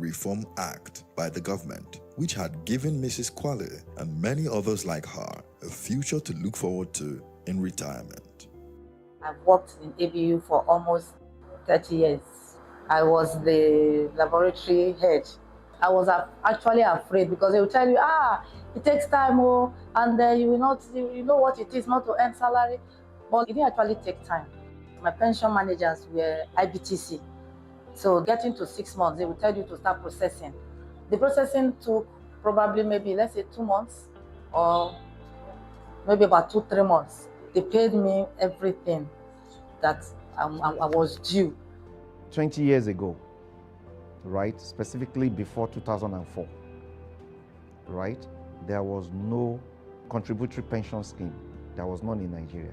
Reform Act by the government, which had given Mrs. Kwale and many others like her a future to look forward to in retirement. I've worked in ABU for almost 30 years. I was the laboratory head. I was actually afraid because they will tell you, it takes time, and you will not, you know what it is not to earn salary. But it didn't actually take time. My pension managers were IBTC. So getting to 6 months, they will tell you to start processing. The processing took probably maybe, let's say 2 months or maybe about 2-3 months. They paid me everything that I was due. 20 years ago, right, specifically before 2004, right, there was no contributory pension scheme. There was none in Nigeria.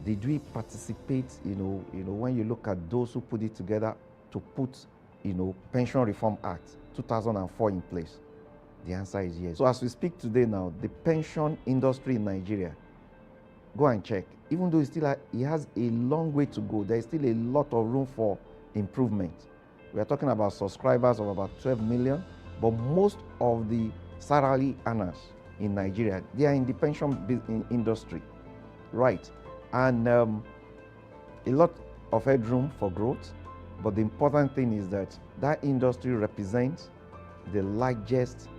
Did we participate, when you look at those who put it together to put, Pension Reform Act 2004 in place? The answer is yes. So as we speak today now, the pension industry in Nigeria, go and check. Even though it has a long way to go, there is still a lot of room for improvement. We are talking about subscribers of about 12 million, but most of the salary earners in Nigeria, they are in the pension industry, right? And a lot of headroom for growth, but the important thing is that that industry represents the largest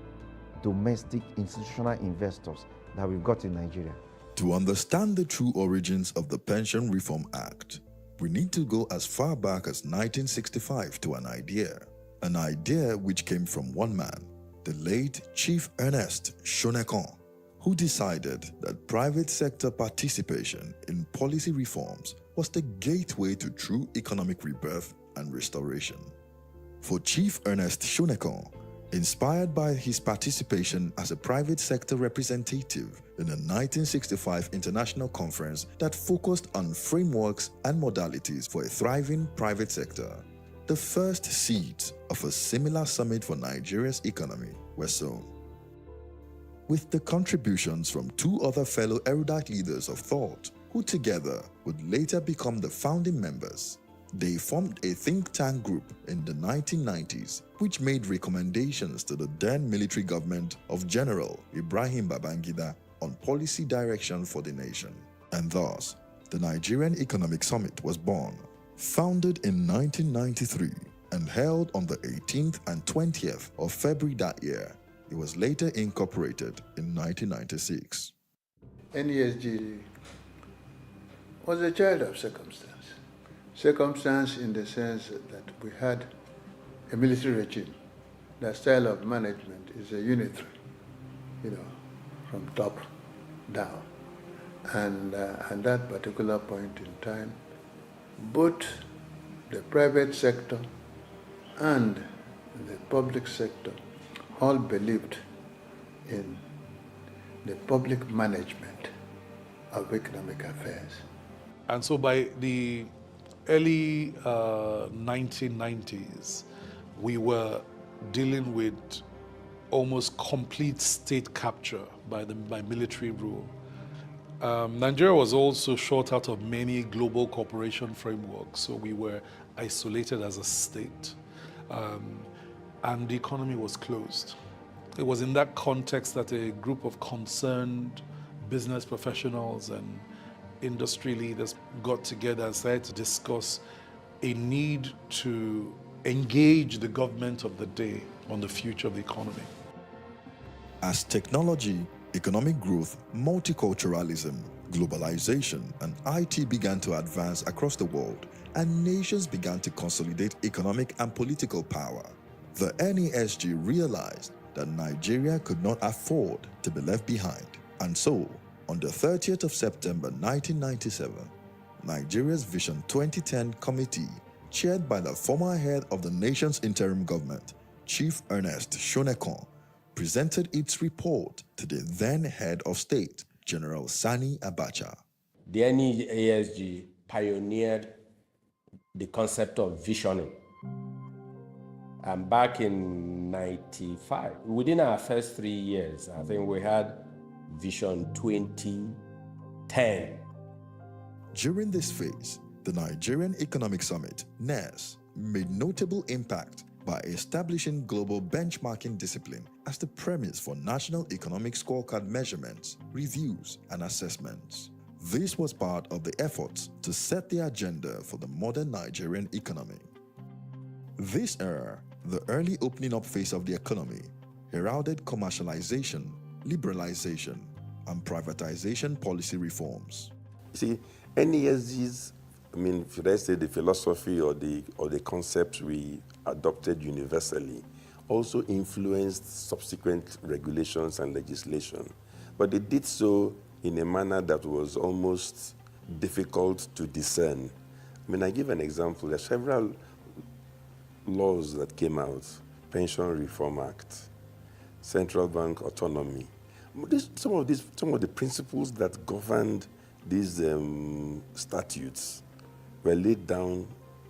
domestic institutional investors that we've got in Nigeria. To understand the true origins of the Pension Reform Act, we need to go as far back as 1965 to an idea which came from one man, the late Chief Ernest Shonekan, who decided that private sector participation in policy reforms was the gateway to true economic rebirth and restoration. For Chief Ernest Shonekan, inspired by his participation as a private sector representative in a 1965 international conference that focused on frameworks and modalities for a thriving private sector, the first seeds of a similar summit for Nigeria's economy were sown. With the contributions from two other fellow erudite leaders of thought, who together would later become the founding members, they formed a think tank group in the 1990s which made recommendations to the then military government of General Ibrahim Babangida on policy direction for the nation. And thus, the Nigerian Economic Summit was born, founded in 1993 and held on the 18th and 20th of February that year. It was later incorporated in 1996. NESG was a child of circumstance. Circumstance in the sense that we had a military regime. The style of management is a unitary, from top down. And at that particular point in time, both the private sector and the public sector all believed in the public management of economic affairs. And so by the early 1990s, we were dealing with almost complete state capture by military rule. Nigeria was also short out of many global cooperation frameworks, so we were isolated as a state, and the economy was closed. It was in that context that a group of concerned business professionals and industry leaders got together and started to discuss a need to engage the government of the day on the future of the economy. As technology, economic growth, multiculturalism, globalization, and IT began to advance across the world, and nations began to consolidate economic and political power, the NESG realized that Nigeria could not afford to be left behind. And so, on the 30th of September 1997, Nigeria's Vision 2010 Committee, chaired by the former head of the nation's interim government, Chief Ernest Shonekan, presented its report to the then head of state, General Sani Abacha. The NESG pioneered the concept of visioning. And back in 95, within our first 3 years, I think we had Vision 2010. During this phase, the Nigerian Economic Summit, NES, made notable impact by establishing global benchmarking discipline as the premise for national economic scorecard measurements, reviews, and assessments. This was part of the efforts to set the agenda for the modern Nigerian economy. This era, the early opening up phase of the economy, heralded commercialization, liberalization, and privatization policy reforms. See, NESG's, should I say the philosophy or the concept we adopted universally also influenced subsequent regulations and legislation. But they did so in a manner that was almost difficult to discern. I give an example. There are several laws that came out: Pension Reform Act, Central Bank Autonomy. Some of the principles that governed these statutes were laid down,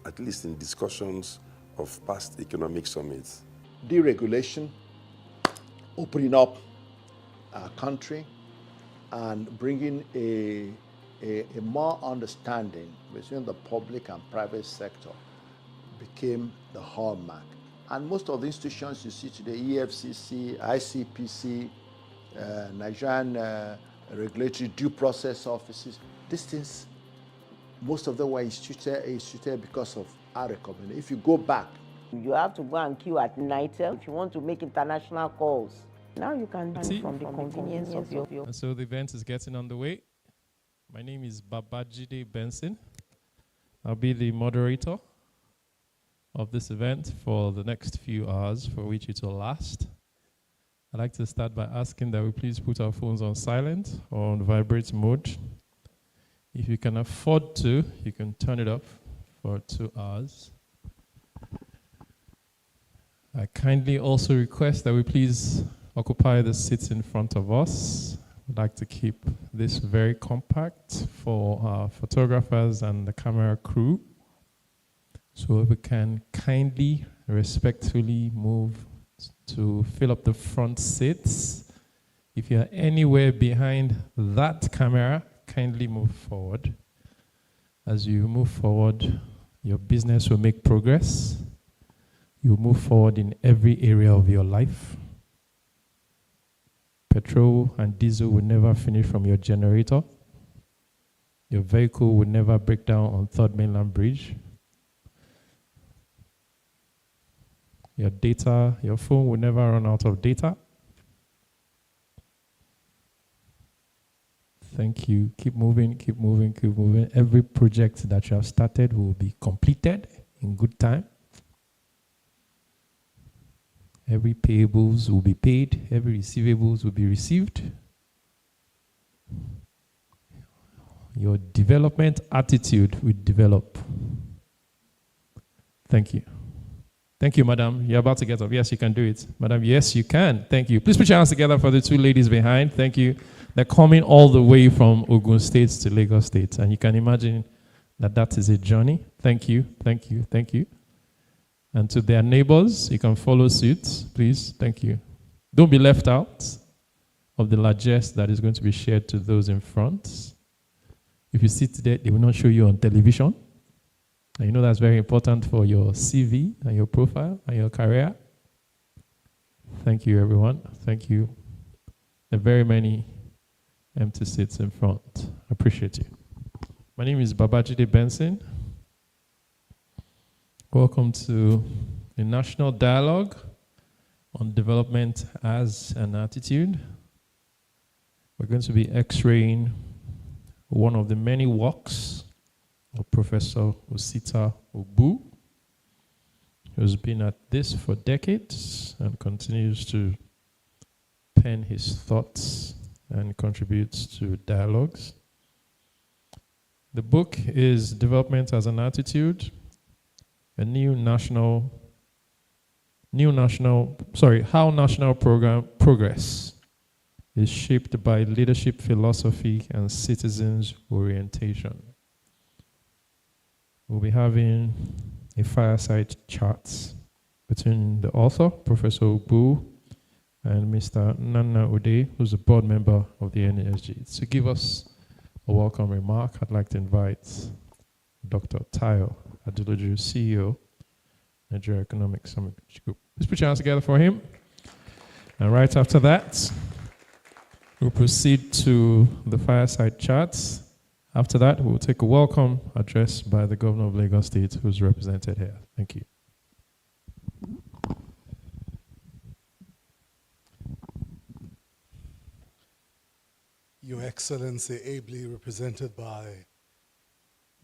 at least in discussions of past economic summits. Deregulation, opening up our country, and bringing a more understanding between the public and private sector became the hallmark. And most of the institutions you see today, EFCC, ICPC, Nigerian regulatory due process offices, these things, most of them were instituted because of our recommendation. If you go back, you have to go and queue at night if you want to make international calls. Now you can do it from the convenience of your... And so the event is getting underway. My name is Babajide Benson. I'll be the moderator of this event for the next few hours, for which it will last. I'd like to start by asking that we please put our phones on silent or on vibrate mode. If you can afford to, you can turn it off for 2 hours. I kindly also request that we please occupy the seats in front of us. I'd like to keep this very compact for our photographers and the camera crew. So if we can kindly, respectfully move to fill up the front seats. If you're anywhere behind that camera, kindly move forward. As you move forward, your business will make progress. You move forward in every area of your life. Petrol and diesel will never finish from your generator. Your vehicle will never break down on 3rd Mainland Bridge. Your data, your phone will never run out of data. Thank you. Keep moving, keep moving, keep moving. Every project that you have started will be completed in good time. Every payables will be paid. Every receivables will be received. Your development attitude will develop. Thank you. Thank you, madam. You're about to get up. Yes, you can do it. Madam, yes, you can. Thank you. Please put your hands together for the 2 ladies behind. Thank you. They're coming all the way from Ogun State to Lagos State. And you can imagine that that is a journey. Thank you. Thank you. Thank you. And to their neighbors, you can follow suit, please. Thank you. Don't be left out of the largesse that is going to be shared to those in front. If you sit there, they will not show you on television. And you know that's very important for your CV and your profile and your career. Thank you, everyone. Thank you. There are very many empty seats in front. I appreciate you. My name is Babajide Benson. Welcome to the National Dialogue on Development as an Attitude. We're going to be x-raying one of the many works of Professor Osita Ogbu, who's been at this for decades and continues to pen his thoughts and contributes to dialogues. The book is Development as an Attitude, how national program progress is shaped by leadership philosophy and citizens orientation. We'll be having a fireside chat between the author, Professor Ogbu, and Mr. Nana Ode, who's a board member of the NESG. To give us a welcome remark, I'd like to invite Dr. Tayo Adeloju, CEO Nigeria Economic Summit Group. Let's put your hands together for him. And right after that, we'll proceed to the fireside chats. After that, we'll take a welcome address by the Governor of Lagos State, who's represented here. Thank you. Your Excellency, ably represented by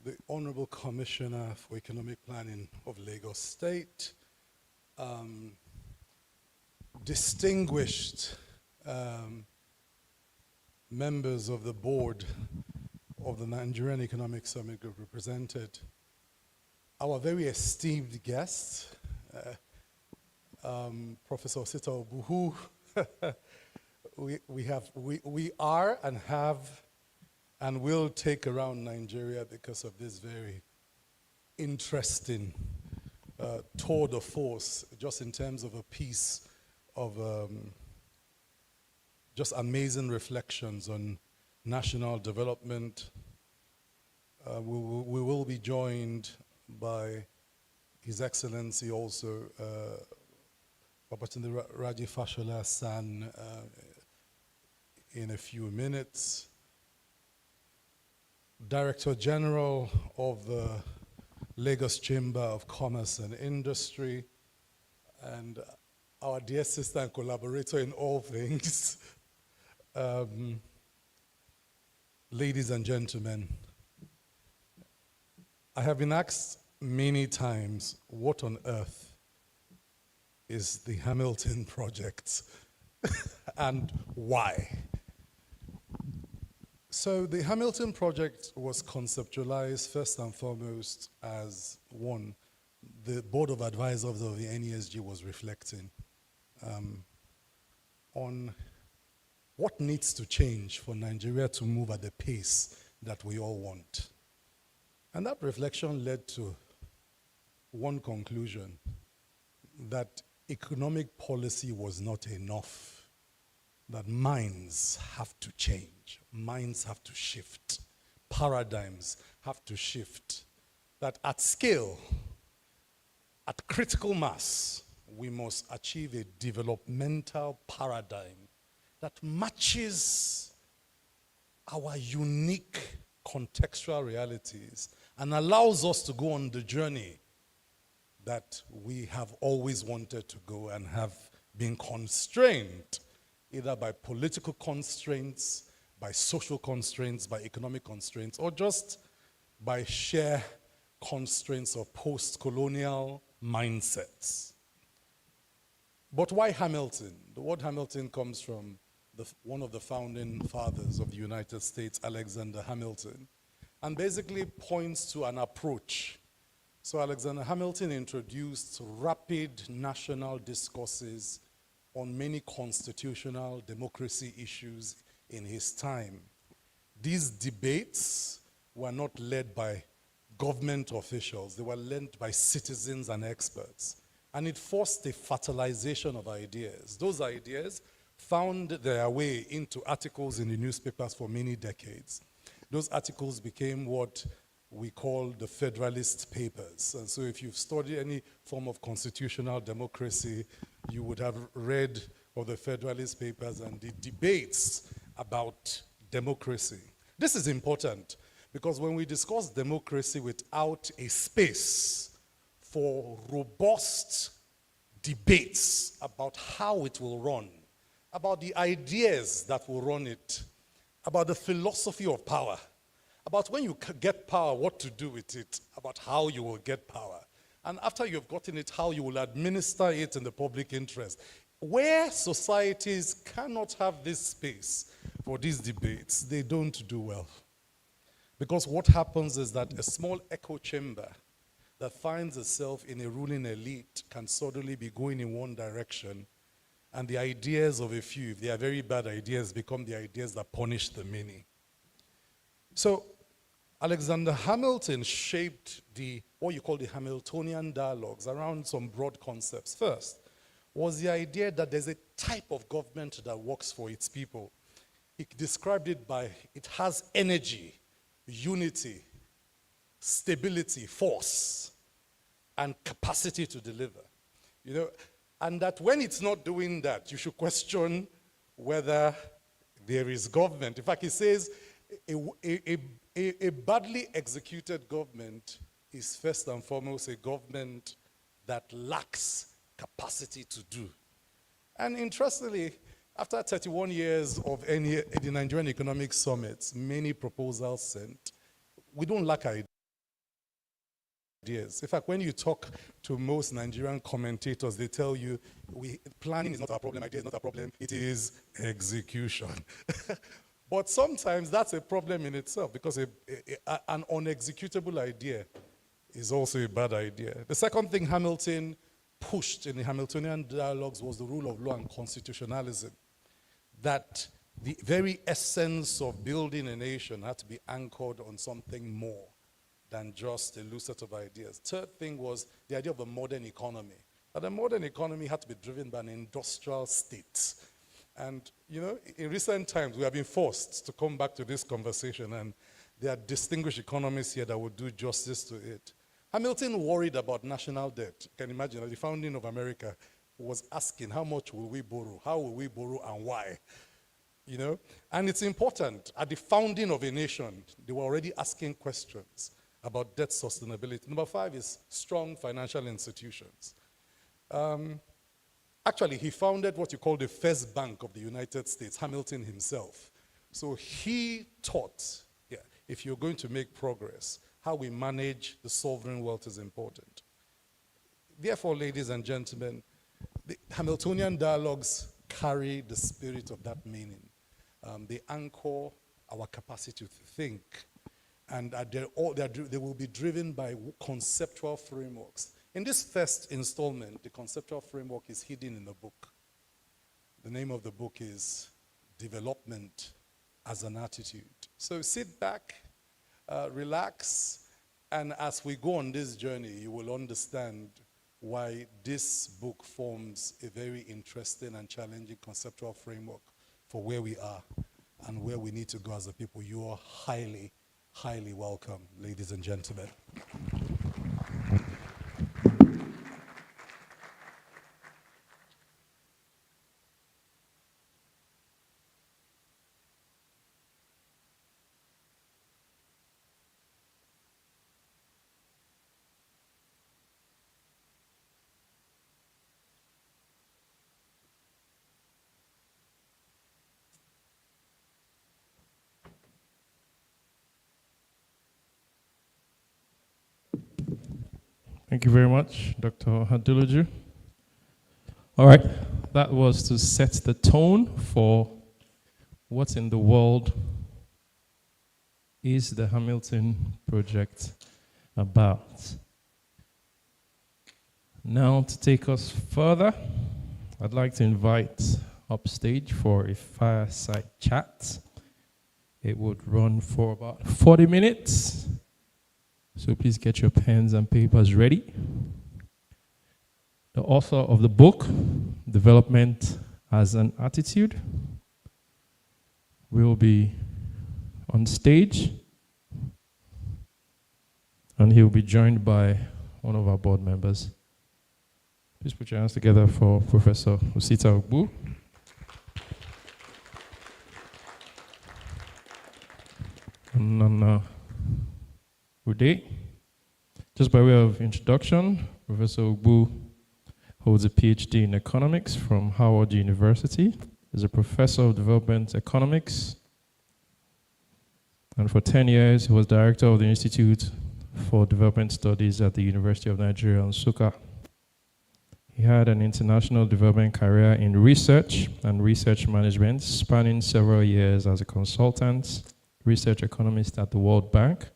the Honorable Commissioner for Economic Planning of Lagos State, distinguished members of the board of the Nigerian Economic Summit Group represented, our very esteemed guest, Professor Sita Obuhu. We are and have and will take around Nigeria because of this very interesting tour de force, just in terms of a piece of just amazing reflections on national development. We will be joined by His Excellency also, Babatunde Raji Fashola-san, in a few minutes. Director General of the Lagos Chamber of Commerce and Industry, and our dear sister and collaborator in all things, ladies and gentlemen, I have been asked many times, what on earth is the Hamilton Project and why? So the Hamilton Project was conceptualized first and foremost as one, the Board of Advisors of the NESG was reflecting on what needs to change for Nigeria to move at the pace that we all want. And that reflection led to one conclusion, that economic policy was not enough, that minds have to change, minds have to shift, paradigms have to shift, that at scale, at critical mass, we must achieve a developmental paradigm that matches our unique contextual realities and allows us to go on the journey that we have always wanted to go and have been constrained either by political constraints, by social constraints, by economic constraints, or just by sheer constraints of post-colonial mindsets. But why Hamilton? The word Hamilton comes from one of the founding fathers of the United States, Alexander Hamilton, and basically points to an approach. So Alexander Hamilton introduced rapid national discourses on many constitutional democracy issues in his time. These debates were not led by government officials, they were led by citizens and experts. And it forced a fertilization of ideas. Those ideas found their way into articles in the newspapers for many decades. Those articles became what we call the Federalist Papers. And so if you've studied any form of constitutional democracy, you would have read of the Federalist Papers and the debates about democracy. This is important because when we discuss democracy without a space for robust debates about how it will run, about the ideas that will run it, about the philosophy of power, about when you get power, what to do with it, about how you will get power, and after you've gotten it, how you will administer it in the public interest. Where societies cannot have this space for these debates, they don't do well. Because what happens is that a small echo chamber that finds itself in a ruling elite can suddenly be going in one direction, and the ideas of a few, if they are very bad ideas, become the ideas that punish the many. So Alexander Hamilton shaped what you call the Hamiltonian dialogues around some broad concepts. First was the idea that there's a type of government that works for its people. He described it by, it has energy, unity, stability, force. and capacity to deliver. You know, and that when it's not doing that, you should question whether there is government. In fact, he says a badly executed government is first and foremost a government that lacks capacity to do. And interestingly, after 31 years of the Nigerian Economic Summits, many proposals sent, we don't lack ideas. In fact, when you talk to most Nigerian commentators, they tell you, planning is not our problem, idea is not our problem, it is execution. But sometimes that's a problem in itself, because an unexecutable idea is also a bad idea. The second thing Hamilton pushed in the Hamiltonian dialogues was the rule of law and constitutionalism, that the very essence of building a nation had to be anchored on something more than just a loose set of ideas. Third thing was the idea of a modern economy. That the modern economy had to be driven by an industrial state. And, you know, in recent times, we have been forced to come back to this conversation, and there are distinguished economists here that would do justice to it. Hamilton worried about national debt. You can imagine, at the founding of America, was asking, how much will we borrow? How will we borrow and why? You know? And it's important, at the founding of a nation, they were already asking questions about debt sustainability. Number 5 is strong financial institutions. Actually, he founded what you call the first bank of the United States, Hamilton himself. So he taught, if you're going to make progress, how we manage the sovereign wealth is important. Therefore, ladies and gentlemen, the Hamiltonian dialogues carry the spirit of that meaning. They anchor our capacity to think, and they will be driven by conceptual frameworks. In this first installment, the conceptual framework is hidden in the book. The name of the book is Development as an Attitude. So sit back, relax, and as we go on this journey, you will understand why this book forms a very interesting and challenging conceptual framework for where we are and where we need to go as a people. You are highly, highly welcome, ladies and gentlemen. Thank you very much, Dr. Haduluju. All right, that was to set the tone for what in the world is the Hamilton Project about. Now, to take us further, I'd like to invite upstage for a fireside chat. It would run for about 40 minutes. So please get your pens and papers ready. The author of the book, Development as an Attitude, will be on stage, and he'll be joined by one of our board members. Please put your hands together for Professor Osita Ogbu. And Uday. Just by way of introduction, Professor Ogbu holds a PhD in economics from Howard University. He's a professor of development economics. And for 10 years, he was director of the Institute for Development Studies at the University of Nigeria, Nsukka. He had an international development career in research and research management, spanning several years as a consultant, research economist at the World Bank,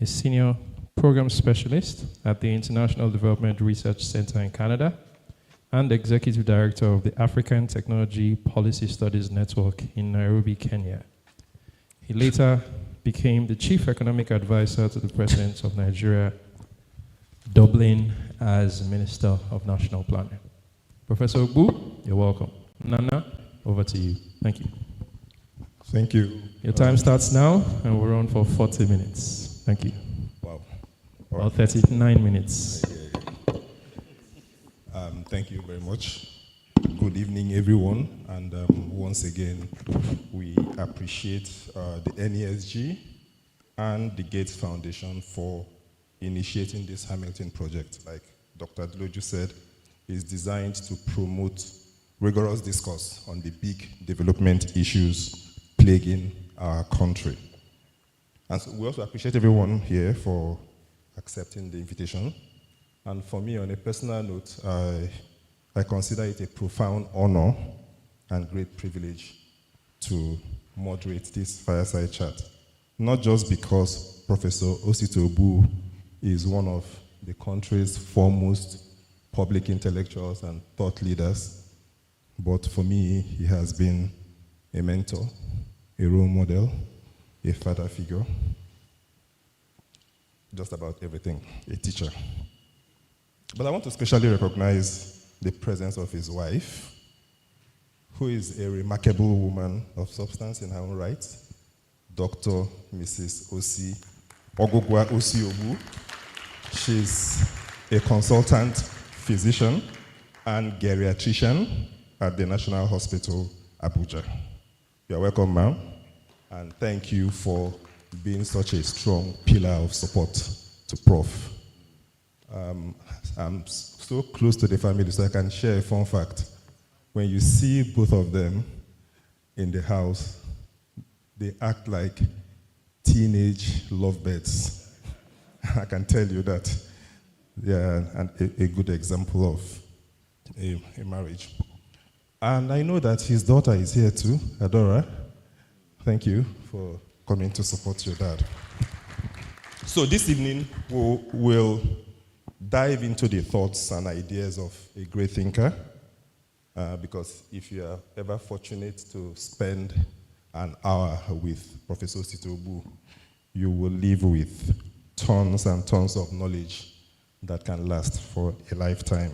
a senior program specialist at the International Development Research Center in Canada, and executive director of the African Technology Policy Studies Network in Nairobi, Kenya. He later became the chief economic advisor to the president of Nigeria, Dublin, as Minister of National Planning. Professor Ogbu, you're welcome. Nana, over to you. Thank you. Thank you. Your time starts now, and we'll run for 40 minutes. Thank you. Wow. About 39 minutes. Thank you very much. Good evening, everyone. And once again, we appreciate the NESG and the Gates Foundation for initiating this Hamilton project. Like Dr. Adloju said, is designed to promote rigorous discourse on the big development issues plaguing our country. And so we also appreciate everyone here for accepting the invitation. And for me, on a personal note, I consider it a profound honor and great privilege to moderate this fireside chat. Not just because Professor Osita Obu is one of the country's foremost public intellectuals and thought leaders, but for me, he has been a mentor, a role model, a father figure, just about everything, a teacher. But I want to especially recognize the presence of his wife, who is a remarkable woman of substance in her own right, Dr. Mrs. Ogugwa Osi Obu. She's a consultant physician and geriatrician at the National Hospital, Abuja. You're welcome, ma'am, and thank you for being such a strong pillar of support to Prof. I'm so close to the family, so I can share a fun fact. When you see both of them in the house, they act like teenage lovebirds. I can tell you that. Yeah, and a good example of a marriage. And I know that his daughter is here too, Adora. Thank you for coming to support your dad. So this evening, we'll dive into the thoughts and ideas of a great thinker, because if you are ever fortunate to spend an hour with Professor Osita Obu, you will leave with tons and tons of knowledge that can last for a lifetime.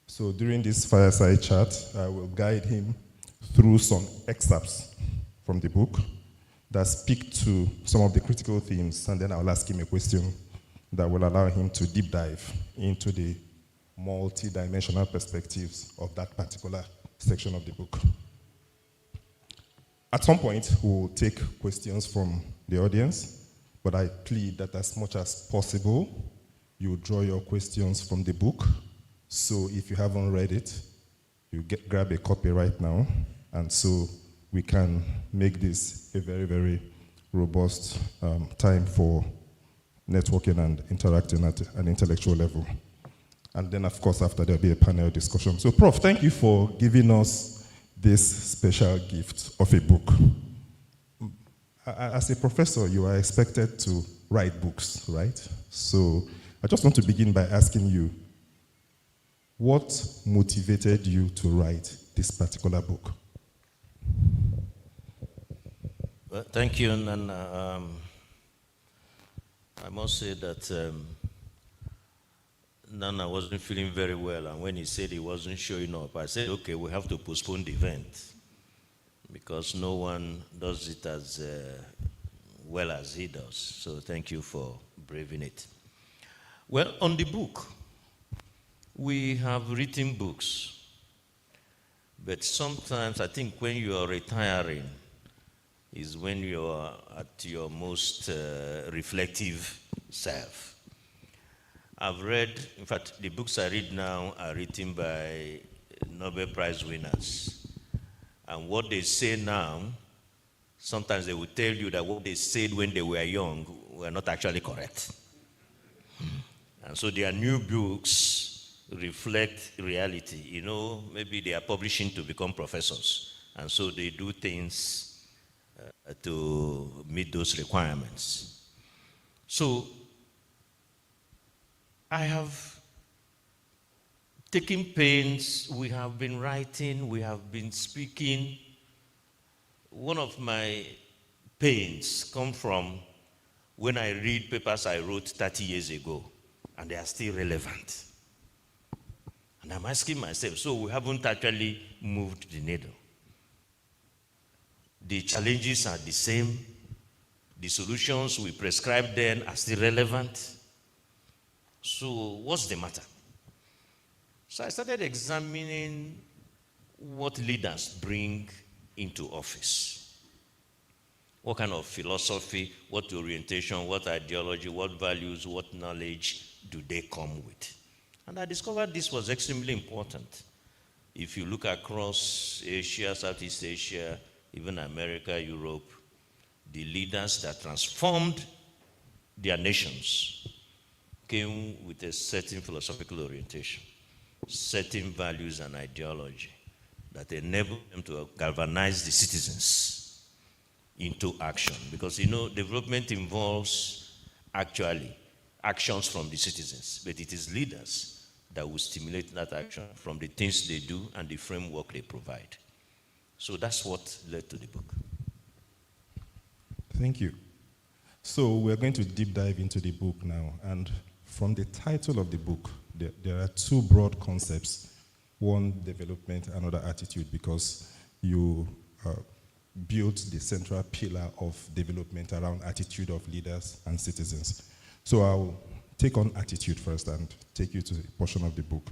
So during this fireside chat, I will guide him through some excerpts from the book that speak to some of the critical themes, and then I'll ask him a question that will allow him to deep dive into the multi-dimensional perspectives of that particular section of the book. At some point, we'll take questions from the audience, but I plead that as much as possible, you draw your questions from the book. So if you haven't read it, you grab a copy right now, and so we can make this a very, very robust time for networking and interacting at an intellectual level. And then, of course, after there'll be a panel discussion. So, Prof, thank you for giving us this special gift of a book. As a professor, you are expected to write books, right? So I just want to begin by asking you, what motivated you to write this particular book? Well, thank you, and I must say that Nana wasn't feeling very well, and when he said he wasn't showing up, I said, okay, we have to postpone the event because no one does it as well as he does. So thank you for braving it. Well, on the book, we have written books, but sometimes I think when you are retiring is when you are at your most reflective self. I've read, in fact, the books I read now are written by Nobel Prize winners. And what they say now, sometimes they will tell you that what they said when they were young were not actually correct. And so their new books reflect reality. You know, maybe they are publishing to become professors. And so they do things to meet those requirements. So I have taken pains, we have been writing, we have been speaking. One of my pains come from when I read papers I wrote 30 years ago, and they are still relevant. And I'm asking myself, so we haven't actually moved the needle. The challenges are the same. The solutions we prescribed then are still relevant. So what's the matter? So I started examining what leaders bring into office. What kind of philosophy, what orientation, what ideology, what values, what knowledge do they come with? And I discovered this was extremely important. If you look across Asia, Southeast Asia, even America, Europe, the leaders that transformed their nations came with a certain philosophical orientation, certain values and ideology that enabled them to galvanize the citizens into action. Because, you know, development involves actually actions from the citizens, but it is leaders that will stimulate that action from the things they do and the framework they provide. So that's what led to the book. Thank you. So we're going to deep dive into the book now. And from the title of the book, there are two broad concepts. One, development, another attitude, because you built the central pillar of development around attitude of leaders and citizens. So I'll take on attitude first and take you to a portion of the book.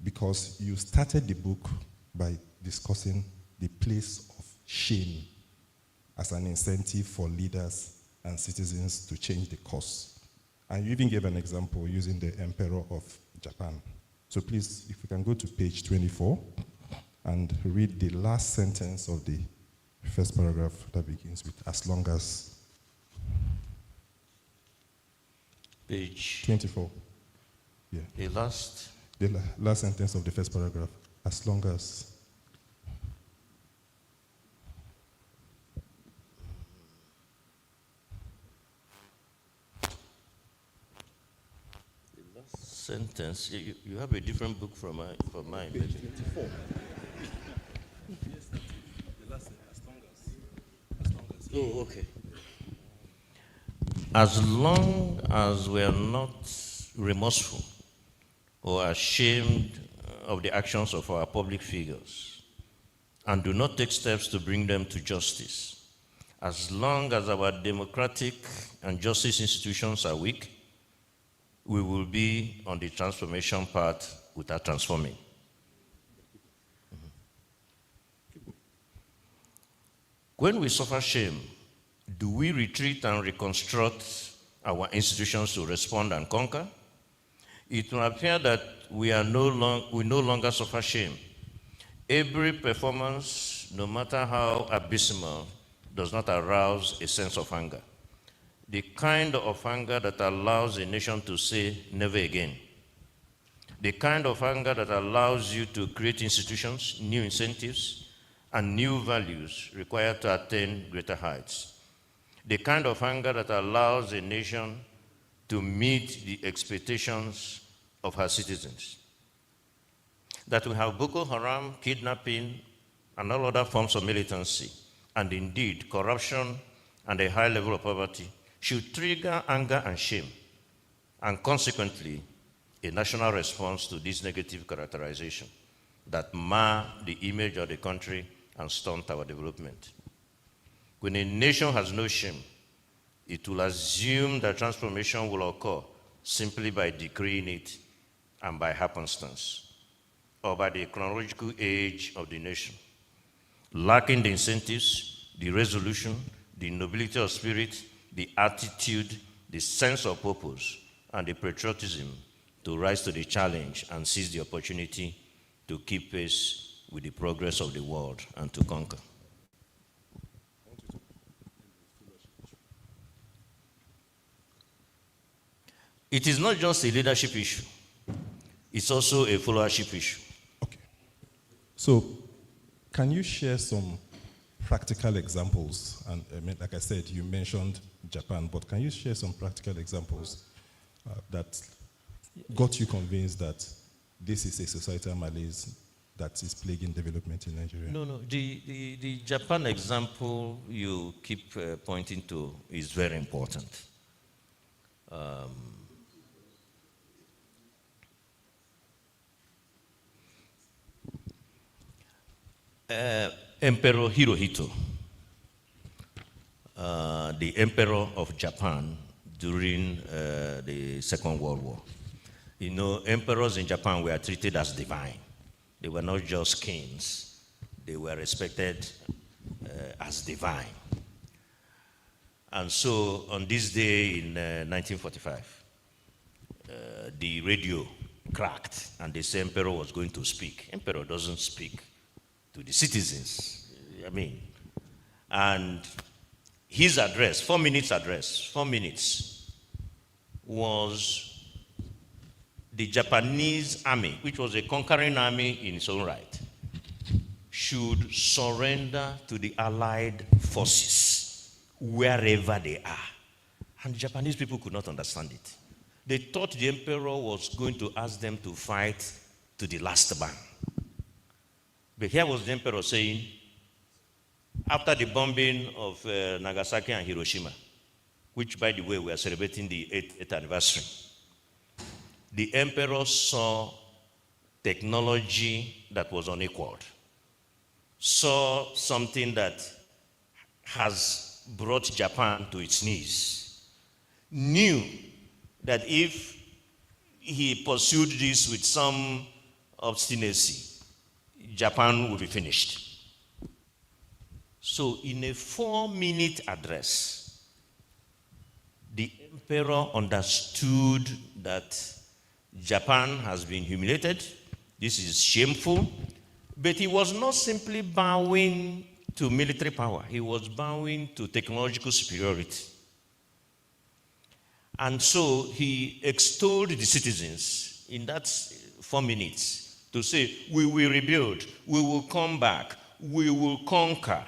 Because you started the book by discussing the place of shame as an incentive for leaders and citizens to change the course. And you even gave an example using the Emperor of Japan. So please, if we can go to page 24 and read the last sentence of the first paragraph that begins with, as long as. Page 24. Yeah. The last sentence of the first paragraph, as long as. Sentence. You have a different book from mine. Page 24. Oh, okay. As long as we are not remorseful or ashamed of the actions of our public figures and do not take steps to bring them to justice, as long as our democratic and justice institutions are weak, we will be on the transformation path without transforming. When we suffer shame, do we retreat and reconstruct our institutions to respond and conquer? It will appear that we no longer suffer shame. Every performance, no matter how abysmal, does not arouse a sense of anger. The kind of anger that allows a nation to say never again. The kind of anger that allows you to create institutions, new incentives, and new values required to attain greater heights. The kind of anger that allows a nation to meet the expectations of her citizens. That we have Boko Haram, kidnapping, and all other forms of militancy, and indeed corruption and a high level of poverty, should trigger anger and shame, and consequently, a national response to this negative characterization that mar the image of the country and stunt our development. When a nation has no shame, it will assume that transformation will occur simply by decreeing it and by happenstance, or by the chronological age of the nation. Lacking the incentives, the resolution, the nobility of spirit, the attitude, the sense of purpose, and the patriotism to rise to the challenge and seize the opportunity to keep pace with the progress of the world and to conquer. It is not just a leadership issue, it's also a followership issue. Okay. So, can you share some practical examples? And I mean, like I said, you mentioned Japan, but can you share some practical examples that got you convinced that this is a societal malaise that is plaguing development in Nigeria? No. The Japan example you keep pointing to is very important. Emperor Hirohito, the emperor of Japan during the Second World War, You know, emperors in Japan were treated as divine. They were not just kings. They were respected as divine. And so on this day in 1945, the radio cracked and the emperor was going to speak. Emperor doesn't speak to the citizens. I mean, and his address, 4 minutes address, 4 minutes, was the Japanese army, which was a conquering army in its own right, should surrender to the Allied forces wherever they are. And the Japanese people could not understand it. They thought the emperor was going to ask them to fight to the last man. But here was the emperor saying, after the bombing of Nagasaki and Hiroshima, which, by the way, we are celebrating the 8th anniversary, the emperor saw technology that was unequaled, saw something that has brought Japan to its knees, knew that if he pursued this with some obstinacy, Japan would be finished. So in a 4-minute address, the emperor understood that Japan has been humiliated. This is shameful. But he was not simply bowing to military power. He was bowing to technological superiority. And so he extolled the citizens in that 4 minutes to say, we will rebuild, we will come back, we will conquer.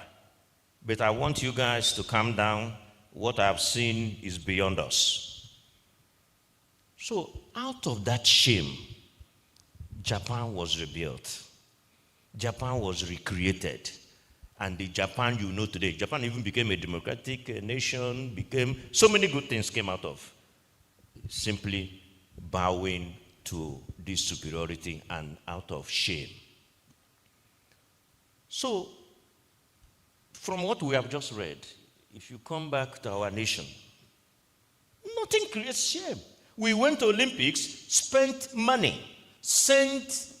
But I want you guys to calm down. What I've seen is beyond us. So out of that shame, Japan was rebuilt. Japan was recreated. And the Japan you know today, Japan even became a democratic nation, so many good things came out of simply bowing to this superiority and out of shame. So, from what we have just read, if you come back to our nation, nothing creates shame. We went to Olympics, spent money, sent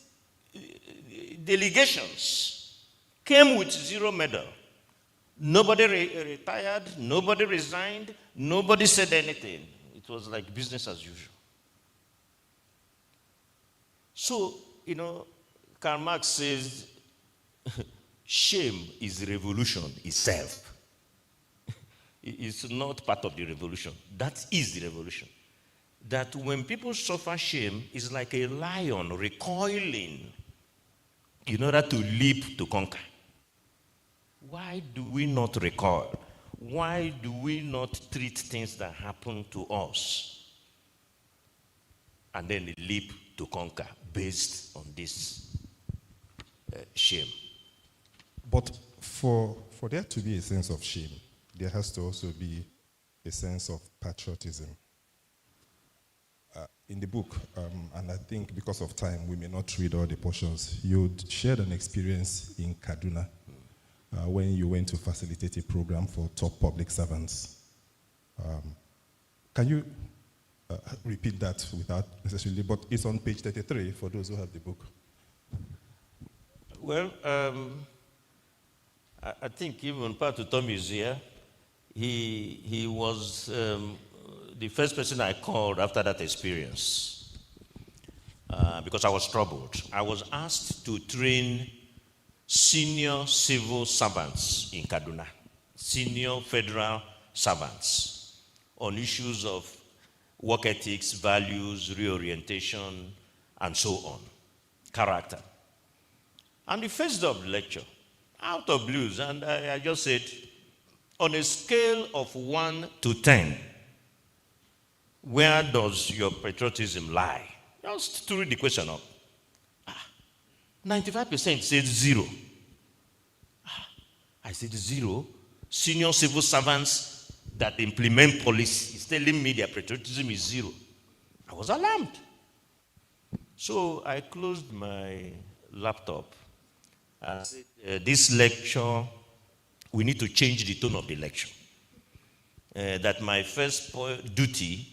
delegations, came with 0 medal. Nobody retired, nobody resigned, nobody said anything. It was like business as usual. So, you know, Karl Marx says, shame is revolution itself. It's not part of the revolution. That is the revolution. That when people suffer shame, it's like a lion recoiling in order to leap to conquer. Why do we not recoil? Why do we not treat things that happen to us and then leap to conquer based on this shame? But for there to be a sense of shame, there has to also be a sense of patriotism. In the book, and I think because of time, we may not read all the portions, you shared an experience in Kaduna when you went to facilitate a program for top public servants. Can you repeat that without necessarily, but it's on page 33 for those who have the book. Well, I think even Patriotism is here. He was the first person I called after that experience because I was troubled. I was asked to train senior civil servants in Kaduna, senior federal servants on issues of work ethics, values, reorientation, and so on, character. And the first day of the lecture, out of blues, and I just said, on a scale of 1 to 10, where does your patriotism lie? Just to read the question up. 95% said 0. I said 0. Senior civil servants that implement policy is telling me their patriotism is 0. I was alarmed. So I closed my laptop and said, this lecture, we need to change the tone of the lecture. That my first duty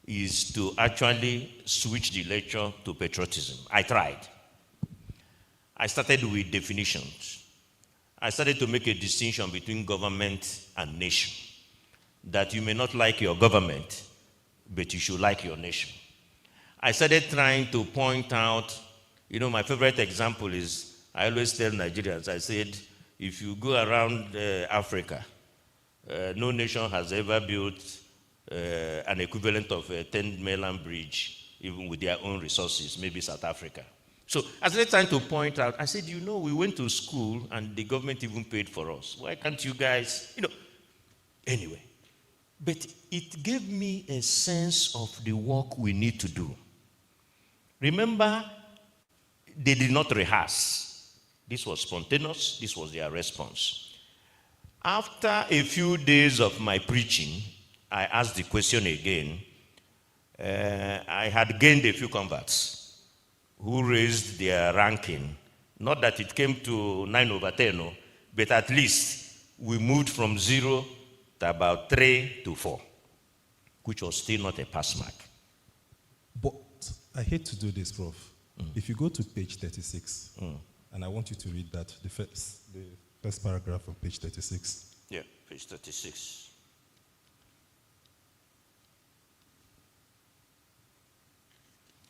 is to actually switch the lecture to patriotism. I tried. I started with definitions. I started to make a distinction between government and nation. That you may not like your government, but you should like your nation. I started trying to point out, my favorite example is, I always tell Nigerians, I said, if you go around Africa, no nation has ever built an equivalent of a 10-mainland bridge, even with their own resources, maybe South Africa. So I started trying to point out, I said, we went to school and the government even paid for us. Why can't you guys, Anyway, but it gave me a sense of the work we need to do. Remember, they did not rehearse. This was spontaneous. This was their response. After a few days of my preaching, I asked the question again. I had gained a few converts who raised their ranking. Not that it came to 9/10, but at least we moved from 0 to about 3 to 4, which was still not a pass mark. But I hate to do this, Prof. If you go to page 36, and I want you to read that, the first paragraph of page 36. Yeah, page 36.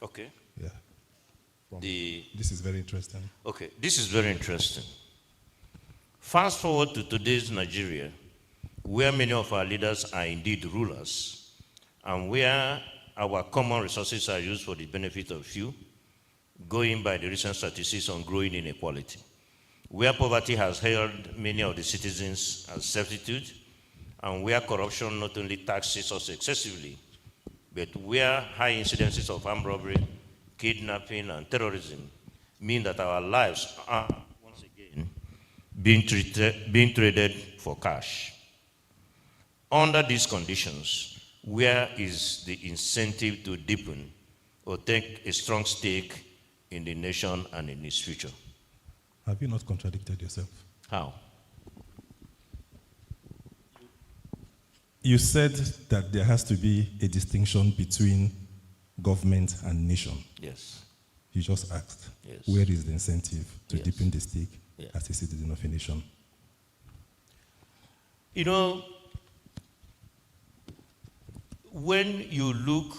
Okay. Yeah. This is very interesting. Okay, this is very interesting. Fast forward to today's Nigeria, where many of our leaders are indeed rulers, and where our common resources are used for the benefit of few, going by the recent statistics on growing inequality, where poverty has held many of the citizens as servitude, and where corruption not only taxes us excessively, but where high incidences of armed robbery, kidnapping, and terrorism mean that our lives are, once again, being traded for cash. Under these conditions, where is the incentive to deepen or take a strong stake in the nation and in its future? Have you not contradicted yourself? How? You said that there has to be a distinction between government and nation. Yes. You just asked, yes. Where is the incentive to yes. deepen the stake as a citizen of a nation? When you look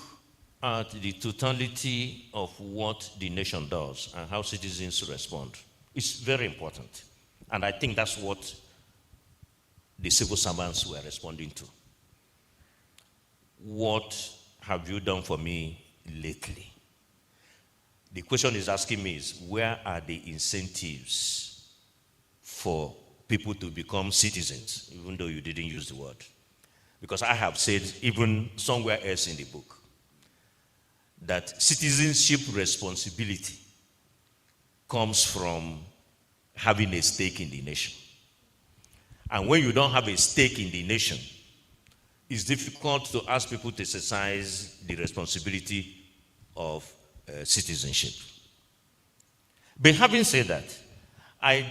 at the totality of what the nation does and how citizens respond, it's very important. And I think that's what the civil servants were responding to. What have you done for me lately? The question is asking me is, where are the incentives for people to become citizens, even though you didn't use the word? Because I have said, even somewhere else in the book, that citizenship responsibility comes from having a stake in the nation. And when you don't have a stake in the nation, it's difficult to ask people to exercise the responsibility of citizenship. But having said that, I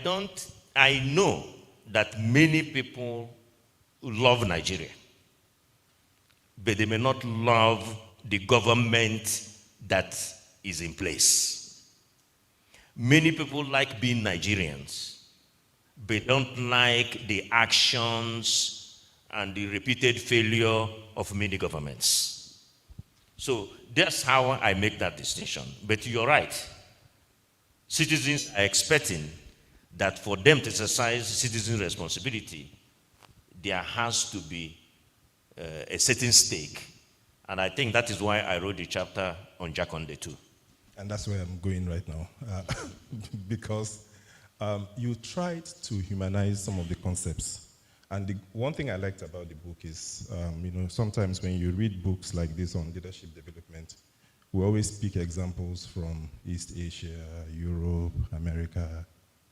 know that many people love Nigeria, but they may not love the government that is in place. Many people like being Nigerians, but don't like the actions and the repeated failure of many governments. So that's how I make that distinction. But you're right. Citizens are expecting that for them to exercise citizen responsibility, there has to be a certain stake. And I think that is why I wrote the chapter on Jakonde too. And that's where I'm going right now. Because you tried to humanize some of the concepts. And the one thing I liked about the book is, sometimes when you read books like this on leadership development, we always pick examples from East Asia, Europe, America,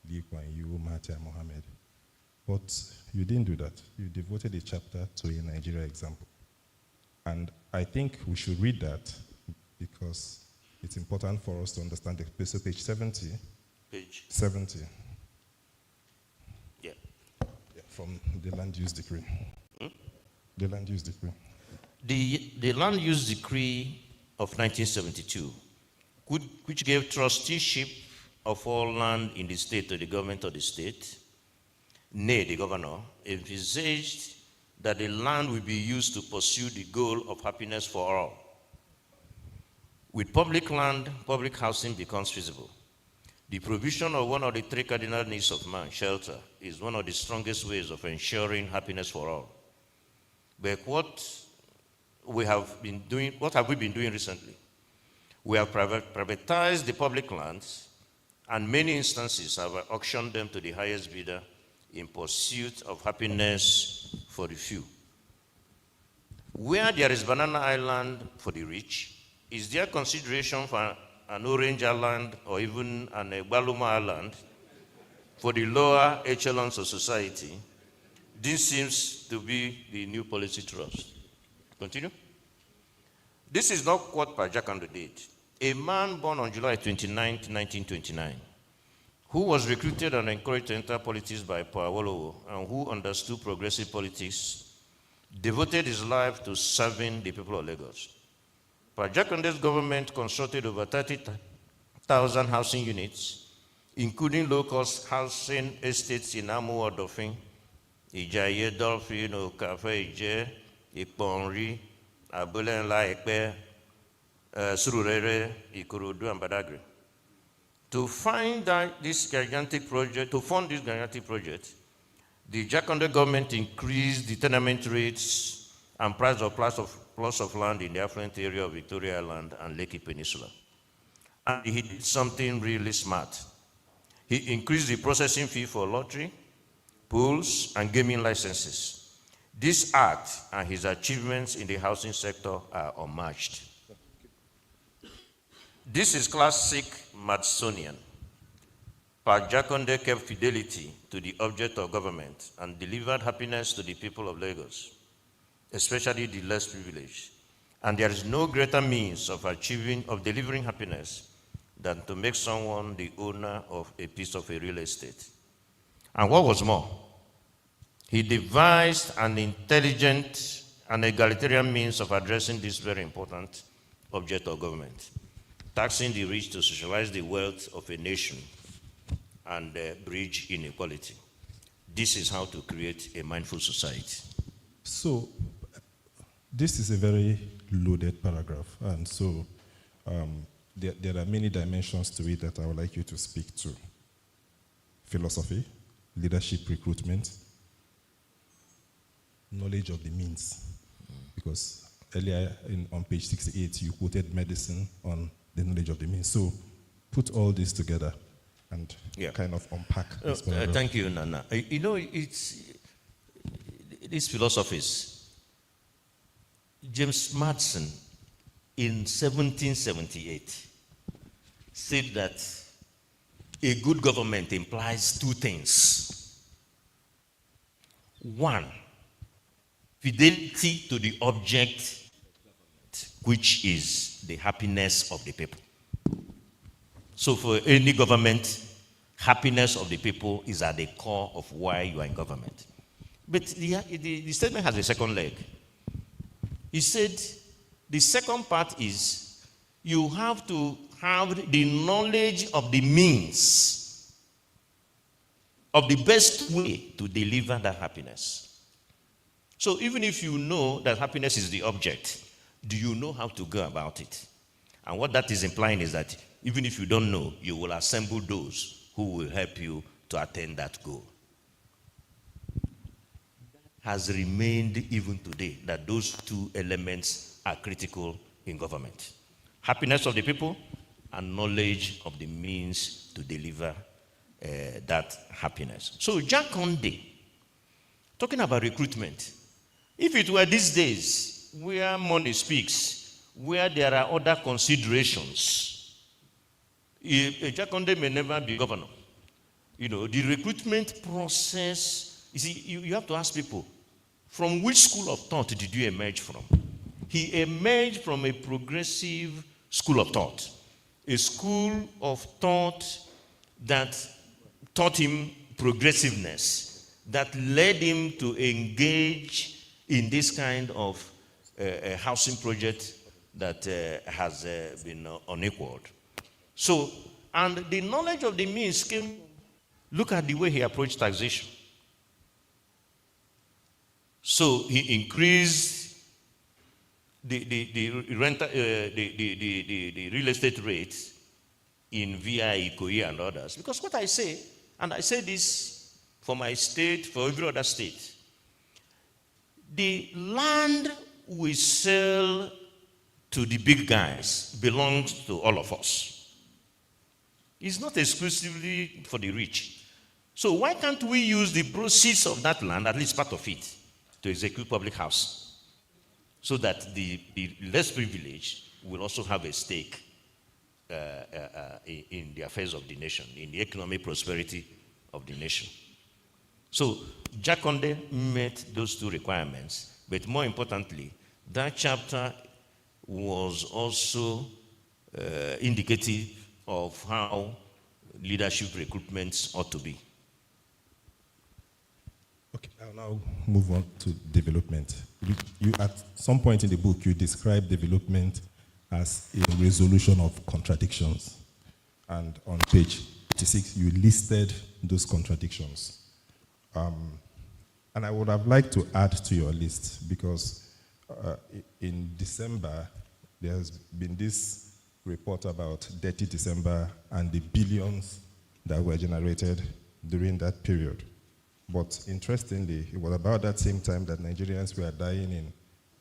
Lee Kuan Yew, Mahathir Mohamad. But you didn't do that. You devoted a chapter to a Nigeria example. And I think we should read that because it's important for us to understand it. So page 70. Page 70. Yeah. From the land use decree. The land use decree. The Land Use Decree of 1972, which gave trusteeship of all land in the state to the government of the state, nay, the governor, envisaged that the land will be used to pursue the goal of happiness for all. With public land, public housing becomes feasible. The provision of one of the three cardinal needs of man, shelter, is one of the strongest ways of ensuring happiness for all. But what have we been doing recently? We have privatized the public lands, and many instances have auctioned them to the highest bidder in pursuit of happiness for the few. Where there is Banana Island for the rich, is there consideration for an Orange Island or even an Baluma Island for the lower echelons of society? This seems to be the new policy thrust. Continue. This is not what Pajakonde did. A man born on July 29, 1929, who was recruited and encouraged to enter politics by Awolowo and who understood progressive politics, devoted his life to serving the people of Lagos. Pajakonde's government constructed over 30,000 housing units, including low-cost housing estates in Amu Odofin, Ijaye, Dolphin, Okafe, Ije, Iponri, Abulenla, Ekpe, Sururere, Ikorodu, and Badagry. To fund this gigantic project, the Jakonde government increased the tenement rates and price of plots of land in the affluent area of Victoria Island and Lekki Peninsula. And he did something really smart. He increased the processing fee for lottery, pools, and gaming licenses. This act and his achievements in the housing sector are unmatched. This is classic Madisonian. Pajakonde kept fidelity to the object of government and delivered happiness to the people of Lagos, especially the less privileged. And there is no greater means of delivering happiness than to make someone the owner of a piece of a real estate. And what was more, he devised an intelligent and egalitarian means of addressing this very important object of government, taxing the rich to socialize the wealth of a nation and bridge inequality. This is how to create a mindful society. So, this is a very loaded paragraph, and so there are many dimensions to it that I would like you to speak to. Philosophy, leadership recruitment, knowledge of the means, because earlier on page 68 you quoted medicine on the knowledge of the means. So put all this together and kind of unpack this paragraph. Thank you, Nana. You know, it's these philosophies. James Madison in 1778 said that a good government implies two things. One, fidelity to the object, which is the happiness of the people. So for any government, happiness of the people is at the core of why you are in government. But the statement has a second leg. He said the second part is you have to have the knowledge of the means of the best way to deliver that happiness. So even if you know that happiness is the object, do you know how to go about it? And what that is implying is that even if you don't know, you will assemble those who will help you to attain that goal. Has remained even today, that those two elements are critical in government. Happiness of the people and knowledge of the means to deliver that happiness. So Jakonde, talking about recruitment, if it were these days where money speaks, where there are other considerations, Jakonde may never be governor. You know, the recruitment process, you see, you have to ask people, from which school of thought did you emerge from? He emerged from a progressive school of thought, a school of thought that taught him progressiveness, that led him to engage in this kind of a housing project that has been unequaled. So, and the knowledge of the means came, look at the way he approached taxation. So he increased the real estate rates in VI, Ikoyi, and others. Because what I say, and I say this for my state, for every other state, the land we sell to the big guys belongs to all of us. It's not exclusively for the rich. So why can't we use the proceeds of that land, at least part of it, to execute public house, so that the less privileged will also have a stake in the affairs of the nation, in the economic prosperity of the nation. So Jakonde met those two requirements, but more importantly, that chapter was also indicative of how leadership recruitments ought to be. Okay, I'll now move on to development. You at some point in the book, you describe development as a resolution of contradictions. And on page 86, you listed those contradictions. And I would have liked to add to your list, because in December, there has been this report about Dirty December and the billions that were generated during that period. But interestingly, it was about that same time that Nigerians were dying in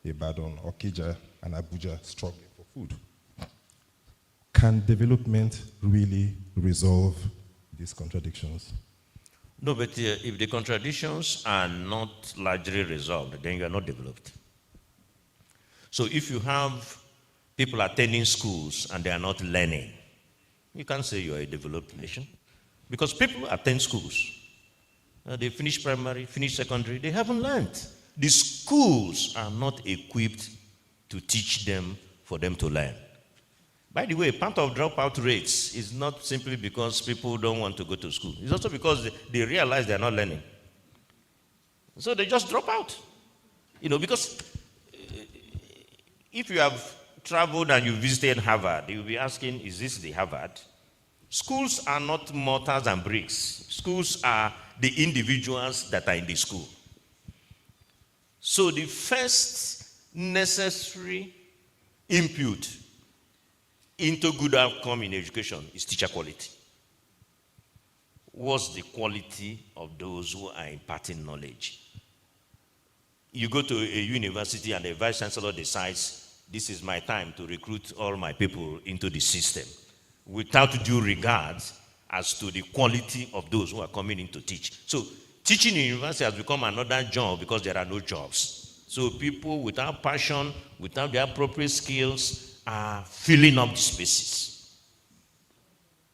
Ibadan, Okija, and Abuja, struggling for food. Can development really resolve these contradictions? No, but if the contradictions are not largely resolved, then you are not developed. So if you have people attending schools and they are not learning, you can't say you are a developed nation. Because people attend schools. They finish primary, finish secondary, they haven't learned. The schools are not equipped to teach them for them to learn. By the way, part of dropout rates is not simply because people don't want to go to school. It's also because they realize they're not learning. So they just drop out. You know, because if you have traveled and you visited Harvard, you'll be asking, is this the Harvard? Schools are not mortars and bricks. Schools are the individuals that are in the school. So the first necessary input into good outcome in education is teacher quality. What's the quality of those who are imparting knowledge? You go to a university and the vice chancellor decides, this is my time to recruit all my people into the system, without due regard as to the quality of those who are coming in to teach. So teaching in university has become another job because there are no jobs. So people without passion, without the appropriate skills, are filling up the spaces.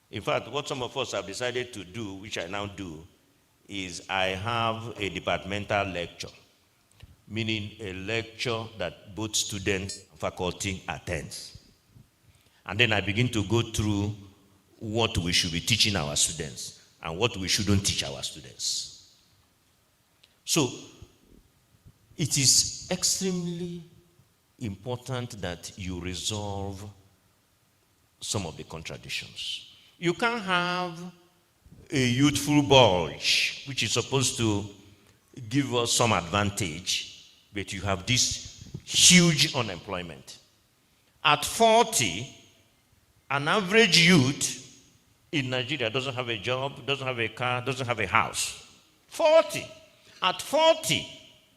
In fact, what some of us have decided to do, which I now do, is I have a departmental lecture, meaning a lecture that both students and faculty attends. And then I begin to go through what we should be teaching our students and what we shouldn't teach our students. So it is extremely important that you resolve some of the contradictions. You can't have a youthful bulge, which is supposed to give us some advantage, but you have this huge unemployment. At 40, an average youth in Nigeria doesn't have a job, doesn't have a car, doesn't have a house. 40. At 40,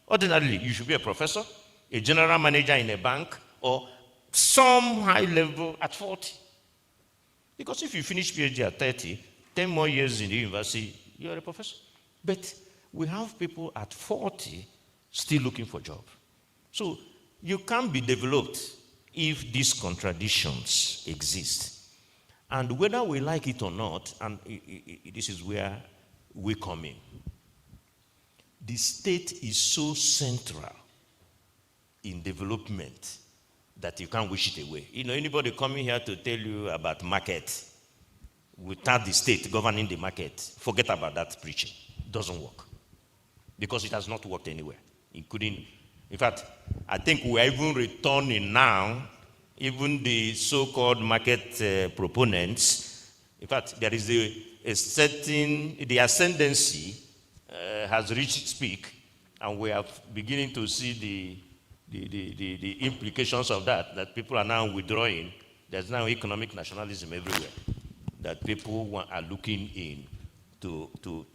ordinarily, you should be a professor, a general manager in a bank, or some high level at 40. Because if you finish PhD at 30, 10 more years in the university, you're a professor. But we have people at 40 still looking for jobs. So you can't be developed if these contradictions exist. And whether we like it or not, and this is where we come in, the state is so central in development that you can't wish it away. You know, anybody coming here to tell you about market without the state governing the market, forget about that preaching. It doesn't work. Because it has not worked anywhere, including In fact, I think we are even returning now, even the so-called market proponents. In fact, there is a certain, the ascendancy has reached its peak, and we are beginning to see the implications of that people are now withdrawing. There's now economic nationalism everywhere, that people are looking in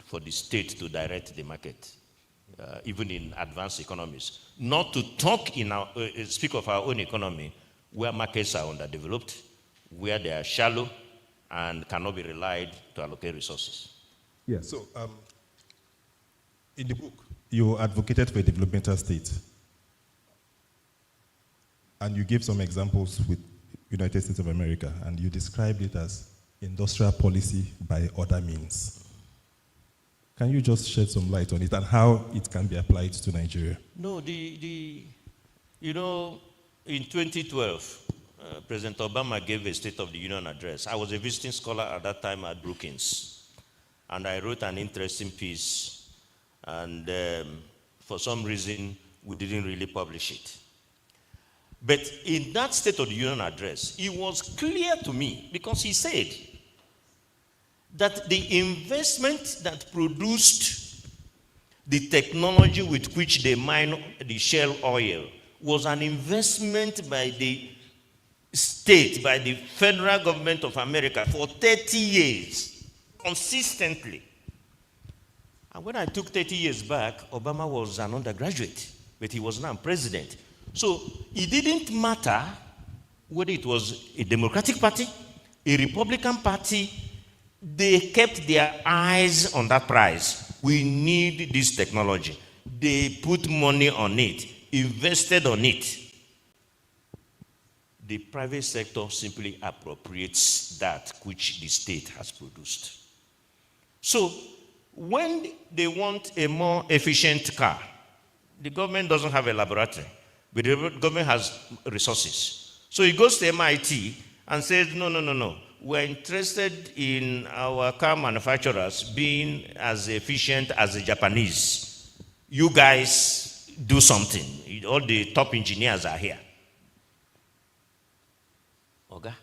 for the state to direct the market, even in advanced economies. Not to talk speak of our own economy, where markets are underdeveloped, where they are shallow, and cannot be relied to allocate resources. Yeah, so in the book, you advocated for a developmental state. And you gave some examples with United States of America, and you described it as industrial policy by other means. Can you just shed some light on it and how it can be applied to Nigeria? No, you know, in 2012, President Obama gave a State of the Union address. I was a visiting scholar at that time at Brookings, and I wrote an interesting piece, and for some reason, we didn't really publish it. But in that State of the Union address, it was clear to me, because he said that the investment that produced the technology with which they mine the shale oil was an investment by the state, by the federal government of America for 30 years, consistently. And when I took 30 years back, Obama was an undergraduate, but he was now president. So it didn't matter whether it was a Democratic Party, a Republican Party, they kept their eyes on that prize. We need this technology. They put money on it, invested on it. The private sector simply appropriates that which the state has produced. So when they want a more efficient car, the government doesn't have a laboratory, but the government has resources. So he goes to MIT and says, no. We're interested in our car manufacturers being as efficient as the Japanese. You guys do something. All the top engineers are here. Okay?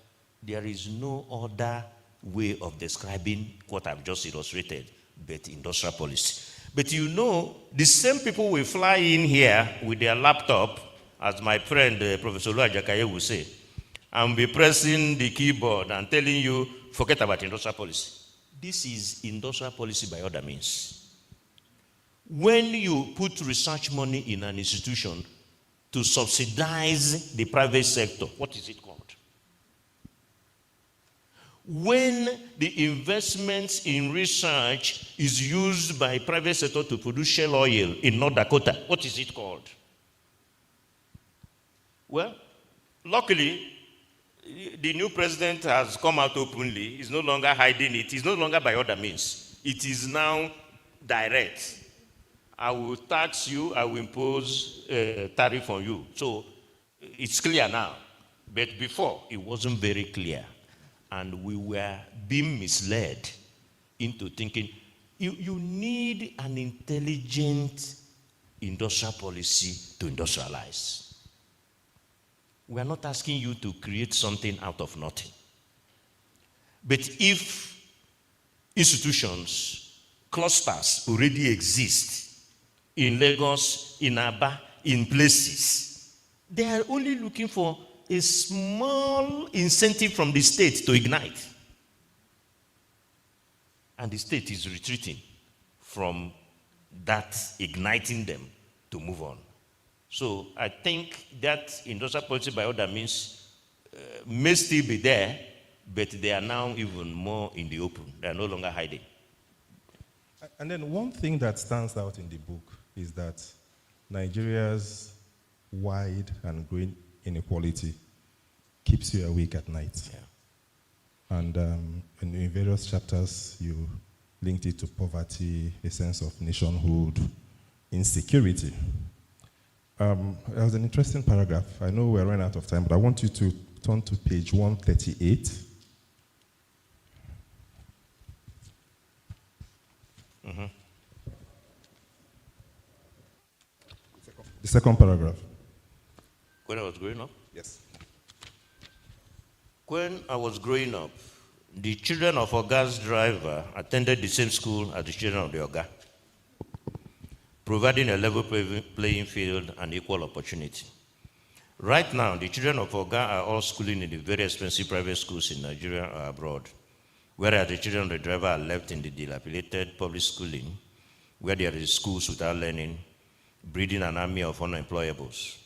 There is no other way of describing what I've just illustrated but industrial policy. But you know, the same people will fly in here with their laptop, as my friend Professor Lua Jakaye will say, and be pressing the keyboard and telling you, forget about industrial policy. This is industrial policy by other means. When you put research money in an institution to subsidize the private sector, what is it called? When the investments in research is used by private sector to produce shale oil in North Dakota, what is it called? Well, luckily, the new president has come out openly. He's no longer hiding it. It's no longer by other means. It is now direct. I will tax you. I will impose a tariff on you. So it's clear now. But before, it wasn't very clear. And we were being misled into thinking, you need an intelligent industrial policy to industrialize. We are not asking you to create something out of nothing. But if institutions, clusters already exist in Lagos, in Aba, in places, they are only looking for a small incentive from the state to ignite. And the state is retreating from that igniting them to move on. So I think that industrial policy by other means may still be there, but they are now even more in the open. They are no longer hiding. And then one thing that stands out in the book is that Nigeria's wide and growing inequality keeps you awake at night. Yeah. And in various chapters, you linked it to poverty, a sense of nationhood, insecurity. There was an interesting paragraph. I know we're running out of time, but I want you to turn to page 138. The second paragraph. When I was growing up? Yes. When I was growing up, the children of Oga's driver attended the same school as the children of the Oga, providing a level playing field and equal opportunity. Right now, the children of Oga are all schooling in the very expensive private schools in Nigeria or abroad, whereas the children of the driver are left in the dilapidated public schooling, where there is schools without learning, breeding an army of unemployables.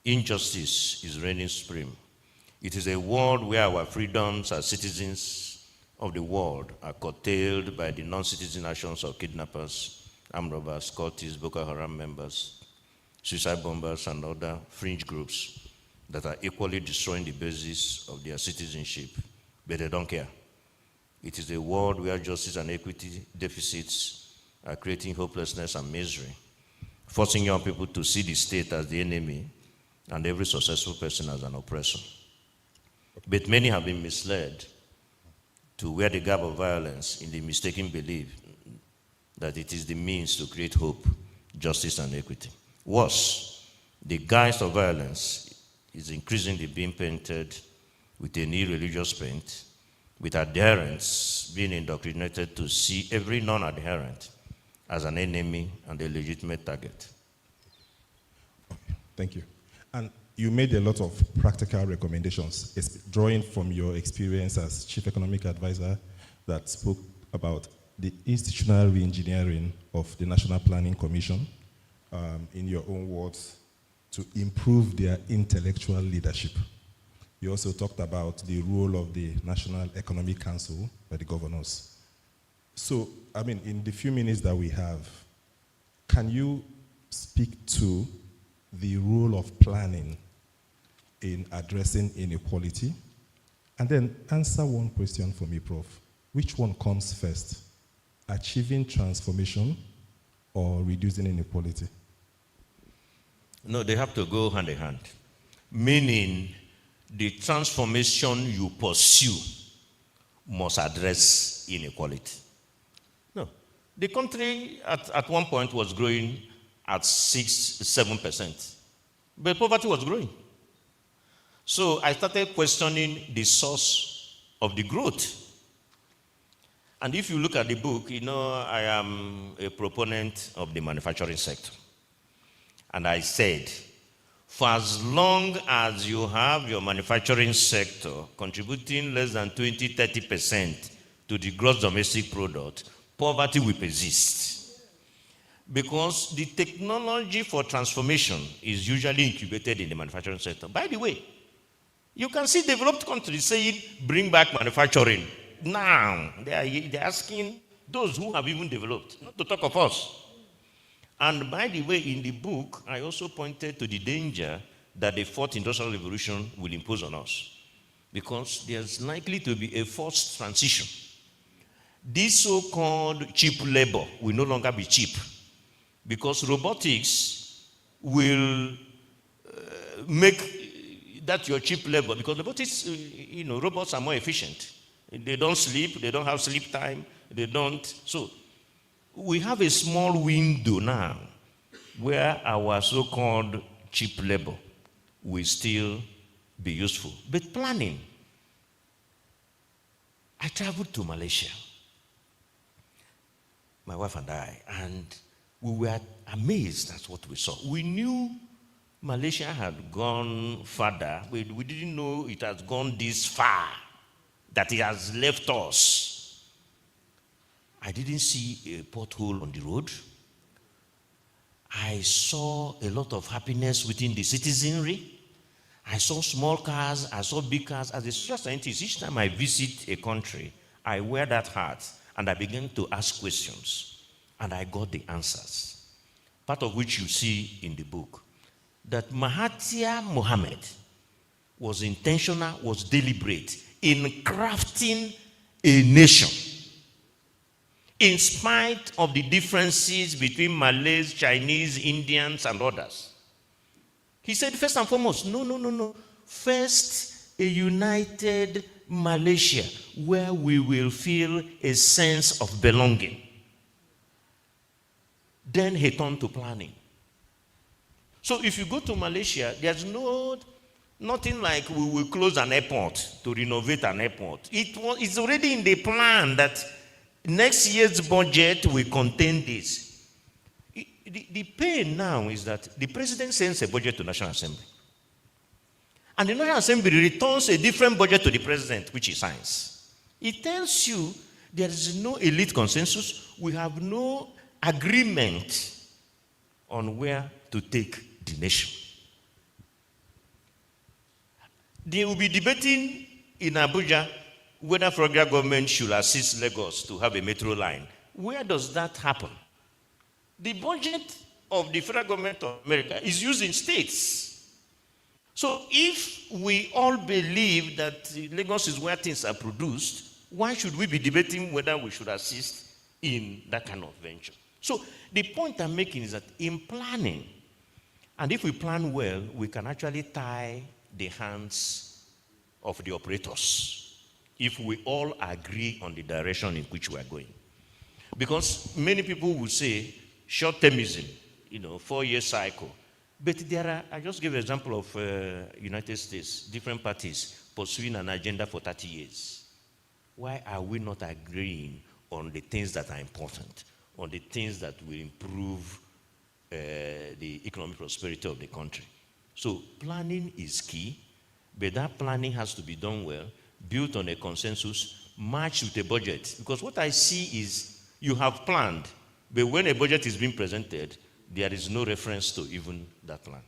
Injustice is reigning supreme. It is a world where our freedoms as citizens of the world are curtailed by the non-citizen actions of kidnappers, armed robbers, cultists, Boko Haram members, suicide bombers, and other fringe groups that are equally destroying the basis of their citizenship, but they don't care. It is a world where justice and equity deficits are creating hopelessness and misery, forcing young people to see the state as the enemy and every successful person as an oppressor. But many have been misled to wear the garb of violence in the mistaken belief that it is the means to create hope, justice, and equity. Worse, the guise of violence is increasingly being painted with a new religious paint, with adherents being indoctrinated to see every non-adherent as an enemy and a legitimate target. Thank you. And you made a lot of practical recommendations, drawing from your experience as Chief Economic Advisor that spoke about the institutional reengineering of the National Planning Commission, in your own words, to improve their intellectual leadership. You also talked about the role of the National Economic Council by the governors. So, I mean, in the few minutes that we have, can you speak to the role of planning in addressing inequality? And then answer one question for me, Prof. Which one comes first? Achieving transformation or reducing inequality? No, they have to go hand in hand. Meaning, the transformation you pursue must address inequality. No. The country at one point was growing at 6-7%, but poverty was growing. So I started questioning the source of the growth. And if you look at the book, you know, I am a proponent of the manufacturing sector. And I said, for as long as you have your manufacturing sector contributing less than 20-30% to the gross domestic product, poverty will persist. Because the technology for transformation is usually incubated in the manufacturing sector. By the way, you can see developed countries saying, bring back manufacturing. Now, they're asking those who have even developed, not to talk of us. And by the way, in the book, I also pointed to the danger that the fourth industrial revolution will impose on us, because there's likely to be a forced transition. This so-called cheap labor will no longer be cheap, because robotics will make that your cheap labor, because robotics, robots are more efficient. They don't sleep, they don't have sleep time, they don't. So we have a small window now where our so-called cheap labor will still be useful. But planning. I traveled to Malaysia, my wife and I, and we were amazed at what we saw. We knew Malaysia had gone further. We didn't know it has gone this far, that it has left us. I didn't see a pothole on the road. I saw a lot of happiness within the citizenry. I saw small cars, I saw big cars. As a social scientist, each time I visit a country, I wear that hat and I begin to ask questions. And I got the answers, part of which you see in the book. That Mahathir Mohamad was intentional, was deliberate in crafting a nation, in spite of the differences between Malays, Chinese, Indians, and others. He said, first and foremost, no. First, a united Malaysia where we will feel a sense of belonging. Then he turned to planning. So if you go to Malaysia, there's nothing like we will close an airport to renovate an airport. It's already in the plan that next year's budget will contain this. The pain now is that the president sends a budget to National Assembly. And the National Assembly returns a different budget to the president, which he signs. It tells you there is no elite consensus. We have no agreement on where to take the nation. They will be debating in Abuja whether federal government should assist Lagos to have a metro line. Where does that happen? The budget of the federal government of America is used in states. So if we all believe that Lagos is where things are produced, why should we be debating whether we should assist in that kind of venture? So the point I'm making is that in planning, and if we plan well, we can actually tie the hands of the operators if we all agree on the direction in which we are going. Because many people will say short-termism, 4-year cycle. But I just give an example of United States, different parties pursuing an agenda for 30 years. Why are we not agreeing on the things that are important, on the things that will improve the economic prosperity of the country? So planning is key, but that planning has to be done well, built on a consensus, matched with a budget. Because what I see is you have planned, but when a budget is being presented, there is no reference to even that plan.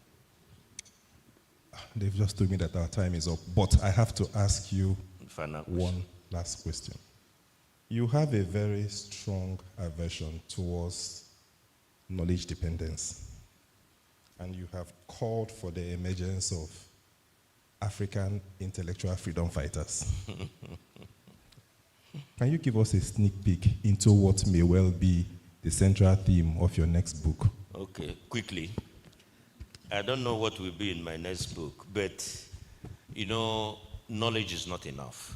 They've just told me that our time is up, but I have to ask you one last question. You have a very strong aversion towards knowledge dependence, and you have called for the emergence of African intellectual freedom fighters. Can you give us a sneak peek into what may well be the central theme of your next book? Okay, quickly. I don't know what will be in my next book, but, knowledge is not enough.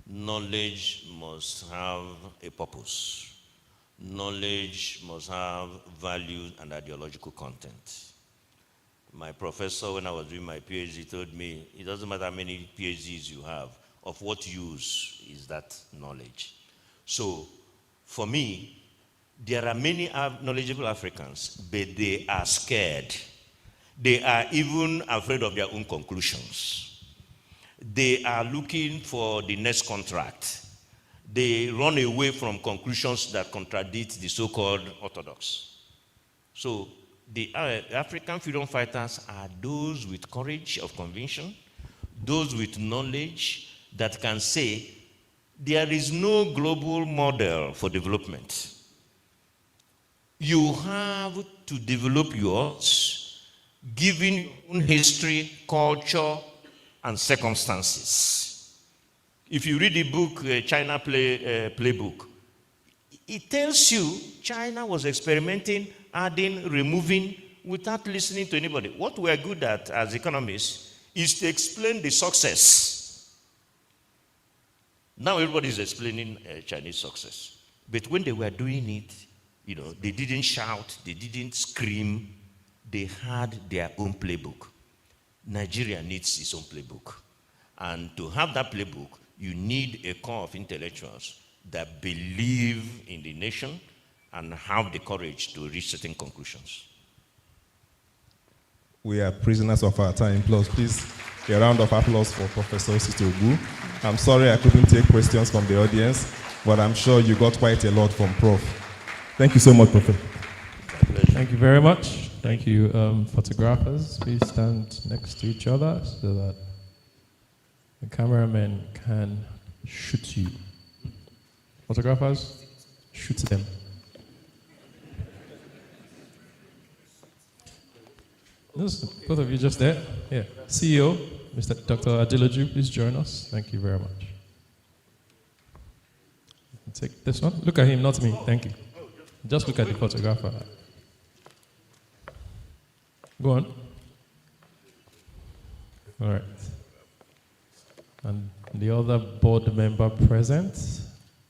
Knowledge must have a purpose. Knowledge must have value and ideological content. My professor, when I was doing my PhD, told me, it doesn't matter how many PhDs you have, of what use is that knowledge. So, for me, there are many knowledgeable Africans, but they are scared. They are even afraid of their own conclusions. They are looking for the next contract. They run away from conclusions that contradict the so-called orthodox. So the African freedom fighters are those with courage of conviction, those with knowledge that can say there is no global model for development. You have to develop yours, given your own history, culture, and circumstances. If you read the book, China Playbook, it tells you China was experimenting, adding, removing, without listening to anybody. What we're good at as economists is to explain the success. Now everybody is explaining Chinese success. But when they were doing it, they didn't shout, they didn't scream, they had their own playbook. Nigeria needs its own playbook. And to have that playbook, you need a core of intellectuals that believe in the nation and have the courage to reach certain conclusions. We are prisoners of our time. Please, a round of applause for Professor Sitogu. I'm sorry I couldn't take questions from the audience, but I'm sure you got quite a lot from Prof. Thank you so much, Professor. Thank you very much. Thank you, photographers. Please stand next to each other so that the cameramen can shoot you. Photographers, shoot them. Both of you just there? Yeah. CEO, Mr. Dr. Adiloju, please join us. Thank you very much. Take this one. Look at him, not me. Thank you. Just look at the photographer. Go on. All right. And the other board member present,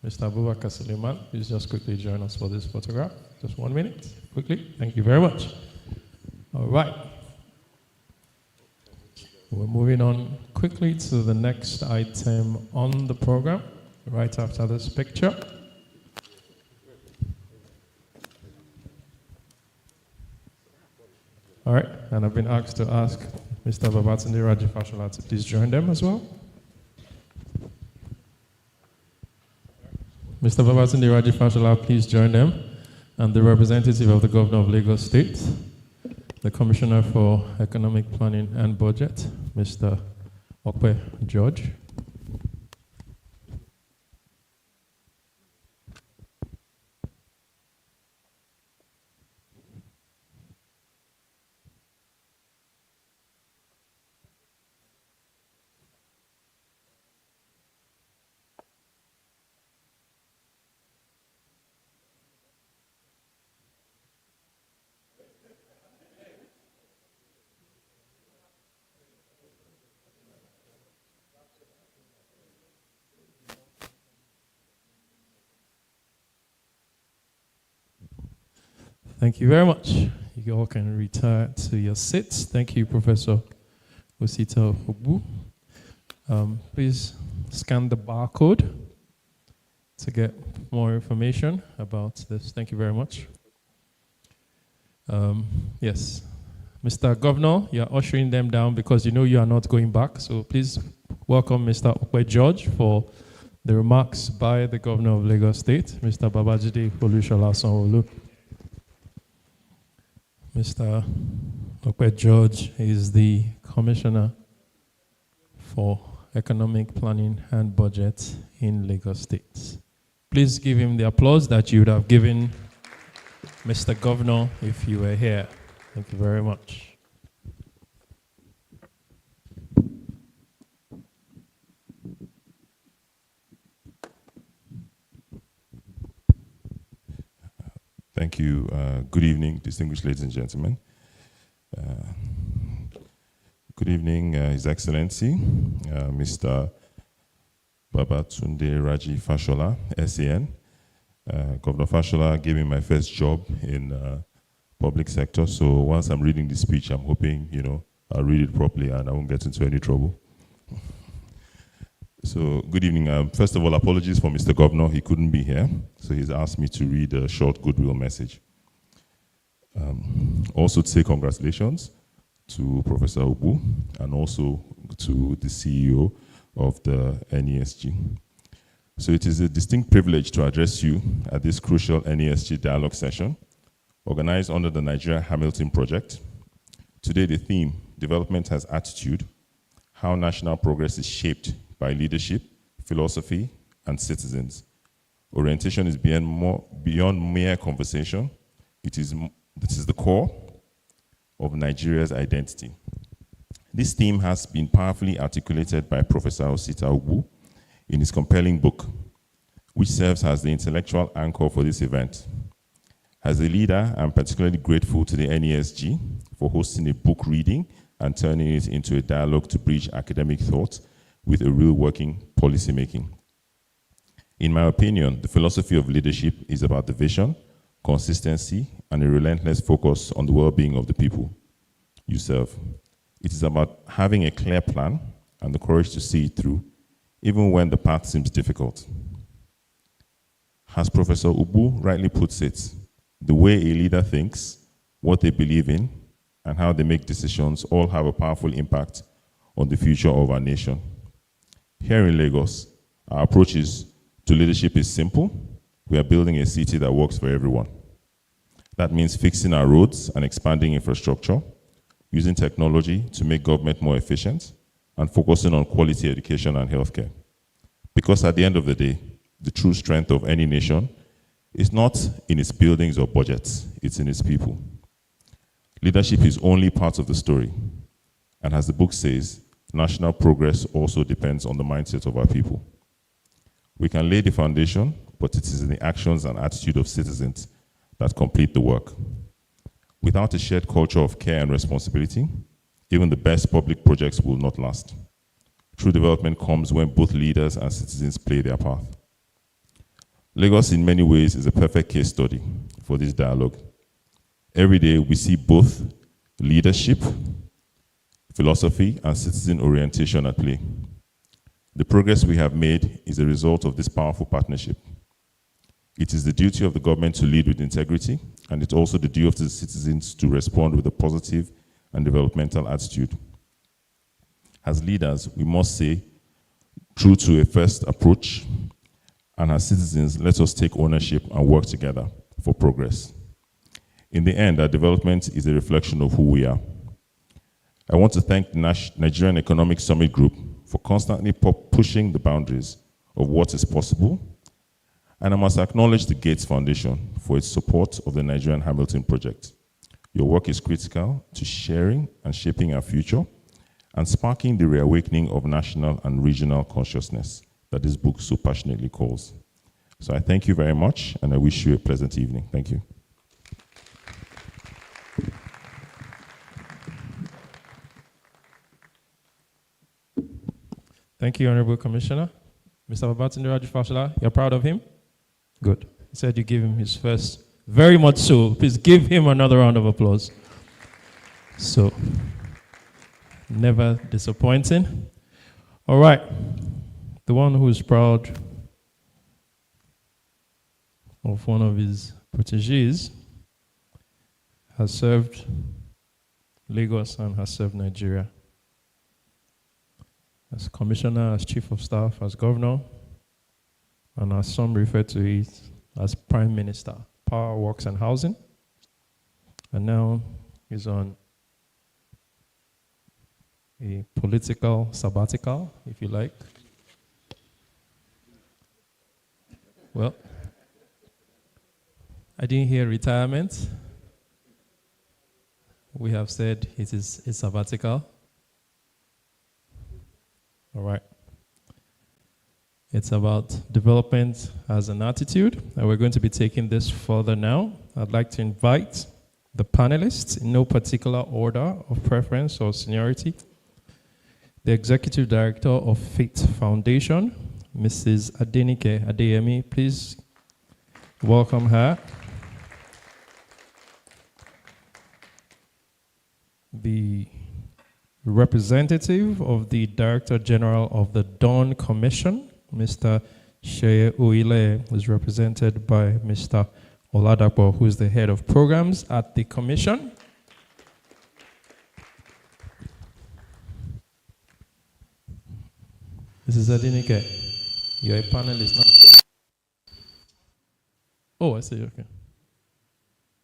Mr. Abubakar Suleiman, please just quickly join us for this photograph. Just 1 minute, quickly. Thank you very much. All right. We're moving on quickly to the next item on the program, right after this picture. All right, and I've been asked to ask Mr. Babatunde Rajifashola to please join them as well. Mr. Babatunde Rajifashola, please join them. And the representative of the Governor of Lagos State, the Commissioner for Economic Planning and Budget, Mr. Okwe George. Thank you very much. You all can retire to your seats. Thank you, Professor Osita Ogbu. Please scan the barcode to get more information about this. Thank you very much. Yes, Mr. Governor, you're ushering them down because you know you are not going back. So please welcome Mr. Okwe George for the remarks by the Governor of Lagos State, Mr. Babajide Olusola Sanwo-Olu. Mr. Okwe George is the Commissioner for Economic Planning and Budget in Lagos State. Please give him the applause that you would have given Mr. Governor if you were here. Thank you very much. Thank you. Good evening, distinguished ladies and gentlemen. Good evening, His Excellency, Mr. Babatunde Rajifashola, SAN. Governor Fashola gave me my first job in public sector, so once I'm reading the speech, I'm hoping, I'll read it properly and I won't get into any trouble. So, good evening. First of all, apologies for Mr. Governor. He couldn't be here, so he's asked me to read a short goodwill message. Also to say congratulations to Professor Ogbu and also to the CEO of the NESG. So it is a distinct privilege to address you at this crucial NESG dialogue session organized under the Nigeria Hamilton Project. Today the theme, Development as Attitude, how national progress is shaped by leadership, philosophy, and citizens. Orientation is beyond mere conversation. This is the core of Nigeria's identity. This theme has been powerfully articulated by Professor Osita Ogbu in his compelling book, which serves as the intellectual anchor for this event. As a leader, I'm particularly grateful to the NESG for hosting a book reading and turning it into a dialogue to bridge academic thought with a real working policy making. In my opinion, the philosophy of leadership is about the vision, consistency, and a relentless focus on the well-being of the people you serve. It is about having a clear plan and the courage to see it through, even when the path seems difficult. As Professor Ogbu rightly puts it, the way a leader thinks, what they believe in, and how they make decisions all have a powerful impact on the future of our nation. Here in Lagos, our approach to leadership is simple. We are building a city that works for everyone. That means fixing our roads and expanding infrastructure, using technology to make government more efficient, and focusing on quality education and healthcare. Because at the end of the day, the true strength of any nation is not in its buildings or budgets, it's in its people. Leadership is only part of the story. And as the book says, national progress also depends on the mindset of our people. We can lay the foundation, but it is in the actions and attitude of citizens that complete the work. Without a shared culture of care and responsibility, even the best public projects will not last. True development comes when both leaders and citizens play their part. Lagos, in many ways, is a perfect case study for this dialogue. Every day, we see both leadership, philosophy, and citizen orientation at play. The progress we have made is a result of this powerful partnership. It is the duty of the government to lead with integrity, and it's also the duty of the citizens to respond with a positive and developmental attitude. As leaders, we must stay true to a first approach, and as citizens, let us take ownership and work together for progress. In the end, our development is a reflection of who we are. I want to thank the Nigerian Economic Summit Group for constantly pushing the boundaries of what is possible, and I must acknowledge the Gates Foundation for its support of the Nigerian Hamilton project. Your work is critical to sharing and shaping our future and sparking the reawakening of national and regional consciousness that this book so passionately calls. So I thank you very much, and I wish you a pleasant evening. Thank you. Thank you, Honorable Commissioner. Mr. Babatunde Rajifashola, you're proud of him? Good. He said you give him his first. Very much so. Please give him another round of applause. So, never disappointing. All right. The one who is proud of one of his proteges has served Lagos and has served Nigeria. As commissioner, as chief of staff, as governor, and as some refer to it, as prime minister, power, works, and housing. And now he's on a political sabbatical, if you like. Well, I didn't hear retirement. We have said it is a sabbatical. All right. It's about development as an attitude, and we're going to be taking this further now. I'd like to invite the panelists in no particular order of preference or seniority. The Executive Director of Faith Foundation, Mrs. Adenike Adeyemi, please welcome her. The representative of the Director General of the Dawn Commission, Mr. Sheye Oile, is represented by Mr. Oladapo, who is the head of programs at the Commission. Mrs. Adenike, you're a panelist, not? Oh, I see, okay.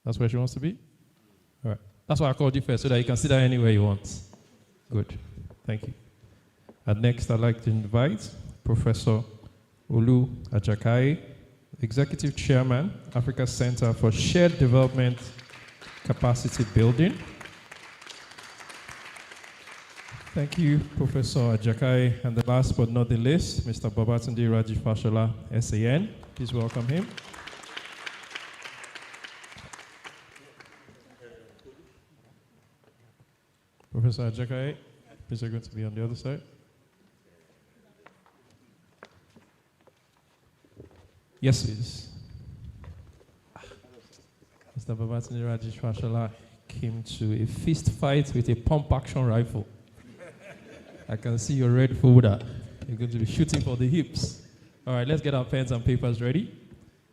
That's where she wants to be? All right. That's why I called you first, so that you can sit down anywhere you want. Good. Thank you. And next, I'd like to invite Professor Olu Ajakai, Executive Chairman, Africa Center for Shared Development Capacity Building. Thank you, Professor Ajakai. And the last but not the least, Mr. Babatunde Rajifashola, SAN. Please welcome him. Professor Ajakai, please, you're going to be on the other side. Yes, please. Mr. Babatunde Rajifashola came to a fist fight with a pump-action rifle. I can see your red folder. You're going to be shooting for the hips. All right, let's get our pens and papers ready.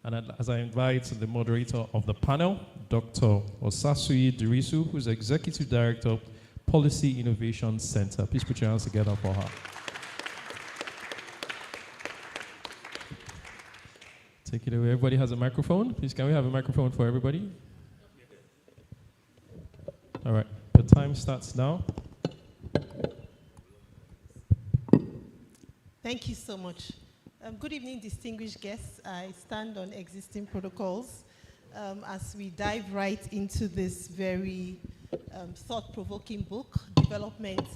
And as I invite the moderator of the panel, Dr. Osasui Dirisu, who's Executive Director, Policy Innovation Center. Please put your hands together for her. Take it away. Everybody has a microphone. Please, can we have a microphone for everybody? All right. The time starts now. Thank you so much. Good evening, distinguished guests. I stand on existing protocols as we dive right into this very thought-provoking book, Development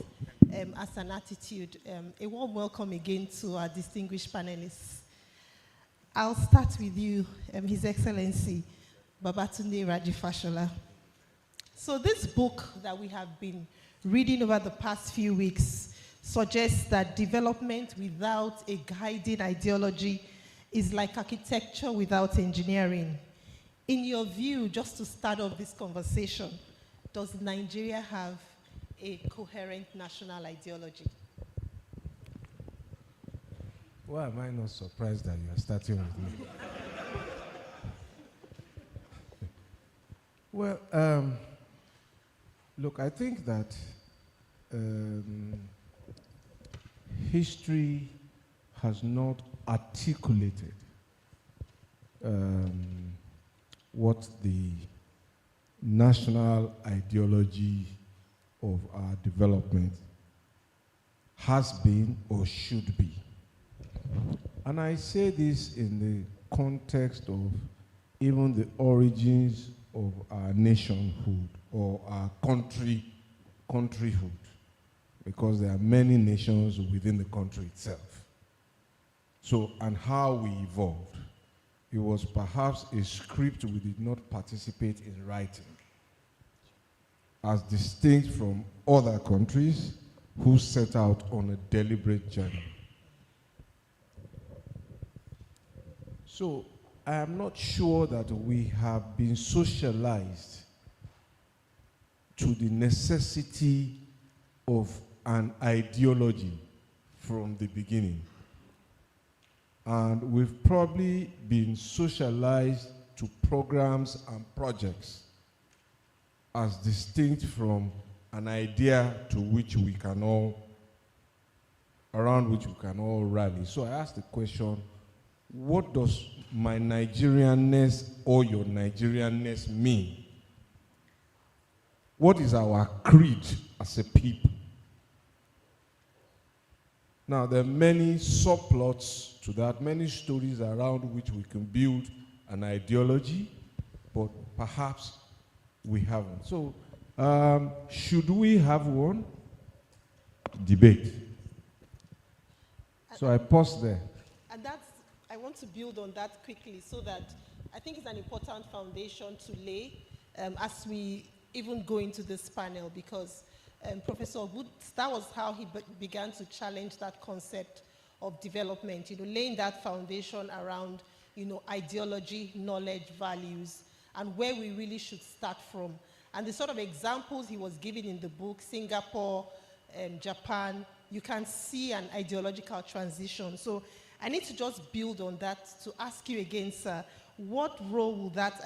as an Attitude. A warm welcome again to our distinguished panelists. I'll start with you, His Excellency Babatunde Rajifashola. So this book that we have been reading over the past few weeks suggests that development without a guiding ideology is like architecture without engineering. In your view, just to start off this conversation, does Nigeria have a coherent national ideology? Why am I not surprised that you are starting with me? Well, look, I think that history has not articulated what the national ideology of our development has been or should be. And I say this in the context of even the origins of our nationhood or our countryhood, because there are many nations within the country itself. So, and how we evolved. It was perhaps a script we did not participate in writing, as distinct from other countries who set out on a deliberate journey. So, I am not sure that we have been socialized to the necessity of an ideology from the beginning. And we've probably been socialized to programs and projects as distinct from an idea to which we can all, around which we can all rally. So I asked the question, what does my Nigerianness or your Nigerianness mean? What is our creed as a people? Now, there are many subplots to that, many stories around which we can build an ideology, but perhaps we haven't. So, should we have one? Debate. So I pause there. And that's, I want to build on that quickly so that I think it's an important foundation to lay as we even go into this panel, because Professor Wood, that was how he began to challenge that concept of development, laying that foundation around, ideology, knowledge, values, and where we really should start from. And the sort of examples he was giving in the book, Singapore, Japan, you can see an ideological transition. So I need to just build on that to ask you again, sir, what role will that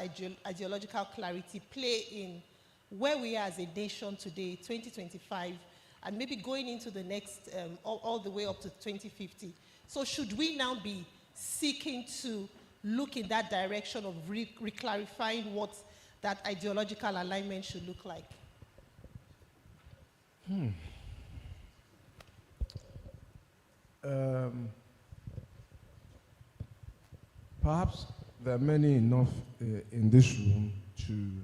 ideological clarity play in where we are as a nation today, 2025, and maybe going into the next, all the way up to 2050. So should we now be seeking to look in that direction of reclarifying what that ideological alignment should look like? Perhaps there are many enough in this room to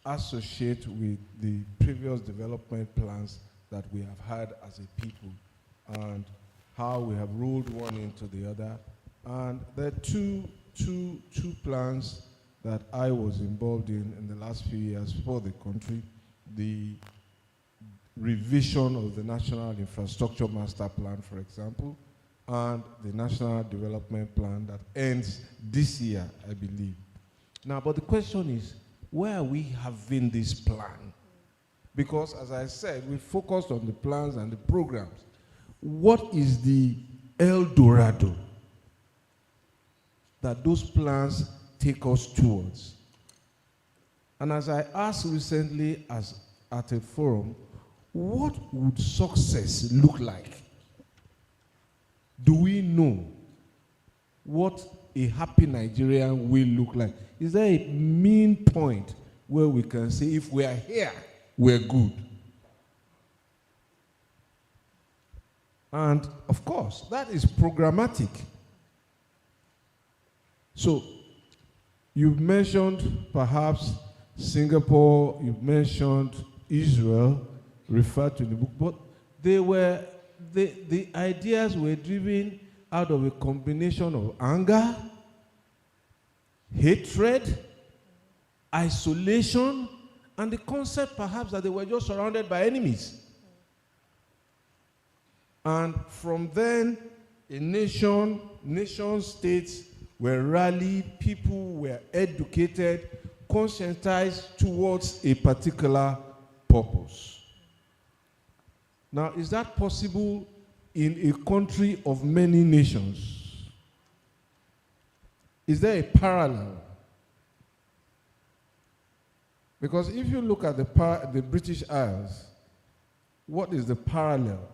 associate with the previous development plans that we have had as a people and how we have rolled one into the other. And there are two plans that I was involved in the last few years for the country. The revision of the National Infrastructure Master Plan, for example, and the National Development Plan that ends this year, I believe. Now, but the question is, where are we having this plan? Because, as I said, we focused on the plans and the programs. What is the El Dorado that those plans take us towards? And as I asked recently at a forum, what would success look like? Do we know what a happy Nigerian will look like? Is there a mean point where we can say, if we are here, we're good? And of course, that is programmatic. So, you've mentioned perhaps Singapore, you've mentioned Israel, referred to in the book, but they were, the ideas were driven out of a combination of anger, hatred, isolation, and the concept perhaps that they were just surrounded by enemies. And from then, nation states were rallied, people were educated, conscientized towards a particular purpose. Now, is that possible in a country of many nations? Is there a parallel? Because if you look at the British Isles, what is the parallel?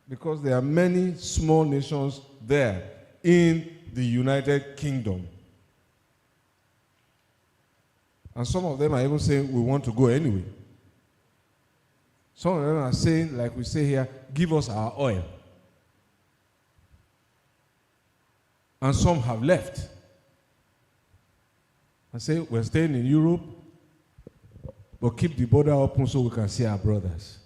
Because there are many small nations there in the United Kingdom. And some of them are even saying, we want to go anyway. Some of them are saying, like we say here, give us our oil. And some have left. And say, we're staying in Europe, but keep the border open so we can see our brothers.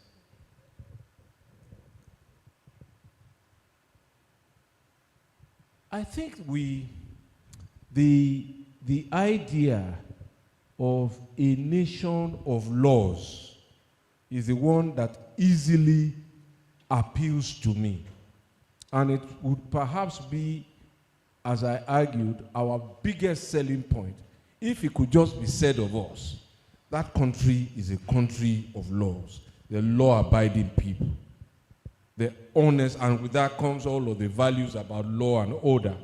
I think the idea of a nation of laws is the one that easily appeals to me. And it would perhaps be, as I argued, our biggest selling point. If it could just be said of us, that country is a country of laws, the law-abiding people. The honest, and with that comes all of the values about law and order.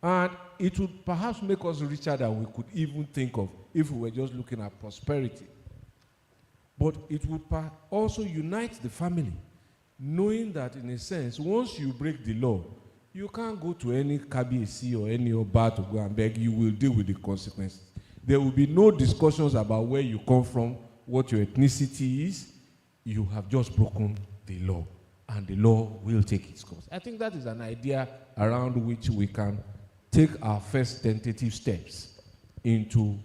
And it would perhaps make us richer than we could even think of if we were just looking at prosperity. But it would also unite the family, knowing that in a sense, once you break the law, you can't go to any KBC or any Oba to go and beg. You will deal with the consequences. There will be no discussions about where you come from, what your ethnicity is. You have just broken the law, and the law will take its course. I think that is an idea around which we can take our first tentative steps into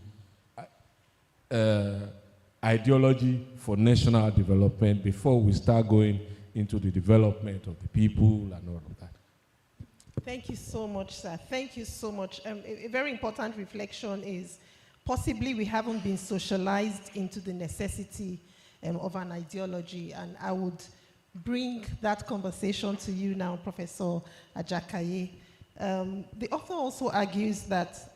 ideology for national development before we start going into the development of the people and all of that. Thank you so much, sir. Thank you so much. A very important reflection is possibly we haven't been socialized into the necessity of an ideology, and I would bring that conversation to you now, Professor Ajakaye. The author also argues that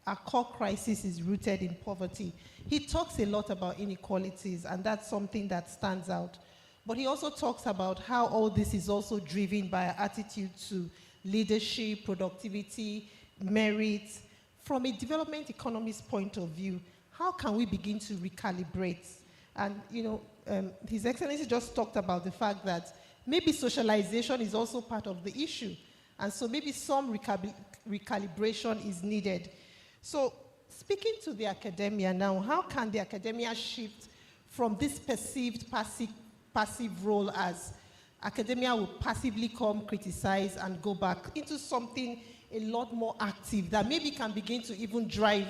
our core crisis is rooted in poverty. He talks a lot about inequalities, and that's something that stands out. But he also talks about how all this is also driven by our attitude to leadership, productivity, merit. From a development economist point of view, how can we begin to recalibrate? And, you know, His Excellency just talked about the fact that maybe socialization is also part of the issue. And so maybe some recalibration is needed. So speaking to the academia now, how can the academia shift from this perceived passive role as academia will passively come, criticize, and go back into something a lot more active that maybe can begin to even drive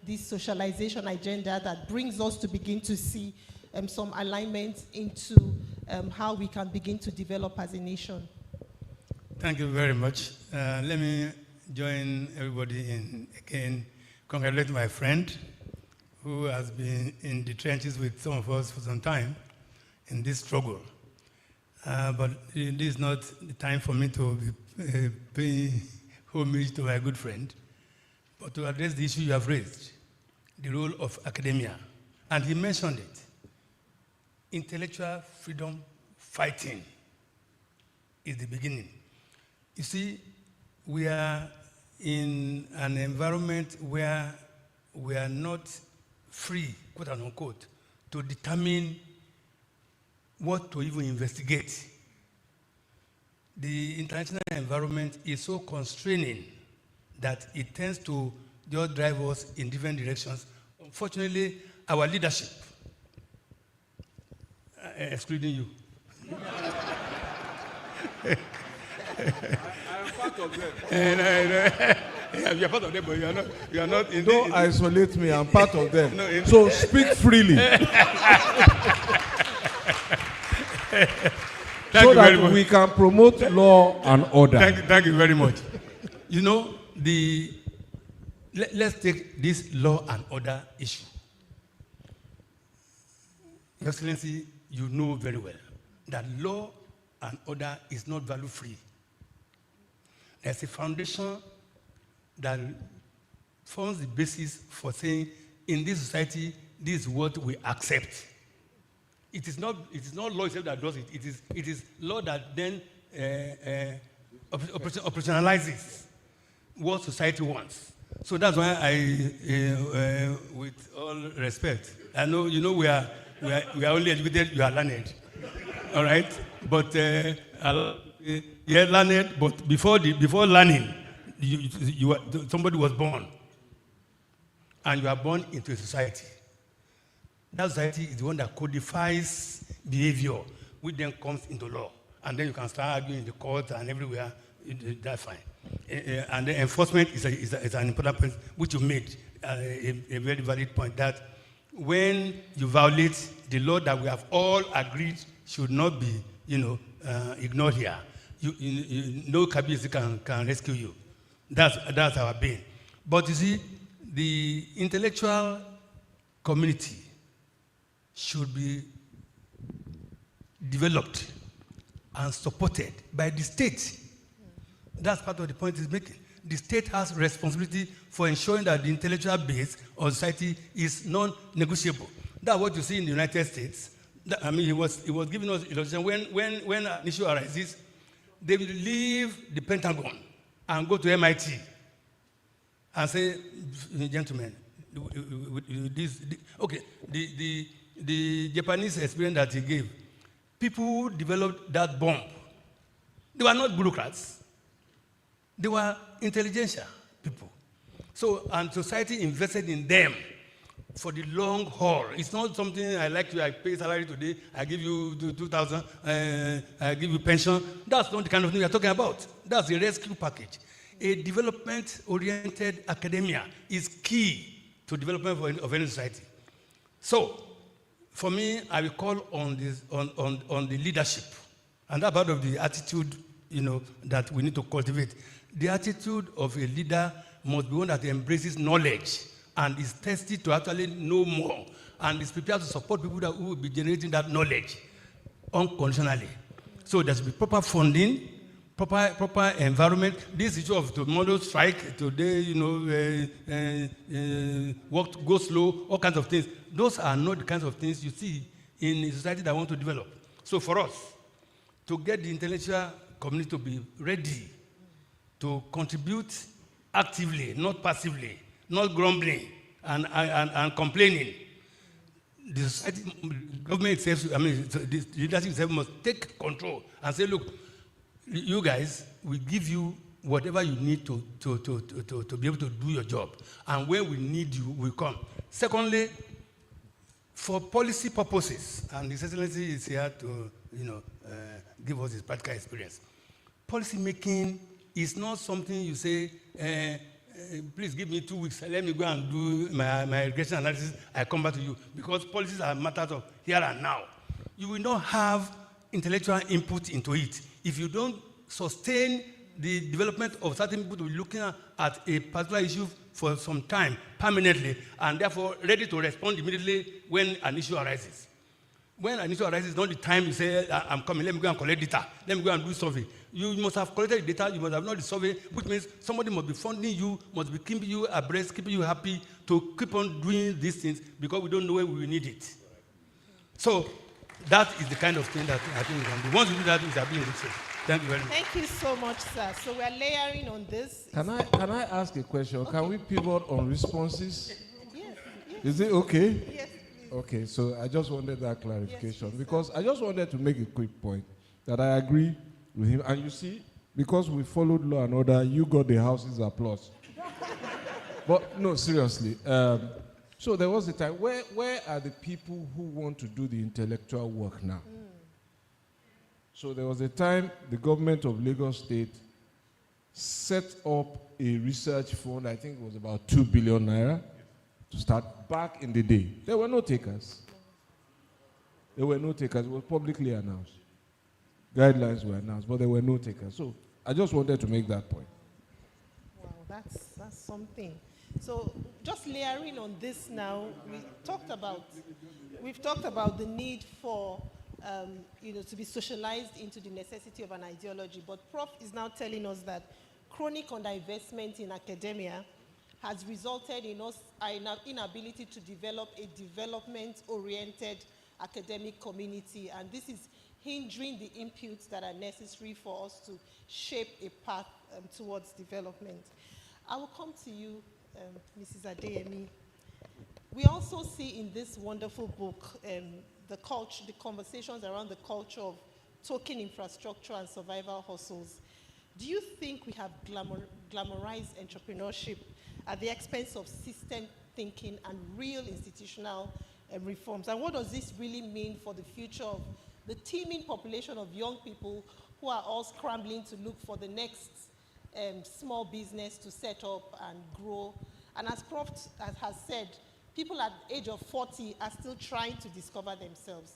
this socialization agenda that brings us to begin to see some alignment into how we can begin to develop as a nation? Thank you very much. Let me join everybody in again congratulate my friend who has been in the trenches with some of us for some time in this struggle. But this is not the time for me to be paying homage to my good friend, but to address the issue you have raised, the role of academia. And he mentioned it. Intellectual freedom fighting is the beginning. You see, we are in an environment where we are not free, quote unquote, to determine what to even investigate. The international environment is so constraining that it tends to just drive us in different directions. Unfortunately, our leadership, excluding you. I am part of them. You are part of them, but you are not in Don't isolate me, I'm part of them. No, so speak freely. So that we can promote law and order. Thank you very much. You know, let's take this law and order issue. Your Excellency, you know very well that law and order is not value-free. There's a foundation that forms the basis for saying, in this society, this is what we accept. It is not law itself that does it. It is law that then operationalizes what society wants. So that's why I, with all respect, I know we are only educated. You are learned, all right. But you're learned. But before learning, somebody was born, and you are born into a society. That society is the one that codifies behavior, which then comes into law. And then you can start arguing in the court and everywhere. That's fine. And the enforcement is an important point, which you made a very valid point, that when you violate the law that we have all agreed should not be, ignored here, no cabinets can rescue you. That's our bane. But you see, the intellectual community should be developed and supported by the state. That's part of the point he's making. The state has responsibility for ensuring that the intellectual base of society is non-negotiable. That's what you see in the United States. He was giving us illustration. When an issue arises, they will leave the Pentagon and go to MIT and say, gentlemen, the Japanese experience that he gave, people who developed that bomb, they were not bureaucrats. They were intelligentsia people. So, and society invested in them for the long haul. It's not something I pay salary today, I give you 2,000, I give you pension. That's not the kind of thing we're talking about. That's a rescue package. A development-oriented academia is key to development of any society. So, for me, I will call on the leadership, and that's part of the attitude, that we need to cultivate. The attitude of a leader must be one that embraces knowledge and is thirsty to actually know more, and is prepared to support people who will be generating that knowledge unconditionally. So there should be proper funding, proper environment. This issue of tomorrow strike, today, work, go slow, all kinds of things. Those are not the kinds of things you see in a society that want to develop. So for us, to get the intellectual community to be ready to contribute actively, not passively, not grumbling and complaining, the society, government itself, the leadership itself must take control and say, look, you guys, we give you whatever you need to be able to do your job. And when we need you, we come. Secondly, for policy purposes, and His Excellency is here to give us his practical experience. Policy making is not something you say, please give me 2 weeks, let me go and do my regression analysis, I come back to you. Because policies are matters of here and now. You will not have intellectual input into it if you don't sustain the development of certain people to be looking at a particular issue for some time, permanently, and therefore ready to respond immediately when an issue arises. When an issue arises, not the time you say, I'm coming, let me go and collect data, let me go and do survey. You must have collected the data, you must have known the survey, which means somebody must be funding you, must be keeping you abreast, keeping you happy to keep on doing these things because we don't know when we will need it. So that is the kind of thing that I think we can do. Once you do that, it's being good. Thank you very much. Thank you so much, sir. So we're layering on this. Can I ask a question? Okay. Can we pivot on responses? Yes. Is it okay? Yes. Okay, so I just wanted that clarification because I just wanted to make a quick point that I agree with him. And you see, because we followed law and order, you got the house's applause. But no, seriously. So there was a time, where are the people who want to do the intellectual work now? So there was a time the government of Lagos State set up a research fund, I think it was about 2 billion naira, to start back in the day. There were no takers. There were no takers. It was publicly announced. Guidelines were announced, but there were no takers. So I just wanted to make that point. Wow, that's something. So just layering on this now, we've talked about the need for to be socialized into the necessity of an ideology. But Prof is now telling us that chronic underinvestment in academia has resulted in us our inability to develop a development-oriented academic community, and this is hindering the inputs that are necessary for us to shape a path towards development. I will come to you, Mrs. Adeyemi. We also see in this wonderful book the conversations around the culture of token infrastructure and survival hustles. Do you think we have glamorized entrepreneurship at the expense of system thinking and real institutional reforms? And what does this really mean for the future of the teeming population of young people who are all scrambling to look for the next small business to set up and grow? And as Prof has said, people at the age of 40 are still trying to discover themselves.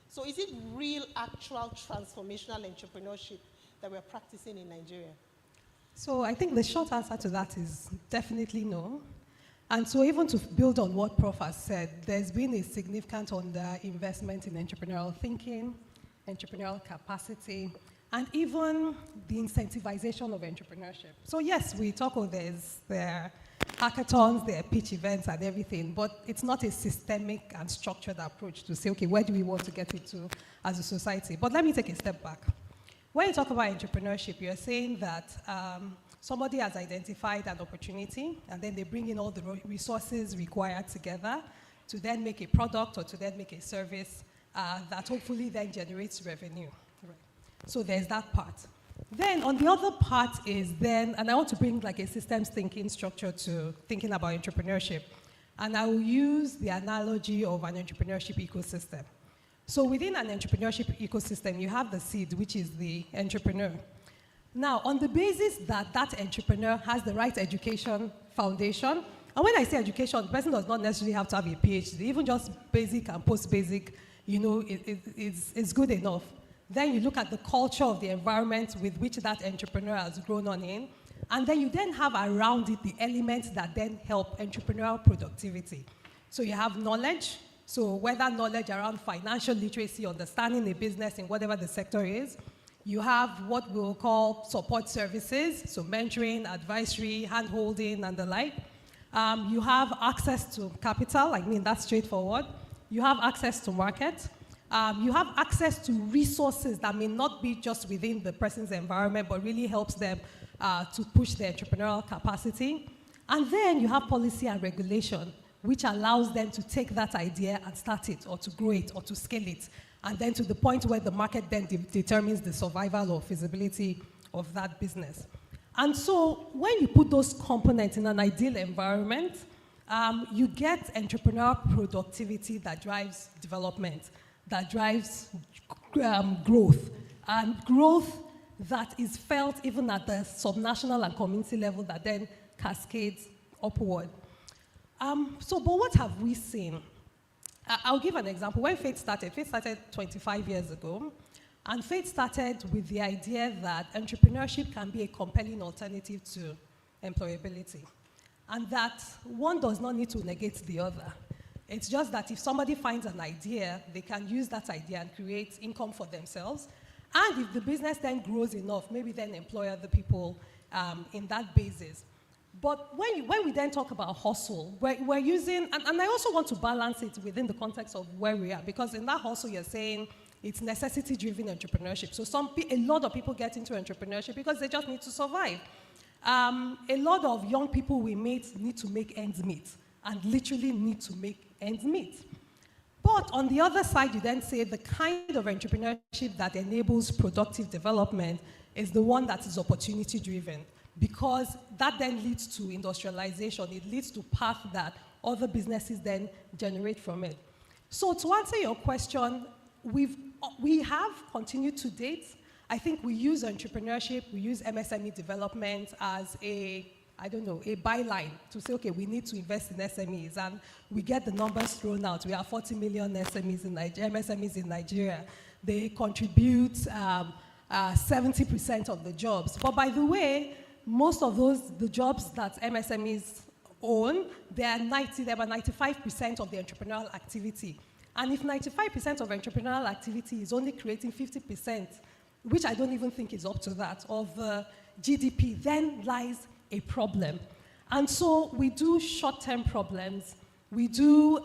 So is it real, actual, transformational entrepreneurship that we're practicing in Nigeria? So I think the short answer to that is definitely no. And so even to build on what Prof has said, there's been a significant underinvestment in entrepreneurial thinking, entrepreneurial capacity, and even the incentivization of entrepreneurship. So yes, we talk of there are hackathons, there are pitch events and everything, but it's not a systemic and structured approach to say, okay, where do we want to get it to as a society? But let me take a step back. When you talk about entrepreneurship, you're saying that somebody has identified an opportunity, and then they bring in all the resources required together to then make a product or to then make a service that hopefully then generates revenue. Right. So there's that part. Then on the other part is then, and I want to bring like a systems thinking structure to thinking about entrepreneurship. And I will use the analogy of an entrepreneurship ecosystem. So within an entrepreneurship ecosystem, you have the seed, which is the entrepreneur. Now, on the basis that that entrepreneur has the right education foundation, and when I say education, the person does not necessarily have to have a PhD, even just basic and post-basic, you know, it's good enough. Then you look at the culture of the environment with which that entrepreneur has grown on in, and then you then have around it the elements that then help entrepreneurial productivity. So you have knowledge, so whether knowledge around financial literacy, understanding a business in whatever the sector is. You have what we'll call support services, so mentoring, advisory, hand-holding, and the like. You have access to capital, I mean, that's straightforward. You have access to market. You have access to resources that may not be just within the person's environment, but really helps them to push their entrepreneurial capacity. And then you have policy and regulation, which allows them to take that idea and start it, or to grow it, or to scale it, and then to the point where the market then determines the survival or feasibility of that business. And so when you put those components in an ideal environment, you get entrepreneurial productivity that drives development, that drives growth, and growth that is felt even at the subnational and community level that then cascades upward. But what have we seen? I'll give an example. When Faith started 25 years ago, and Faith started with the idea that entrepreneurship can be a compelling alternative to employability, and that one does not need to negate the other. It's just that if somebody finds an idea, they can use that idea and create income for themselves, and if the business then grows enough, maybe then employ other people in that basis. But when we then talk about hustle, we're using, and I also want to balance it within the context of where we are, because in that hustle you're saying it's necessity-driven entrepreneurship. So a lot of people get into entrepreneurship because they just need to survive. A lot of young people we meet need to make ends meet, and literally need to make ends meet. But on the other side, you then say the kind of entrepreneurship that enables productive development is the one that is opportunity-driven, because that then leads to industrialization. It leads to path that other businesses then generate from it. So to answer your question, we have continued to date. I think we use entrepreneurship, we use MSME development as a byline to say, okay, we need to invest in SMEs, and we get the numbers thrown out. We have 40 million MSMEs in Nigeria. They contribute 70% of the jobs. But by the way, most of the jobs that MSMEs own, they are 95% of the entrepreneurial activity. And if 95% of entrepreneurial activity is only creating 50%, which I don't even think is up to that, of GDP, then lies a problem. And so we do short-term problems. We do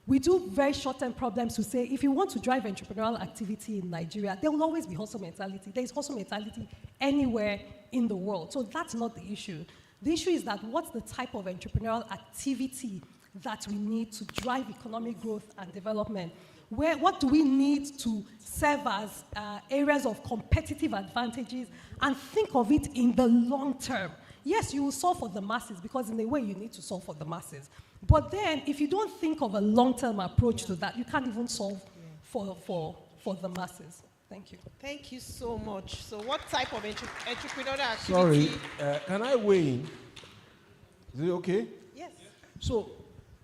very short-term problems to say, if you want to drive entrepreneurial activity in Nigeria, there will always be hustle mentality. There is hustle mentality anywhere in the world. So that's not the issue. The issue is that what's the type of entrepreneurial activity that we need to drive economic growth and development? What do we need to serve as areas of competitive advantages, and think of it in the long term? Yes, you will solve for the masses, because in a way you need to solve for the masses. But then, if you don't think of a long-term approach to that, you can't even solve for the masses. Thank you. Thank you so much. So what type of entrepreneurial activity? Sorry, can I weigh in? Is it okay? Yes. So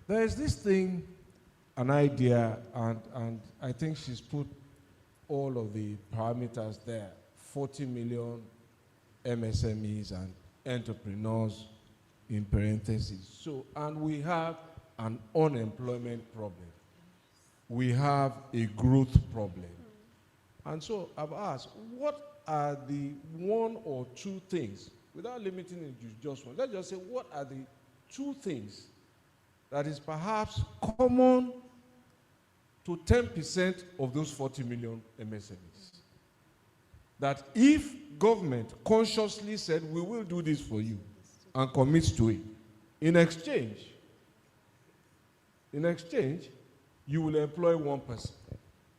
there is this thing, an idea, and I think she's put all of the parameters there. 40 million MSMEs and entrepreneurs in parentheses. So, and we have an unemployment problem. We have a growth problem. And so I've asked, what are the one or two things, without limiting it to just one, let's just say, what are the two things that is perhaps common to 10% of those 40 million MSMEs? That if government consciously said, we will do this for you, and commits to it, in exchange, you will employ one person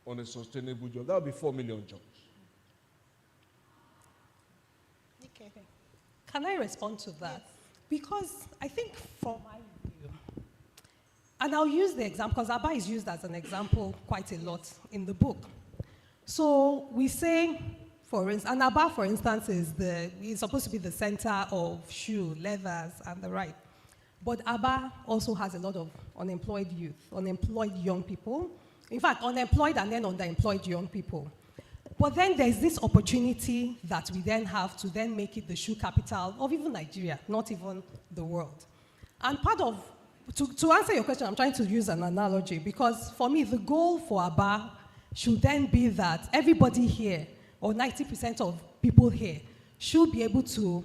on a sustainable job. That would be 4 million jobs. Okay. Can I respond to that? Yes. Because I think from my view, and I'll use the example, because Abba is used as an example quite a lot in the book. So we say, for instance, and Abba, for instance, is supposed to be the center of shoe, leathers, and the right. But Abba also has a lot of unemployed youth, unemployed young people. In fact, unemployed and then underemployed young people. But then there's this opportunity that we then have to then make it the shoe capital of even Nigeria, not even the world. And part of, to answer your question, I'm trying to use an analogy, because for me, the goal for Abba should then be that everybody here, or 90% of people here, should be able to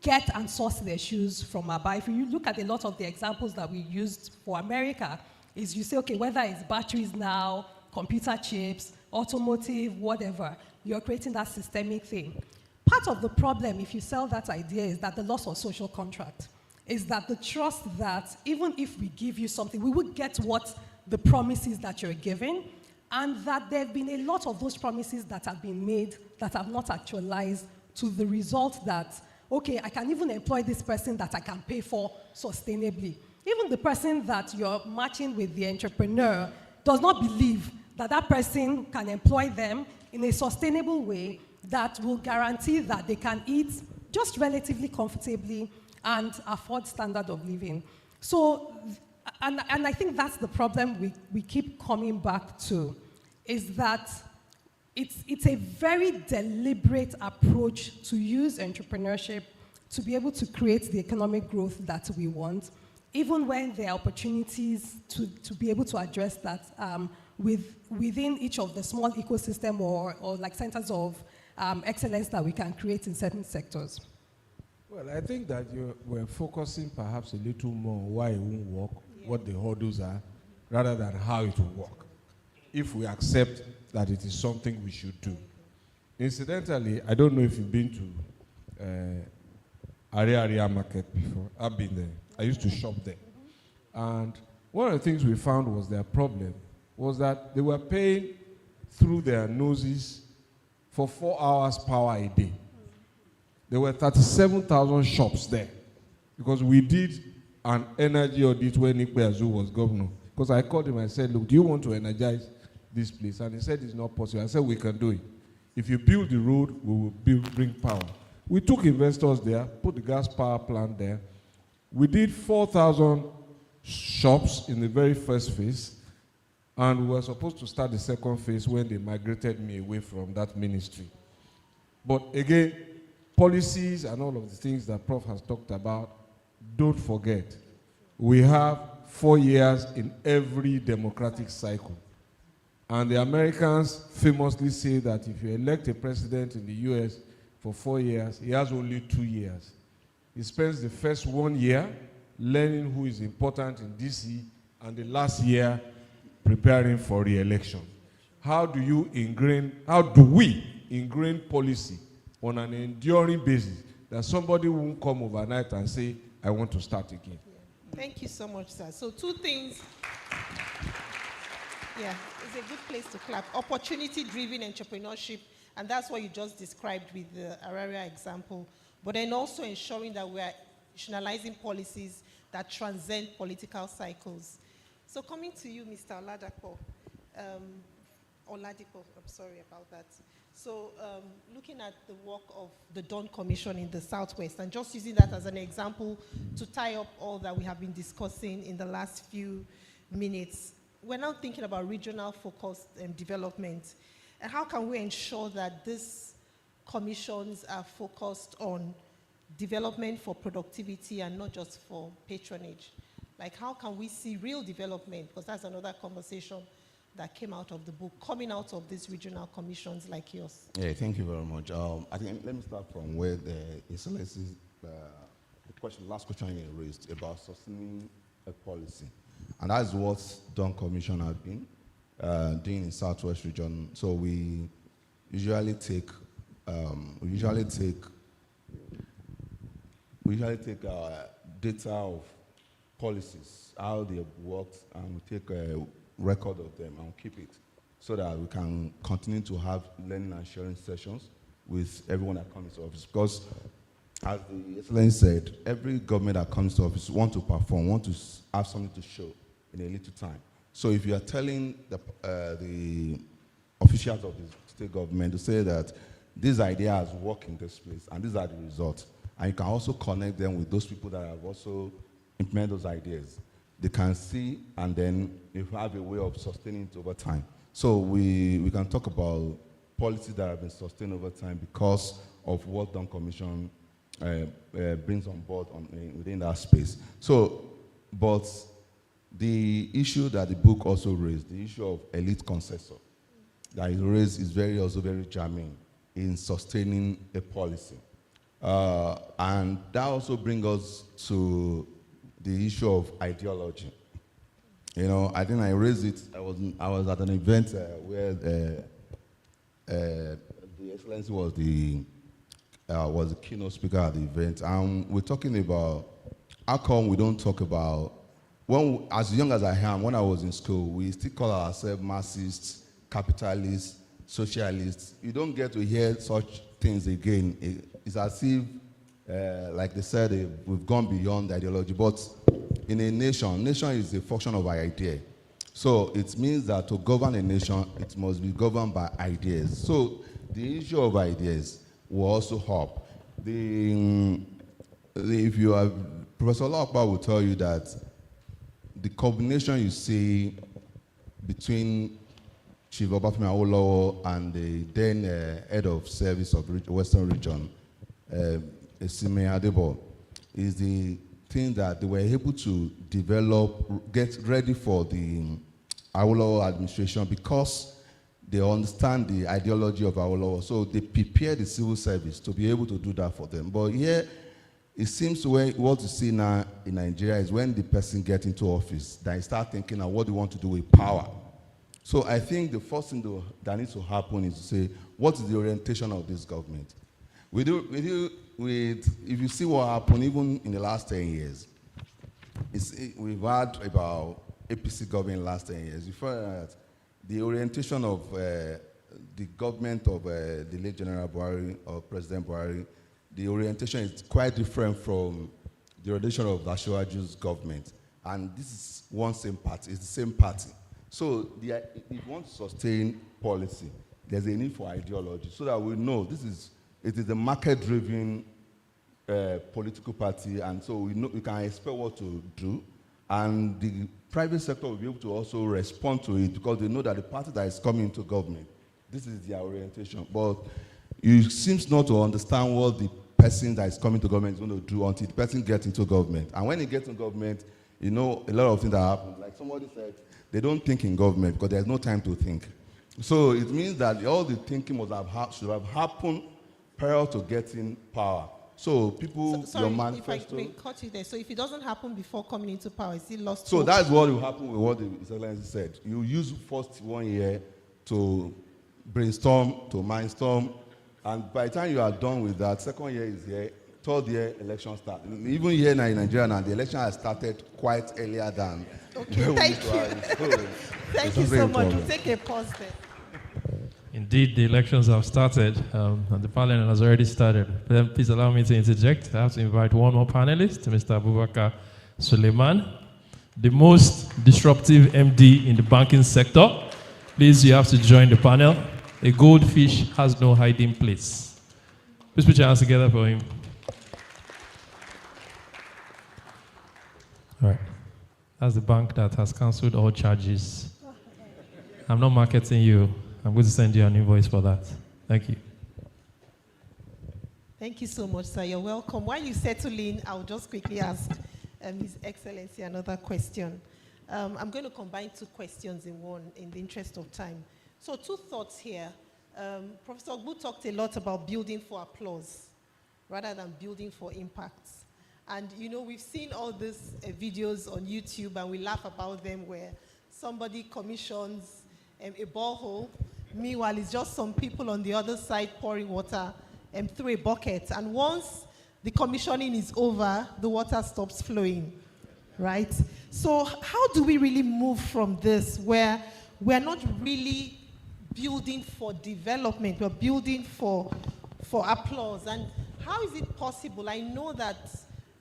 get and source their shoes from Abba. If you look at a lot of the examples that we used for America, is you say, okay, whether it's batteries now, computer chips, automotive, whatever, you're creating that systemic thing. Part of the problem, if you sell that idea, is that the loss of social contract, is that the trust that even if we give you something, we would get what the promises that you're giving, and that there have been a lot of those promises that have been made that have not actualized, to the result that, okay, I can even employ this person that I can pay for sustainably. Even the person that you're matching with the entrepreneur does not believe that that person can employ them in a sustainable way that will guarantee that they can eat just relatively comfortably and afford standard of living. So, and I think that's the problem we keep coming back to, is that it's a very deliberate approach to use entrepreneurship to be able to create the economic growth that we want, even when there are opportunities to be able to address that within each of the small ecosystem or like centers of excellence that we can create in certain sectors. Well, I think that we're focusing perhaps a little more on why it won't work, what the hurdles are, rather than how it will work, if we accept that it is something we should do. Incidentally, I don't know if you've been to Area Market before. I've been there. I used to shop there. And one of the things we found was their problem was that they were paying through their noses for 4 hours power a day. There were 37,000 shops there, because we did an energy audit when Nikwe Azu was governor. Because I called him and said, look, do you want to energize this place? And he said it's not possible. I said, we can do it. If you build the road, we will bring power. We took investors there, put the gas power plant there. We did 4,000 shops in the very first phase, and we were supposed to start the second phase when they migrated me away from that ministry. But again, policies and all of the things that Prof has talked about, don't forget, we have 4 years in every democratic cycle. And the Americans famously say that if you elect a president in the US for 4 years, he has only 2 years. He spends the first 1 year learning who is important in DC, and the last year preparing for re-election. How do we ingrain policy on an enduring basis that somebody won't come overnight and say, I want to start again? Thank you so much, sir. So 2 things. Yeah, it's a good place to clap. Opportunity-driven entrepreneurship, and that's what you just described with the Araria example, but then also ensuring that we are institutionalizing policies that transcend political cycles. So coming to you, Mr. Oladipo, I'm sorry about that. So looking at the work of the Dawn Commission in the Southwest, and just using that as an example to tie up all that we have been discussing in the last few minutes, we're now thinking about regional focused development. And how can we ensure that these commissions are focused on development for productivity and not just for patronage? Like, how can we see real development? Because that's another conversation that came out of the book, coming out of these regional commissions like yours. Yeah, thank you very much. I think let me start from where the Excellency's last question you raised about sustaining a policy. And that's what Dawn Commission has been doing in Southwest region. So we usually take data of policies, how they have worked, and we take a record of them and keep it so that we can continue to have learning and sharing sessions with everyone that comes to office. Because, as the Excellency said, every government that comes to office wants to perform, wants to have something to show in a little time. So if you are telling the officials of the state government to say that this idea has worked in this place and these are the results, and you can also connect them with those people that have also implemented those ideas, they can see, and then you have a way of sustaining it over time. So we can talk about policies that have been sustained over time because of what Dawn Commission brings on board within that space. So, but the issue that the book also raised, the issue of elite consensus, that is raised is also very germane in sustaining a policy. And that also brings us to the issue of ideology. You know, I think I raised it. I was at an event where the Excellency was the keynote speaker at the event, and we're talking about how come we don't talk about, when, as young as I am, when I was in school, we still call ourselves Marxists, capitalists, socialists. You don't get to hear such things again. It's as if, like they said, we've gone beyond the ideology. But in a nation is a function of idea. So it means that to govern a nation, it must be governed by ideas. So the issue of ideas will also help. If you have, Professor Olakpa will tell you that the combination you see between Chief Obafemi Awolowo and the then head of service of Western Region, Esime Adebo, is the thing that they were able to develop, get ready for the Awolowo administration because they understand the ideology of Awolowo. So they prepare the civil service to be able to do that for them. But here, it seems what you see now in Nigeria is when the person gets into office, they start thinking of what they want to do with power. So I think the first thing that needs to happen is to say, what is the orientation of this government? If you see what happened even in the last 10 years, we've had about APC government in the last 10 years. You find that the orientation of the government of the late General Buhari or President Buhari, the orientation is quite different from the orientation of Asiwaju's government. And this is one same party, it's the same party. So if you want to sustain policy, there's a need for ideology so that we know it is a market-driven political party, and so we can expect what to do, and the private sector will be able to also respond to it because they know that the party that is coming into government, this is their orientation. But you seem not to understand what the person that is coming to government is going to do until the person gets into government. And when he gets into government, you know, a lot of things that happen. Like somebody said, they don't think in government because there's no time to think. So it means that all the thinking should have happened prior to getting power. So people, Sorry, your manifesto. if I may cut you there. So if it doesn't happen before coming into power, is it lost? So hope? that's what will happen with what the His Excellency said. You use first 1 year to brainstorm, to mindstorm, and by the time you are done with that, second year is here, third year election starts. Even here in Nigeria now, the election has started quite earlier than. Okay, thank you. Thank you so much. We'll take a pause there. Indeed, the elections have started, and the parliament has already started. Then please allow me to interject. I have to invite one more panelist, Mr. Abubakar Suleiman, the most disruptive MD in the banking sector. Please, you have to join the panel. A goldfish has no hiding place. Please put your hands together for him. All right. That's the bank that has cancelled all charges. I'm not marketing you. I'm going to send you an invoice for that. Thank you. Thank you so much, sir. You're welcome. While you settle in, I'll just quickly ask His Excellency another question. I'm going to combine two questions in one in the interest of time. So 2 thoughts here. Professor Ogbu talked a lot about building for applause rather than building for impact. And, you know, we've seen all these videos on YouTube and we laugh about them where somebody commissions a borehole. Meanwhile, it's just some people on the other side pouring water through a bucket. And once the commissioning is over, the water stops flowing, right? So how do we really move from this where we're not really building for development, we're building for applause? And how is it possible? I know that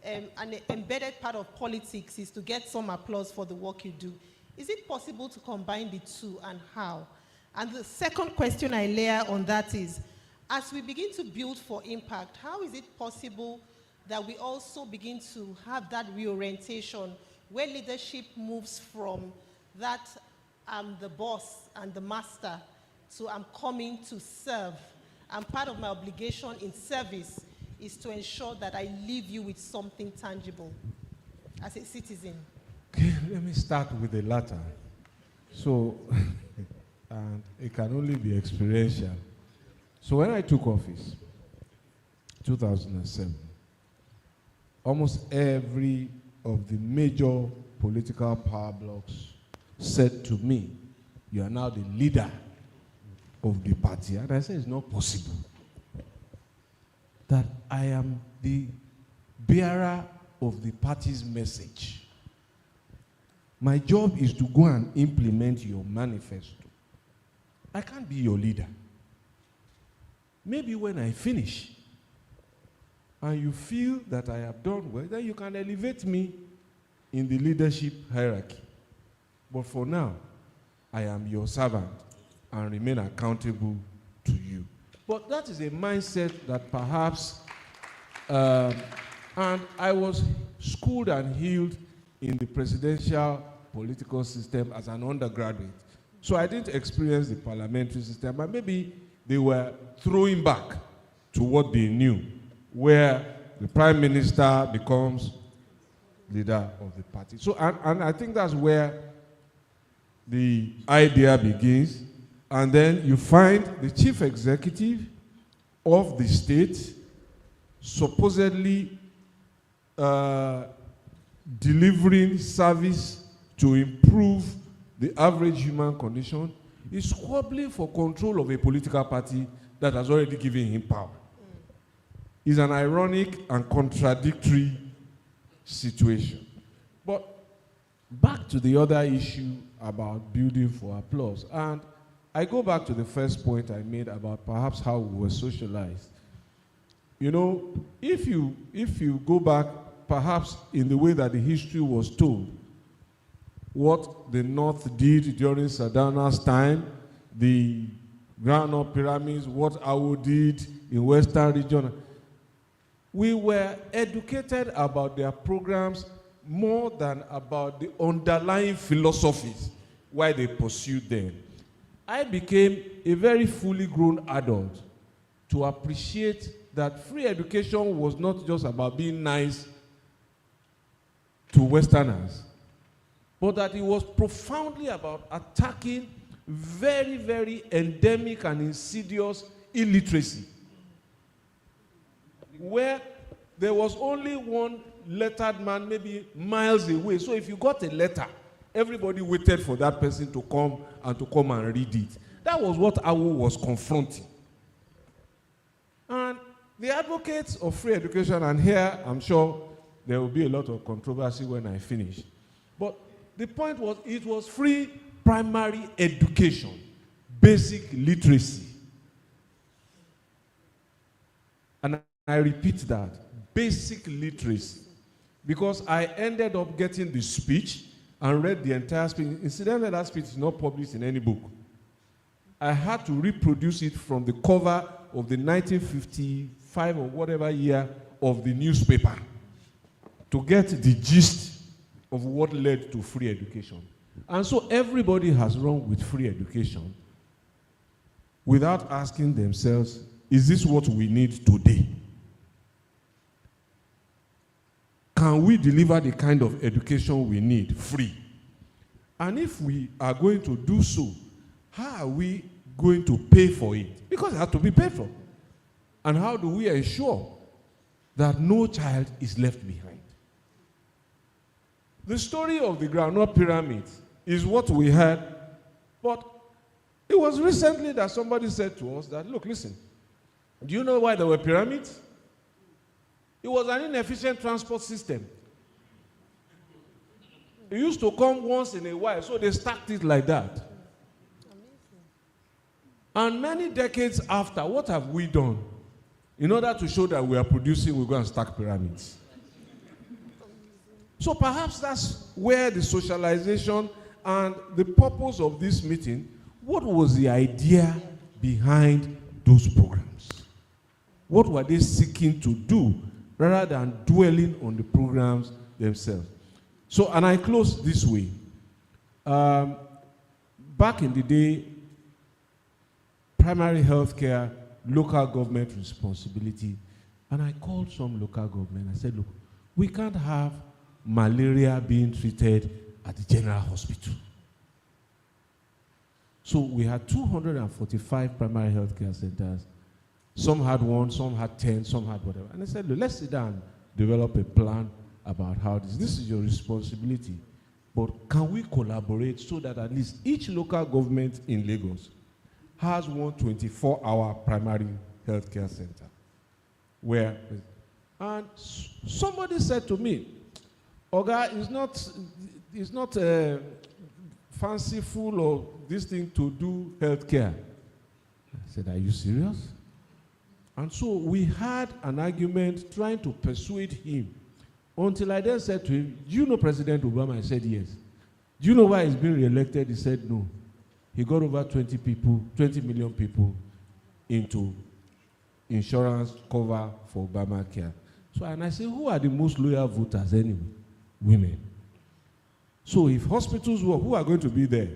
an embedded part of politics is to get some applause for the work you do. Is it possible to combine the two, and how? And the second question I layer on that is, as we begin to build for impact, how is it possible that we also begin to have that reorientation where leadership moves from that I'm the boss and the master to I'm coming to serve, and part of my obligation in service is to ensure that I leave you with something tangible as a citizen? Okay, let me start with the latter. So, and it can only be experiential. So when I took office, 2007, almost every of the major political power blocks said to me, you are now the leader of the party. And I said, it's not possible that I am the bearer of the party's message. My job is to go and implement your manifesto. I can't be your leader. Maybe when I finish and you feel that I have done well, then you can elevate me in the leadership hierarchy. But for now, I am your servant and remain accountable to you. But that is a mindset that perhaps, and I was schooled and healed in the presidential political system as an undergraduate. So I didn't experience the parliamentary system, but maybe they were throwing back to what they knew, where the prime minister becomes leader of the party. So, and I think that's where the idea begins. And then you find the chief executive of the state supposedly delivering service to improve the average human condition is squabbling for control of a political party that has already given him power. It's an ironic and contradictory situation. But back to the other issue about building for applause. And I go back to the first point I made about perhaps how we were socialized. You know, if you go back perhaps in the way that the history was told, what the North did during Sardana's time, the ground-up pyramids, what Awo did in Western region, we were educated about their programs more than about the underlying philosophies why they pursued them. I became a very fully grown adult to appreciate that free education was not just about being nice to Westerners, but that it was profoundly about attacking very, very endemic and insidious illiteracy, where there was only one lettered man maybe miles away. So if you got a letter, everybody waited for that person to come and read it. That was what Awo was confronting. And the advocates of free education, and here I'm sure there will be a lot of controversy when I finish, but the point was it was free primary education, basic literacy. And I repeat that, basic literacy, because I ended up getting the speech and read the entire speech. Incidentally, that speech is not published in any book. I had to reproduce it from the cover of the 1955 or whatever year of the newspaper to get the gist of what led to free education. And so everybody has run with free education without asking themselves, is this what we need today? Can we deliver the kind of education we need free? And if we are going to do so, how are we going to pay for it? Because it has to be paid for. And how do we ensure that no child is left behind? The story of the groundnut pyramid is what we heard, but it was recently that somebody said to us that, look, listen, do you know why there were pyramids? It was an inefficient transport system. It used to come once in a while, so they stacked it like that. And many decades after, what have we done? In order to show that we are producing, we go and stack pyramids. So perhaps that's where the socialization and the purpose of this meeting, what was the idea behind those programs? What were they seeking to do rather than dwelling on the programs themselves? So, and I close this way. Back in the day, primary health care, local government responsibility, and I called some local government. I said, look, we can't have malaria being treated at the general hospital. So we had 245 primary health care centers. Some had 1, some had 10, some had whatever. And I said, look, let's sit down and develop a plan about how this is your responsibility. But can we collaborate so that at least each local government in Lagos has one 24-hour primary health care center? And somebody said to me, Oga, it's not fanciful or this thing to do health care. I said, are you serious? And so we had an argument trying to persuade him until I then said to him, do you know President Obama? I said, yes. Do you know why he's been re-elected? He said, no. He got over 20 million people into insurance cover for Obamacare. So, and I said, who are the most loyal voters anyway? Women. So if hospitals work, who are going to be there?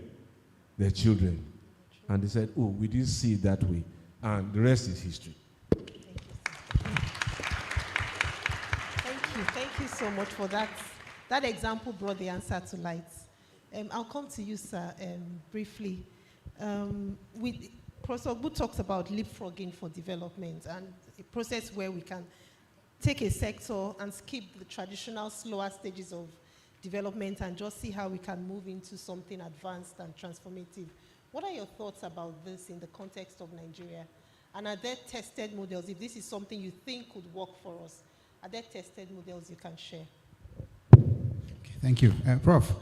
Their children. And they said, oh, we didn't see it that way. And the rest is history. Thank you so much for that. That example brought the answer to light. I'll come to you, sir, briefly. Professor Ogbu talks about leapfrogging for development and a process where we can take a sector and skip the traditional slower stages of development and just see how we can move into something advanced and transformative. What are your thoughts about this in the context of Nigeria? And are there tested models? If this is something you think could work for us, are there tested models you can share? Okay, thank you. Prof,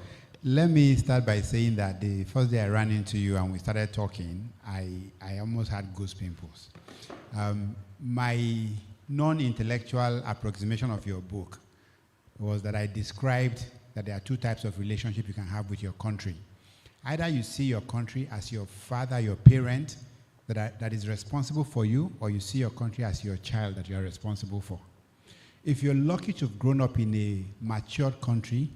let me start by saying that the first day I ran into you and we started talking, I almost had goose pimples. My non-intellectual approximation of your book was that I described that there are 2 types of relationship you can have with your country. Either you see your country as your father, your parent, that is responsible for you, or you see your country as your child that you are responsible for. If you're lucky to have grown up in a matured country,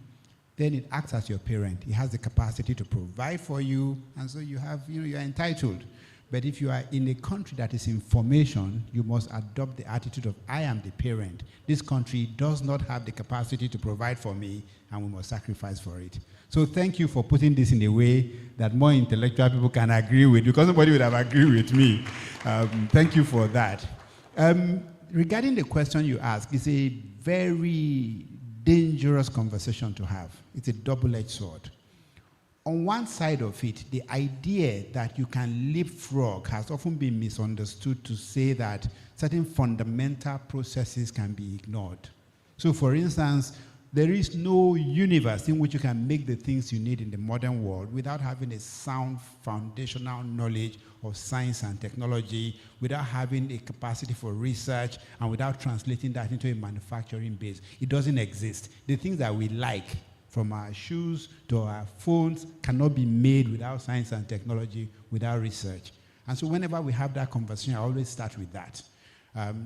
then it acts as your parent. It has the capacity to provide for you, and so you have, you're entitled. But if you are in a country that is in formation, you must adopt the attitude of, I am the parent. This country does not have the capacity to provide for me, and we must sacrifice for it. So thank you for putting this in a way that more intellectual people can agree with, because nobody would have agreed with me. Thank you for that. Regarding the question you asked, it's a very dangerous conversation to have. It's a double-edged sword. On one side of it, the idea that you can leapfrog has often been misunderstood to say that certain fundamental processes can be ignored. So for instance, there is no universe in which you can make the things you need in the modern world without having a sound foundational knowledge of science and technology, without having a capacity for research, and without translating that into a manufacturing base. It doesn't exist. The things that we like, from our shoes to our phones, cannot be made without science and technology, without research. And so whenever we have that conversation, I always start with that.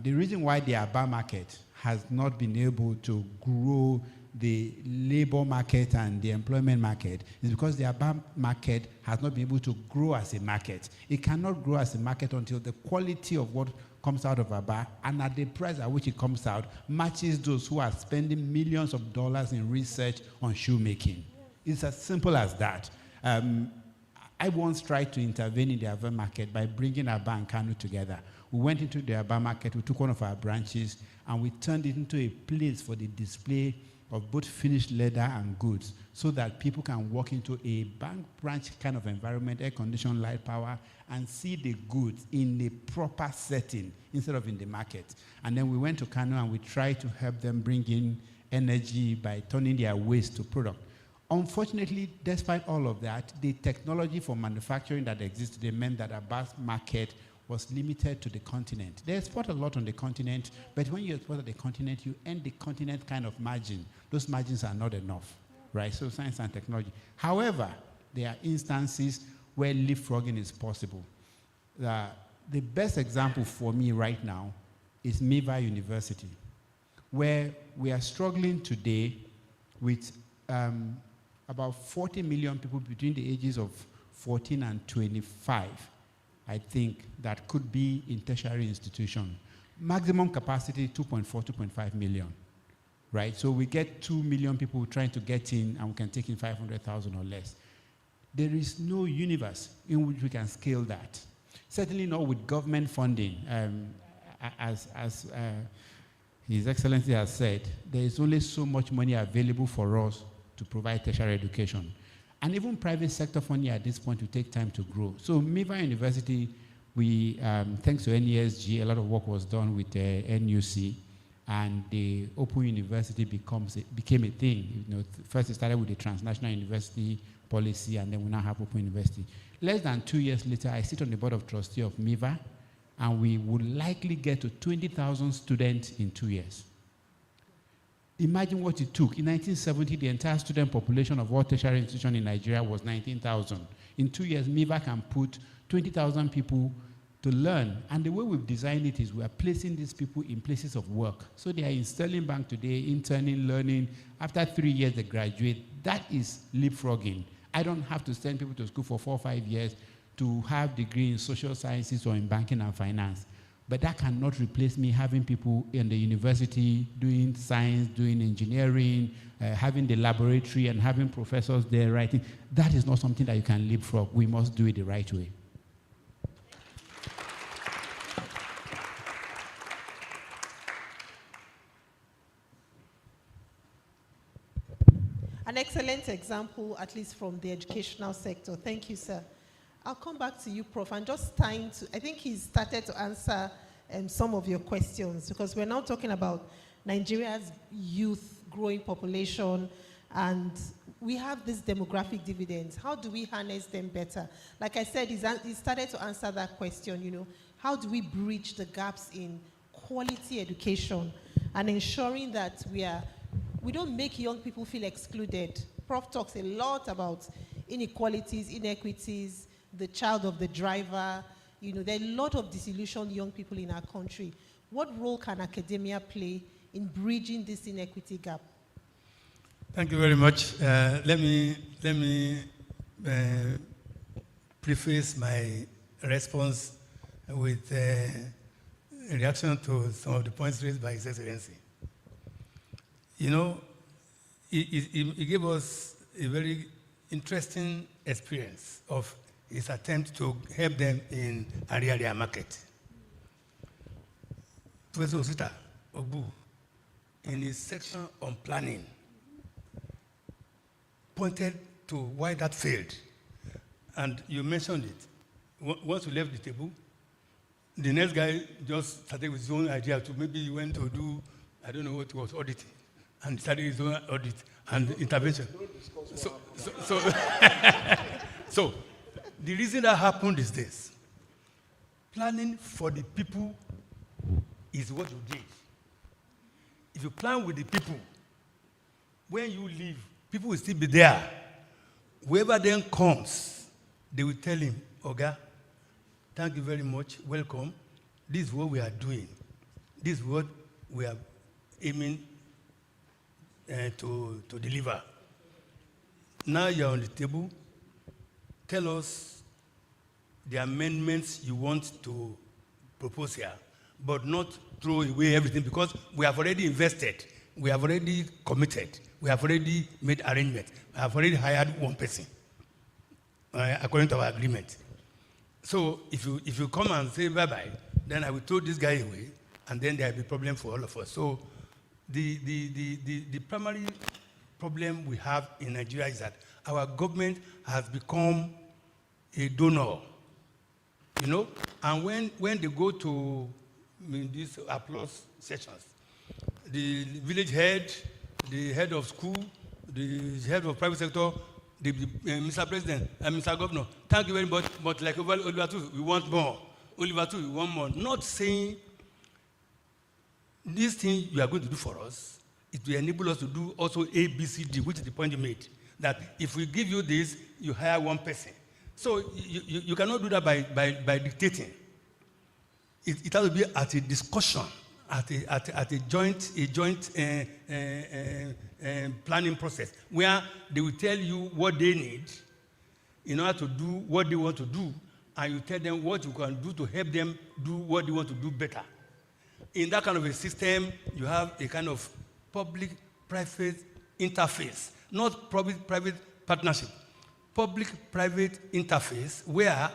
The reason why the urban market has not been able to grow the labor market and the employment market is because the urban market has not been able to grow as a market. It cannot grow as a market until the quality of what comes out of Aba and at the price at which it comes out matches those who are spending millions of dollars in research on shoemaking. It's as simple as that. I once tried to intervene in the urban market by bringing Aba and Kano together. We went into the urban market, we took one of our branches, and we turned it into a place for the display of both finished leather and goods, so that people can walk into a bank branch kind of environment, air-conditioned, light power, and see the goods in a proper setting instead of in the market. And then we went to Kano and we tried to help them bring in energy by turning their waste to product. Unfortunately, despite all of that, the technology for manufacturing that exists today meant that Aba's market was limited to the continent. They export a lot on the continent, but when you export on the continent, you earn the continent kind of margin. Those margins are not enough, right? So science and technology. However, there are instances where leapfrogging is possible. The best example for me right now is Miva University, where we are struggling today with about 40 million people between the ages of 14 and 25, I think, that could be in tertiary institution. Maximum capacity, 2.4, 2.5 million, right? So we get 2 million people trying to get in, and we can take in 500,000 or less. There is no universe in which we can scale that. Certainly not with government funding. As His Excellency has said, there is only so much money available for us to provide tertiary education. And even private sector funding at this point will take time to grow. So Miva University, we, thanks to NESG, a lot of work was done with NUC, and the Open University became a thing. You know, first it started with the transnational university policy, and then we now have Open University. Less than 2 years later, I sit on the board of trustees of Miva, and we would likely get to 20,000 students in 2 years. Imagine what it took. In 1970, the entire student population of all tertiary institutions in Nigeria was 19,000. In 2 years, Miva can put 20,000 people to learn. And the way we've designed it is we are placing these people in places of work. So they are in Sterling Bank today, interning, learning. After 3 years, they graduate. That is leapfrogging. I don't have to send people to school for 4 or 5 years to have degree in social sciences or in banking and finance. But that cannot replace me having people in the university doing science, doing engineering, having the laboratory, and having professors there writing. That is not something that you can leapfrog. We must do it the right way. An excellent example, at least from the educational sector. Thank you, sir. I'll come back to you, Prof. And just trying to, I think he's started to answer some of your questions, because we're now talking about Nigeria's youth growing population, and we have these demographic dividends. How do we harness them better? Like I said, he started to answer that question, you know, how do we bridge the gaps in quality education and ensuring that we don't make young people feel excluded. Prof talks a lot about inequalities, inequities, the child of the driver. You know, there are a lot of disillusioned young people in our country. What role can academia play in bridging this inequity gap? Thank you very much. Let me preface my response with a reaction to some of the points raised by His Excellency. You know, he gave us a very interesting experience of his attempt to help them in area market. Professor Osita Ogbu, in his section on planning, pointed to why that failed. And you mentioned it. Once we left the table, the next guy just started with his own idea to maybe he went to do, I don't know what it was, auditing. And started his own audit and intervention. So the reason that happened is this. Planning for the people is what you did. If you plan with the people, when you leave, people will still be there. Whoever then comes, they will tell him, Oga, thank you very much, welcome. This is what we are doing. This is what we are aiming to deliver. Now you're on the table. Tell us the amendments you want to propose here, but not throw away everything, because we have already invested, we have already committed, we have already made arrangements, we have already hired one person, according to our agreement. So if you come and say bye-bye, then I will throw this guy away, and then there will be a problem for all of us. So the primary problem we have in Nigeria is that our government has become a donor, you know, and when they go to these applause sessions, the village head, the head of school, the head of private sector, Mr. President and Mr. Governor, thank you very much, but like Oliver too, we want more. Oliver too, we want more. Not saying this thing you are going to do for us, it will enable us to do also A, B, C, D, which is the point you made, that if we give you this, you hire one person. So you cannot do that by dictating. It has to be at a discussion, at a joint planning process, where they will tell you what they need in order to do what they want to do, and you tell them what you can do to help them do what they want to do better. In that kind of a system, you have a kind of public-private interface, not public-private partnership, public-private interface where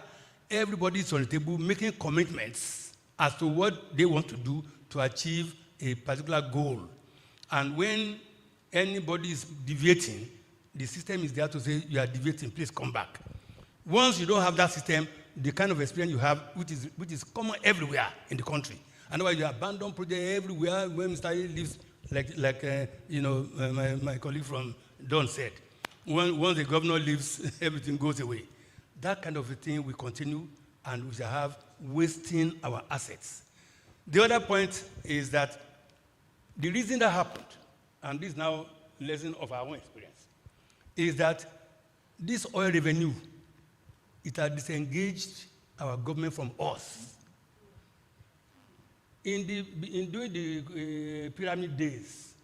everybody is on the table making commitments as to what they want to do to achieve a particular goal. And when anybody is deviating, the system is there to say, you are deviating, please come back. Once you don't have that system, the kind of experience you have, which is common everywhere in the country. Otherwise, you abandon projects everywhere when Mr. A lives, my colleague from Don said. Once the governor leaves, everything goes away. That kind of a thing will continue, and we shall have wasting our assets. The other point is that the reason that happened, and this is now a lesson of our own experience, is that this oil revenue, it has disengaged our government from us. During the pyramid days,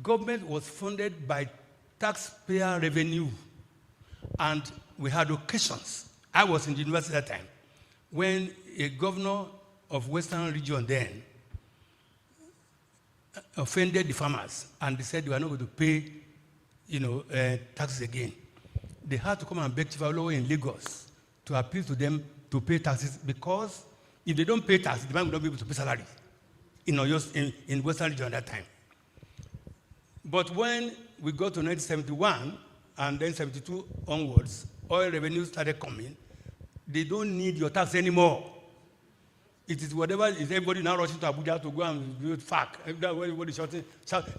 government was funded by taxpayer revenue, and we had occasions. I was in the university at that time when a governor of Western region then offended the farmers, and they said they were not going to pay, taxes again. They had to come and beg Chief Awolowo in Lagos to appeal to them to pay taxes, because if they don't pay taxes, the bank will not be able to pay salary in Western region at that time. But when we got to 1971 and then 72 onwards, oil revenue started coming. They don't need your tax anymore. It is whatever is everybody now rushing to Abuja to go and build FAC. Everybody shouting.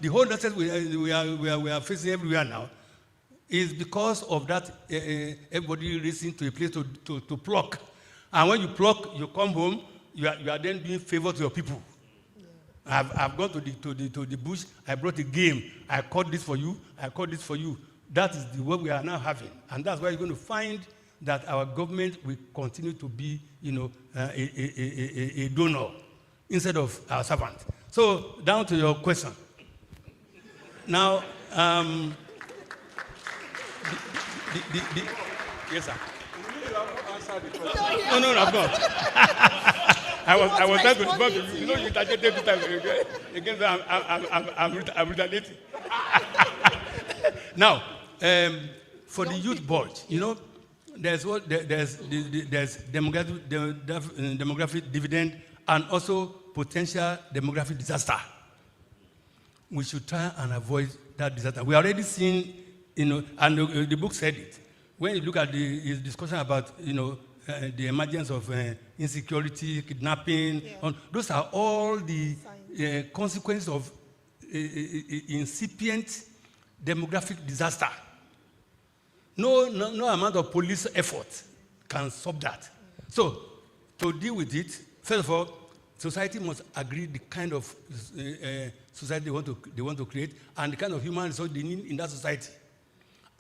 The whole nonsense we are facing everywhere now is because of that. Everybody racing to a place to pluck. And when you pluck, you come home, you are then doing favor to your people. Yeah. I've gone to the bush, I brought a game, I caught this for you, I caught this for you. That is the work we are now having. And that's why you're going to find that our government will continue to be, a donor instead of our servant. So, down to your question. Now, yes, sir. answered the question. No, I'm not. I was trying to respond to you. You know, you targeted every time again. I'm retaliating. Now, for the youth board, you know, there's demographic dividend and also potential demographic disaster. We should try and avoid that disaster. We already seen, you know, and the book said it. When you look at his discussion about, you know, the emergence of insecurity, kidnapping, those are all the consequences of incipient demographic disaster. No amount of police effort can stop that. So, to deal with it, first of all, society must agree the kind of society they want to create and the kind of human resource they need in that society,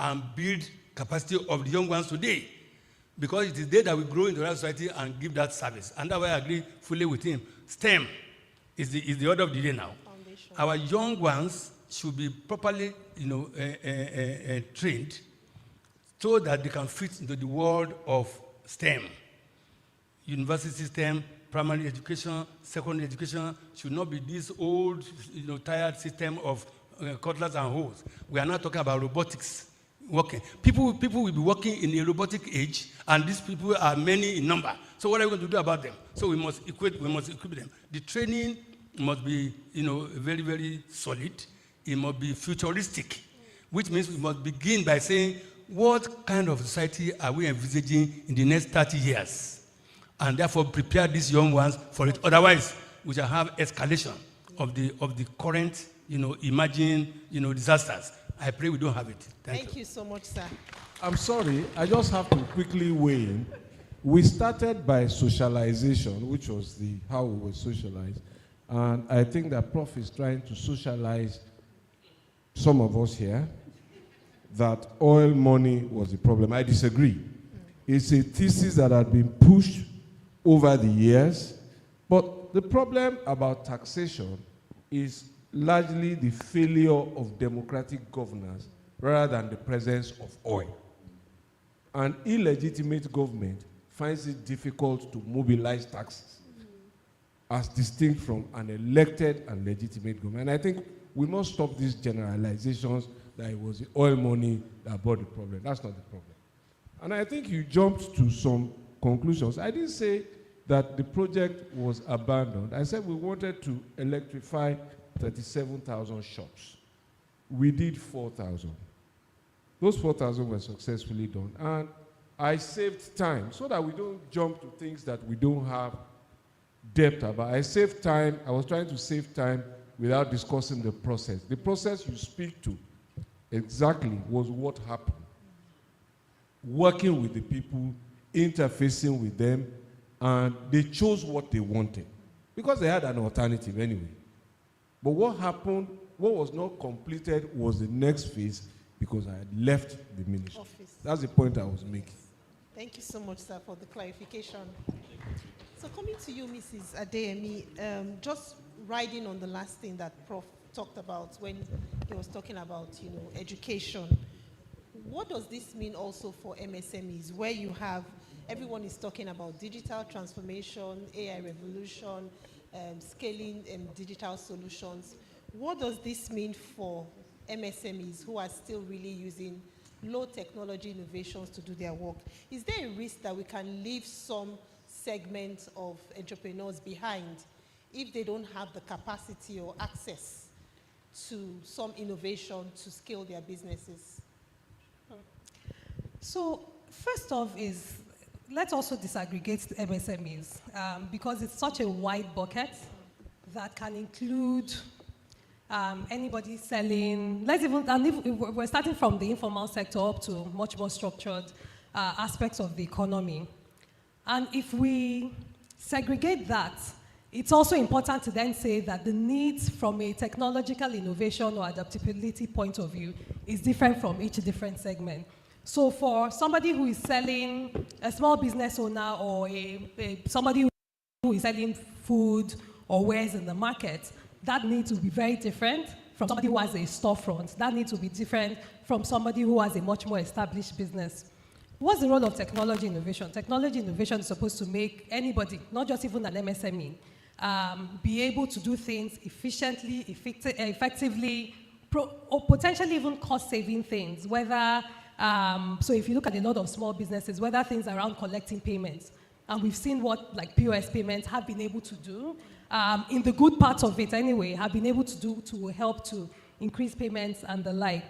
and build capacity of the young ones today, because it is they that will grow into that society and give that service. And that's why I agree fully with him. STEM is the order of the day now. Foundation. Our young ones should be properly, you know, trained so that they can fit into the world of STEM. University system, primary education, secondary education should not be this old, you know, tired system of cutlass and hoes. We are not talking about robotics. Working. People will be working in a robotic age, and these people are many in number. So what are we going to do about them? So we must equip them. The training must be, you know, very, very solid. It must be futuristic, which means we must begin by saying, what kind of society are we envisaging in the next 30 years? And therefore prepare these young ones for it. Otherwise, we shall have escalation of the current, you know, emerging, you know, disasters. I pray we don't have it. Thank you so much, sir. I'm sorry, I just have to quickly weigh in. We started by socialization, which was how we were socialized. And I think that Prof is trying to socialize some of us here that oil money was the problem. I disagree. It's a thesis that had been pushed over the years. But the problem about taxation is largely the failure of democratic governance rather than the presence of oil. An illegitimate government finds it difficult to mobilize taxes as distinct from an elected and legitimate government. And I think we must stop these generalizations that it was the oil money that brought the problem. That's not the problem. And I think you jumped to some conclusions. I didn't say that the project was abandoned. I said we wanted to electrify 37,000 shops. We did 4,000. Those 4,000 were successfully done. And I saved time so that we don't jump to things that we don't have depth about. I saved time. I was trying to save time without discussing the process. The process you speak to exactly was what happened. Working with the people, interfacing with them, and they chose what they wanted because they had an alternative anyway. But what happened, what was not completed was the next phase because I had left the ministry. Office. That's the point I was making. Thank you so much, sir, for the clarification. So coming to you, Mrs. Adeyemi, just riding on the last thing that Prof talked about when he was talking about, you know, education. What does this mean also for MSMEs, where you have, everyone is talking about digital transformation, AI revolution, scaling digital solutions. What does this mean for MSMEs who are still really using low technology innovations to do their work? Is there a risk that we can leave some segment of entrepreneurs behind if they don't have the capacity or access to some innovation to scale their businesses? So first off is, let's also disaggregate the MSMEs because it's such a wide bucket that can include anybody selling, and if we're starting from the informal sector up to much more structured aspects of the economy. And if we segregate that, it's also important to then say that the needs from a technological innovation or adaptability point of view is different from each different segment. So for somebody who is selling, a small business owner or somebody who is selling food or wares in the market, that needs to be very different from somebody who has a storefront. That needs to be different from somebody who has a much more established business. what's the role of technology innovation? Technology innovation is supposed to make anybody, not just even an MSME, be able to do things efficiently, effectively, or potentially even cost-saving things, whether, so if you look at a lot of small businesses, whether things around collecting payments, and we've seen what like POS payments have been able to do, in the good parts of it anyway, have been able to do to help to increase payments and the like.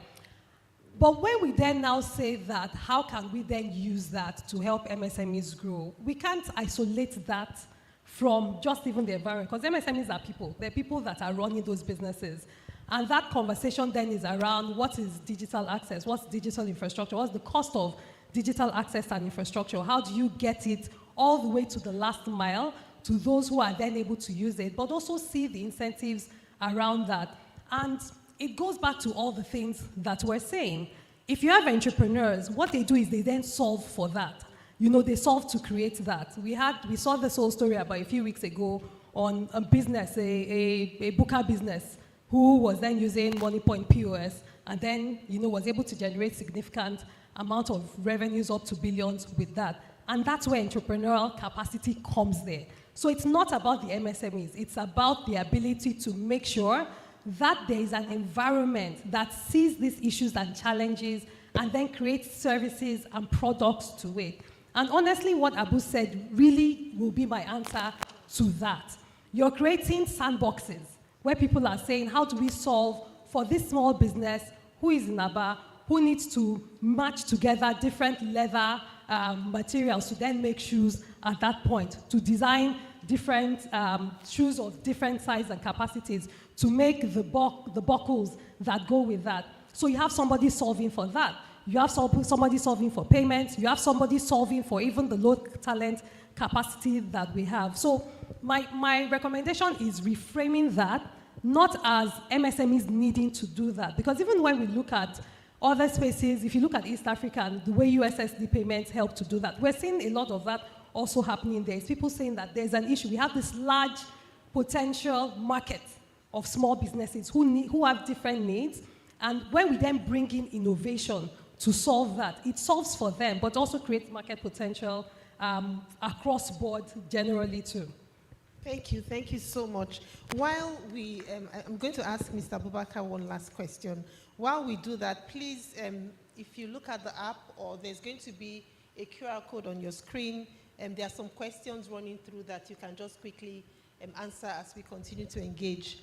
But when we then now say that, how can we then use that to help MSMEs grow? We can't isolate that from just even the environment, because MSMEs are people. They're people that are running those businesses. And that conversation then is around what is digital access, what's digital infrastructure, what's the cost of digital access and infrastructure, how do you get it all the way to the last mile to those who are then able to use it, but also see the incentives around that. And it goes back to all the things that we're saying. If you have entrepreneurs, what they do is they then solve for that. You know, they solve to create that. We saw this whole story about a few weeks ago on a business, a booker business, who was then using MoneyPoint POS and then, you know, was able to generate significant amount of revenues up to billions with that. And that's where entrepreneurial capacity comes there. So it's not about the MSMEs, it's about the ability to make sure that there is an environment that sees these issues and challenges and then creates services and products to it. And honestly, what Abu said really will be my answer to that. You're creating sandboxes where people are saying, how do we solve for this small business who is in Aba, who needs to match together different leather materials to then make shoes at that point, to design different shoes of different size and capacities, to make the buckles that go with that. So you have somebody solving for that. You have somebody solving for payments. You have somebody solving for even the low talent capacity that we have. So my recommendation is reframing that, not as MSMEs needing to do that. Because even when we look at other spaces, if you look at East Africa and the way USSD payments help to do that, we're seeing a lot of that also happening there. It's people saying that there's an issue. We have this large potential market of small businesses who have different needs. And when we then bring in innovation to solve that, it solves for them, but also creates market potential across board generally too. Thank you so much. While I'm going to ask Mr. Abubakar one last question. While we do that, please, if you look at the app, or there's going to be a QR code on your screen, there are some questions running through that you can just quickly answer as we continue to engage.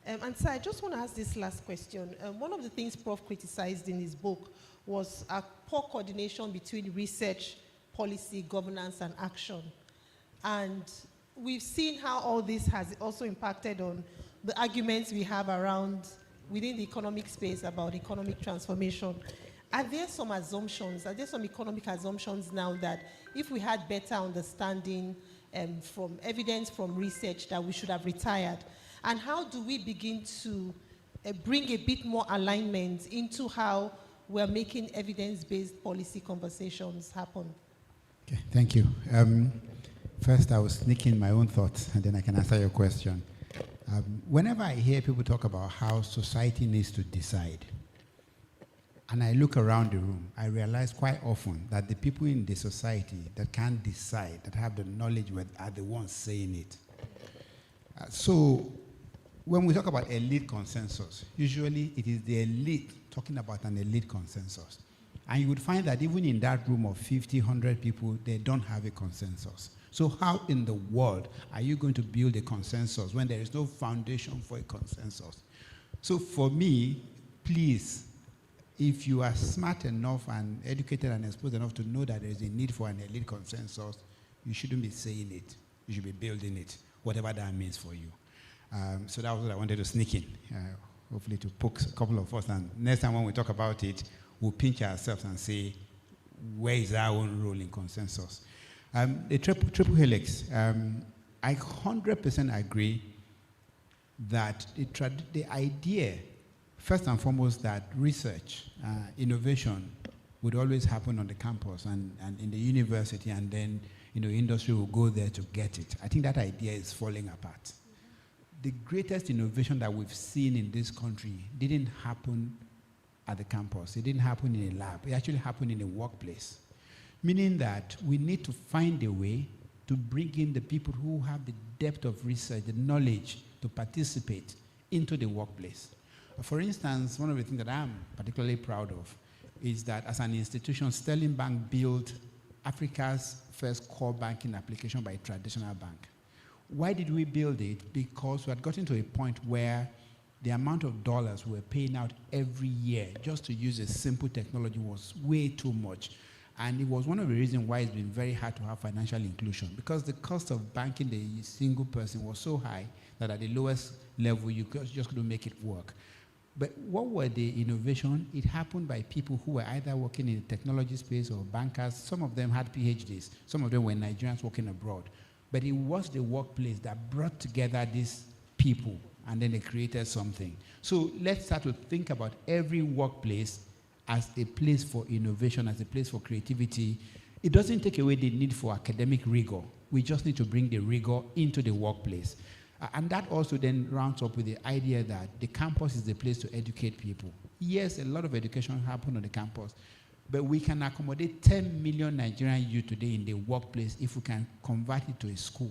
And so I just want to ask this last question. One of the things Prof criticized in his book was a poor coordination between research, policy, governance, and action. And we've seen how all this has also impacted on the arguments we have around within the economic space about economic transformation. Are there some assumptions, are there some economic assumptions now that if we had better understanding from evidence, from research, that we should have retired? And how do we begin to bring a bit more alignment into how we're making evidence-based policy conversations happen? Okay, thank you. First, I will sneak in my own thoughts, and then I can answer your question. Whenever I hear people talk about how society needs to decide, and I look around the room, I realize quite often that the people in the society that can't decide, that have the knowledge, are the ones saying it. So when we talk about elite consensus, usually it is the elite talking about an elite consensus. And you would find that even in that room of 50, 100 people, they don't have a consensus. So how in the world are you going to build a consensus when there is no foundation for a consensus? So for me, please, if you are smart enough and educated and exposed enough to know that there is a need for an elite consensus, you shouldn't be saying it. You should be building it, whatever that means for you. So that was what I wanted to sneak in, hopefully to poke a couple of us. And next time when we talk about it, we'll pinch ourselves and say, where is our own role in consensus? The triple helix, I 100% agree that the idea, first and foremost, that research, innovation would always happen on the campus and in the university, and then industry will go there to get it. I think that idea is falling apart. The greatest innovation that we've seen in this country didn't happen at the campus. It didn't happen in a lab. It actually happened in a workplace. meaning that we need to find a way to bring in the people who have the depth of research, the knowledge to participate into the workplace. For instance, one of the things that I'm particularly proud of is that as an institution, Sterling Bank built Africa's first core banking application by a traditional bank. Why did we build it? Because we had gotten to a point where the amount of dollars we were paying out every year just to use a simple technology was way too much. And it was one of the reasons why it's been very hard to have financial inclusion, because the cost of banking the single person was so high that at the lowest level you just couldn't make it work. But what were the innovation? It happened by people who were either working in the technology space or bankers. Some of them had PhDs. Some of them were Nigerians working abroad. But it was the workplace that brought together these people, and then they created something. So let's start to think about every workplace as a place for innovation, as a place for creativity. It doesn't take away the need for academic rigor. We just need to bring the rigor into the workplace. And that also then rounds up with the idea that the campus is the place to educate people. Yes, a lot of education happens on the campus, but we can accommodate 10 million Nigerian youth today in the workplace if we can convert it to a school.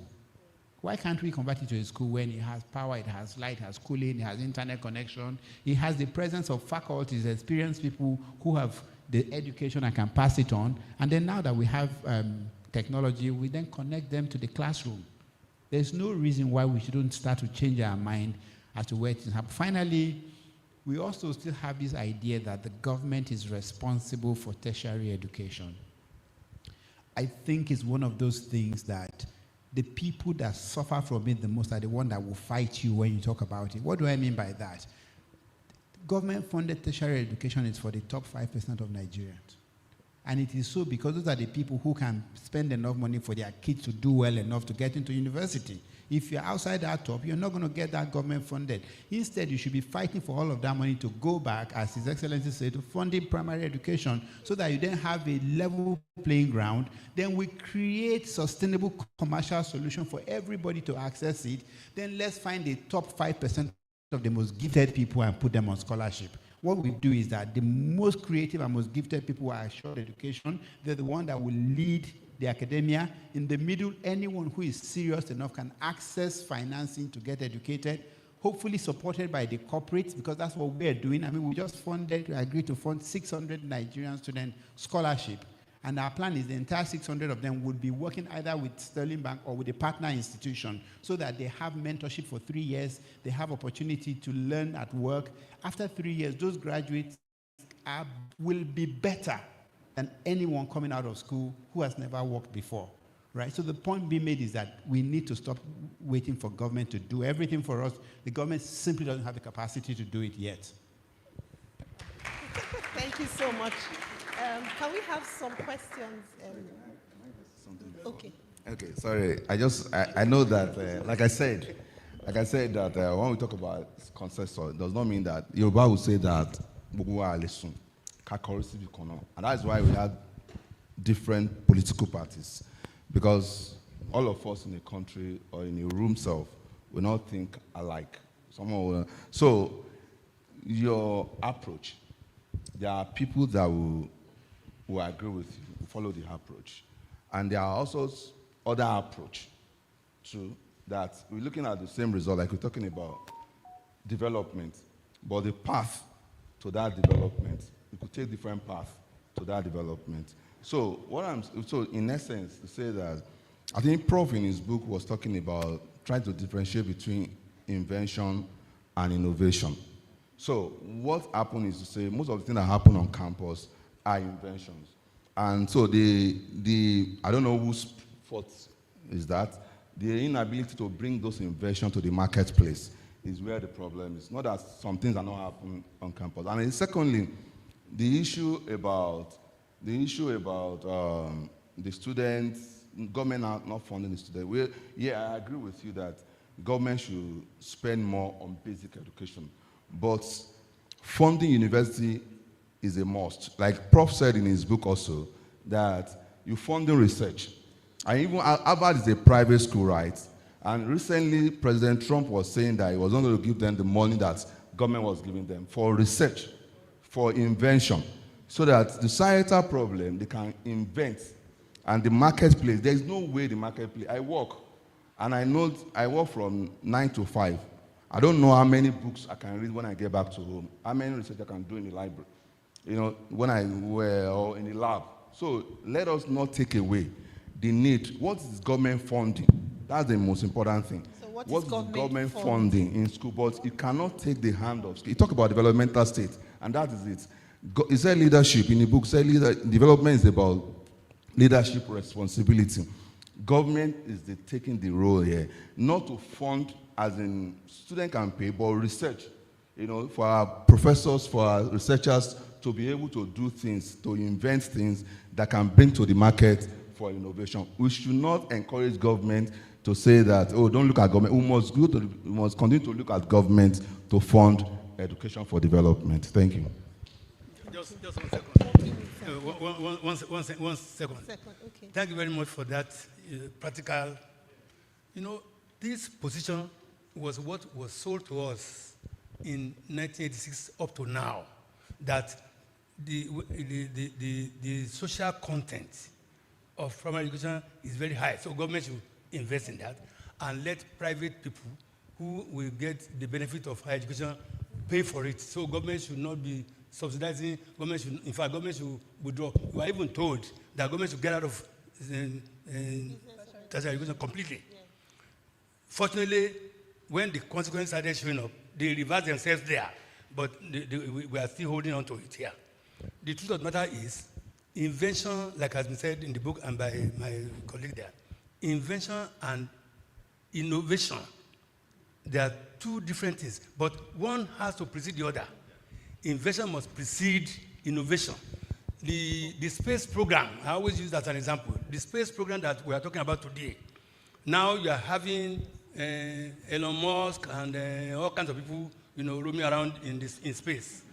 Why can't we convert it to a school when it has power, it has light, it has cooling, it has internet connection, it has the presence of faculties, experienced people who have the education and can pass it on, and then now that we have technology, we then connect them to the classroom. There's no reason why we shouldn't start to change our mind as to where things happen. Finally, we also still have this idea that the government is responsible for tertiary education. I think it's one of those things that the people that suffer from it the most are the ones that will fight you when you talk about it. What do I mean by that? Government-funded tertiary education is for the top 5% of Nigerians. And it is so because those are the people who can spend enough money for their kids to do well enough to get into university. If you're outside that top, you're not going to get that government funded. Instead, you should be fighting for all of that money to go back, as His Excellency said, to funding primary education so that you then have a level playing ground. Then we create sustainable commercial solution for everybody to access it. Then let's find the top 5% of the most gifted people and put them on scholarship. What we do is that the most creative and most gifted people are assured education. They're the one that will lead the academia. In the middle, anyone who is serious enough can access financing to get educated, hopefully supported by the corporates, because that's what we're doing. I mean, we just agreed to fund 600 Nigerian student scholarship. And our plan is the entire 600 of them would be working either with Sterling Bank or with a partner institution so that they have mentorship for 3 years. They have opportunity to learn at work. After 3 years, those graduates will be better than anyone coming out of school who has never worked before, right? So the point being made is that we need to stop waiting for government to do everything for us. The government simply doesn't have the capacity to do it yet. Thank you so much. Can we have some questions? Okay. Okay, sorry. I know that, like I said that when we talk about consensus, it does not mean that Yoruba will say that and that's why we have different political parties, because all of us in the country or in a room self will not think alike. So your approach, there are people that will agree with you, will follow the approach. And there are also other approach too, that we're looking at the same result, like we're talking about development, but the path to that development, we could take different paths to that development. So in essence, to say that, I think Prof in his book was talking about trying to differentiate between invention and innovation. So what happened is to say most of the things that happen on campus are inventions. And so I don't know whose fault is that, the inability to bring those inventions to the marketplace is where the problem is. Not that some things are not happening on campus. And then secondly, the issue about the students, government not funding the students. I agree with you that government should spend more on basic education. But funding university is a must. Like Prof said in his book also, that you funding research. And even Harvard is a private school, right? And recently, President Trump was saying that he was not going to give them the money that government was giving them for research, for invention, so that the societal problem, they can invent And the marketplace, there's no way the marketplace. I work, and I work from 9 to 5. I don't know how many books I can read when I get back to home, how many research I can do in the library, when I were or in the lab. So let us not take away the need. What is government funding? That's the most important thing. So what is government funding in school? But it cannot take the hand of school. You talk about developmental state, and that is it. It said leadership in the book. Said development is about leadership responsibility. Government is taking the role here, not to fund as in student can pay, but research. For our professors, for our researchers to be able to do things, to invent things that can bring to the market for innovation. We should not encourage government to say that, oh, don't look at government. We must continue to look at government to fund education for development. Thank you. Just 1 second. One second. Okay. Thank you very much for that practical. This position was what was sold to us in 1986 up to now, that the social content of primary education is very high. So government should invest in that and let private people who will get the benefit of higher education pay for it. So government should not be subsidizing. In fact, government should withdraw. We are even told that government should get out of tertiary education completely. Yeah. Fortunately, when the consequences started showing up, they reversed themselves there, but we are still holding on to it here. The truth of the matter is, invention, like has been said in the book and by my colleague there, invention and innovation, they are two different things, but one has to precede the other. Invention must precede innovation. The space program, I always use that as an example. The space program that we are talking about today, now you are having Elon Musk and all kinds of people, roaming around in space.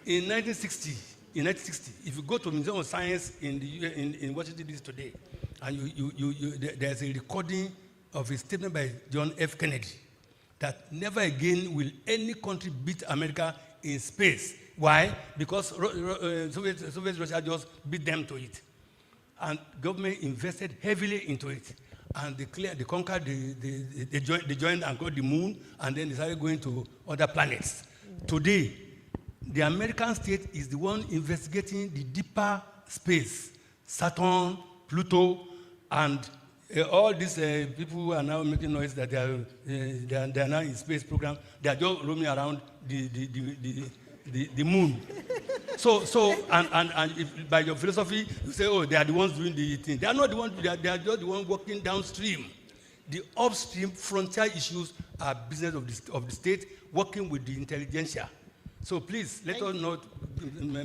In 1960, if you go to Museum of Science in Washington D.C. today, and there's a recording of a statement by John F. Kennedy that never again will any country beat America in space. Why? Because Soviet Russia just beat them to it. And government invested heavily into it. And they conquered, they joined and got the moon, and then they started going to other planets. Today, the American state is the one investigating the deeper space, Saturn, Pluto, and all these people who are now making noise that they are now in space program. They are just roaming around the moon. So if, by your philosophy, you say, oh, they are the ones doing the thing. They are not the ones. They are just the ones working downstream. The upstream frontier issues are business of the state working with the intelligentsia. So please, let us not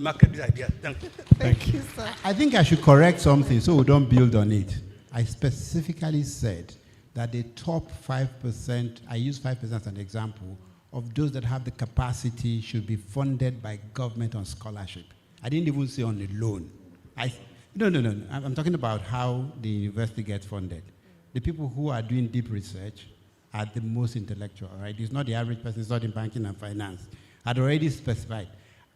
market this idea. Thank you. Thank you, sir. I think I should correct something so we don't build on it. I specifically said that the top 5%, I use 5% as an example, of those that have the capacity should be funded by government on scholarship. I didn't even say on a loan. No. I'm talking about how the university gets funded. The people who are doing deep research are the most intellectual, right? It's not the average person, it's not in banking and finance. I'd already specified.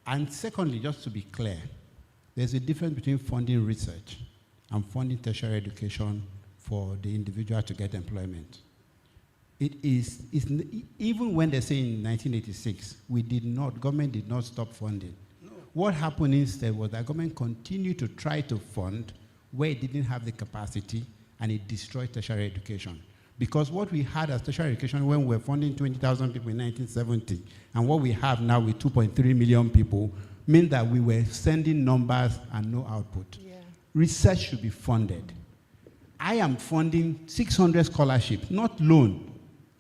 And secondly, just to be clear, there's a difference between funding research and funding tertiary education for the individual to get employment. Even when they say in 1986, government did not stop funding. No. What happened instead was that government continued to try to fund where it didn't have the capacity, and it destroyed tertiary education. Because what we had as tertiary education when we were funding 20,000 people in 1970, and what we have now with 2.3 million people, mean that we were sending numbers and no output. Yeah. Research should be funded. I am funding 600 scholarships, not loan.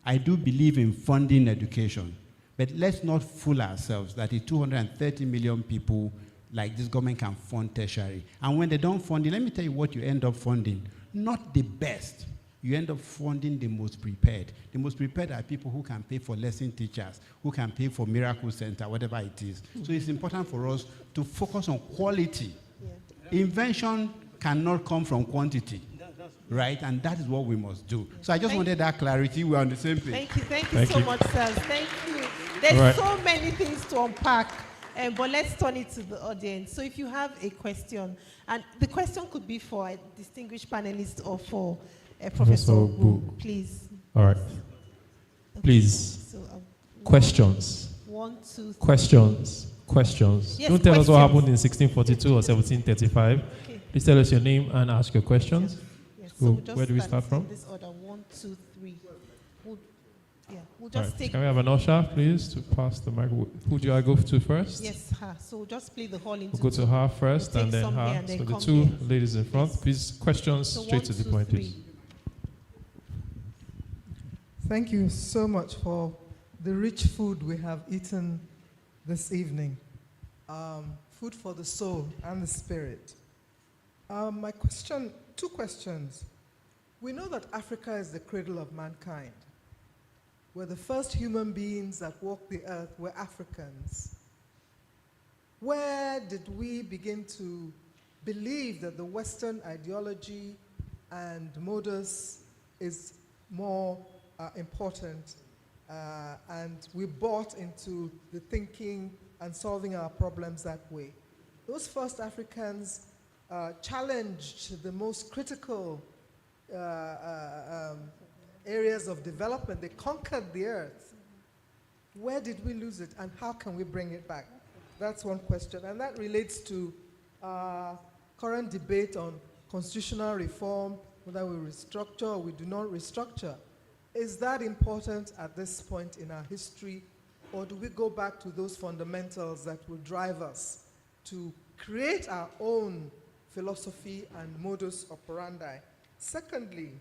I do believe in funding education, but let's not fool ourselves that the 230 million people like this government can fund tertiary. And when they don't fund it, let me tell you what you end up funding. Not the best. You end up funding the most prepared. The most prepared are people who can pay for lesson teachers, who can pay for miracle center, whatever it is. So it's important for us to focus on quality. Yeah. Invention cannot come from quantity. Right? And that is what we must do. So I just wanted that clarity. We're on the same page. Thank you so much, sir. Thank you. There's so many things to unpack. But let's turn it to the audience. So if you have a question, and the question could be for a distinguished panelist or for Professor Ogbu, please. All right. Okay. Please. So, questions. 1, 2, 3. Questions. Yes, Don't tell us what happened in questions. 1642 or 1735. Okay. Please tell us your name and ask your questions. Yes. So So we'll just where do we start from? in this order, 1, 2, 3. We'll All just right. take. Can we have an usher, please, to pass the mic? Who do I go to first? Yes, her. So we'll just play the whole into. We'll go to her first We'll and take then some here her. and then So the come two here. ladies in front, please, questions So straight 1, to the 2, point, 3. please. Thank you so much for the rich food we have eaten this evening. Food for the soul and the spirit. My question, 2 questions. We know that Africa is the cradle of mankind. Where the first human beings that walked the earth were Africans. Where did we begin to believe that the Western ideology and modus is more important, and we bought into the thinking and solving our problems that way? Those first Africans challenged the most critical areas of development. They conquered the earth. Where did we lose it, and how can we bring it back? That's one question, and that relates to current debate on constitutional reform, whether we restructure or we do not restructure. Is that important at this point in our history, or do we go back to those fundamentals that will drive us to create our own philosophy and modus operandi? Secondly,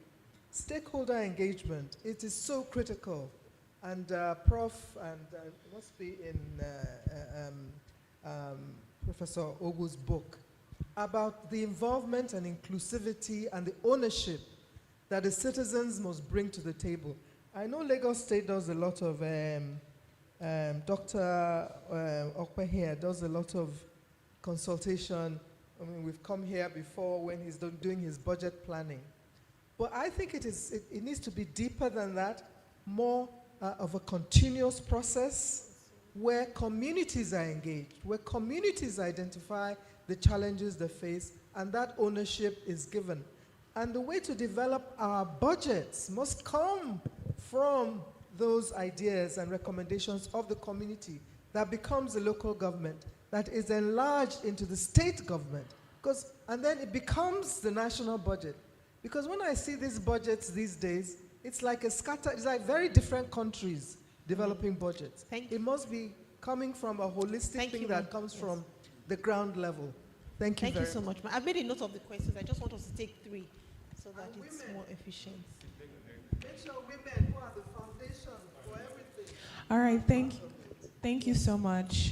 stakeholder engagement. It is so critical, and Prof, and it must be in Professor Ogbu's book, about the involvement and inclusivity and the ownership that the citizens must bring to the table. I know Lagos State does a lot of, Dr. Okwe here does a lot of consultation. I mean, we've come here before when he's doing his budget planning. But I think it needs to be deeper than that, more of a continuous process where communities are engaged, where communities identify the challenges they face, and that ownership is given. And the way to develop our budgets must come from those ideas and recommendations of the community that becomes the local government, that is enlarged into the state government, and then it becomes the national budget. Because when I see these budgets these days, it's like it's like very different countries developing budgets. It must be coming from a holistic thing that comes from the ground level. Thank you very much. Thank you so much. I've made a note of the questions. I just want us to take 3 so that it's more efficient. Make sure women who are the foundation for everything. All right, thank you so much.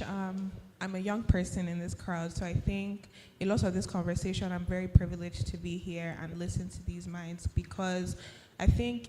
I'm a young person in this crowd, so I think a lot of this conversation, I'm very privileged to be here and listen to these minds, because I think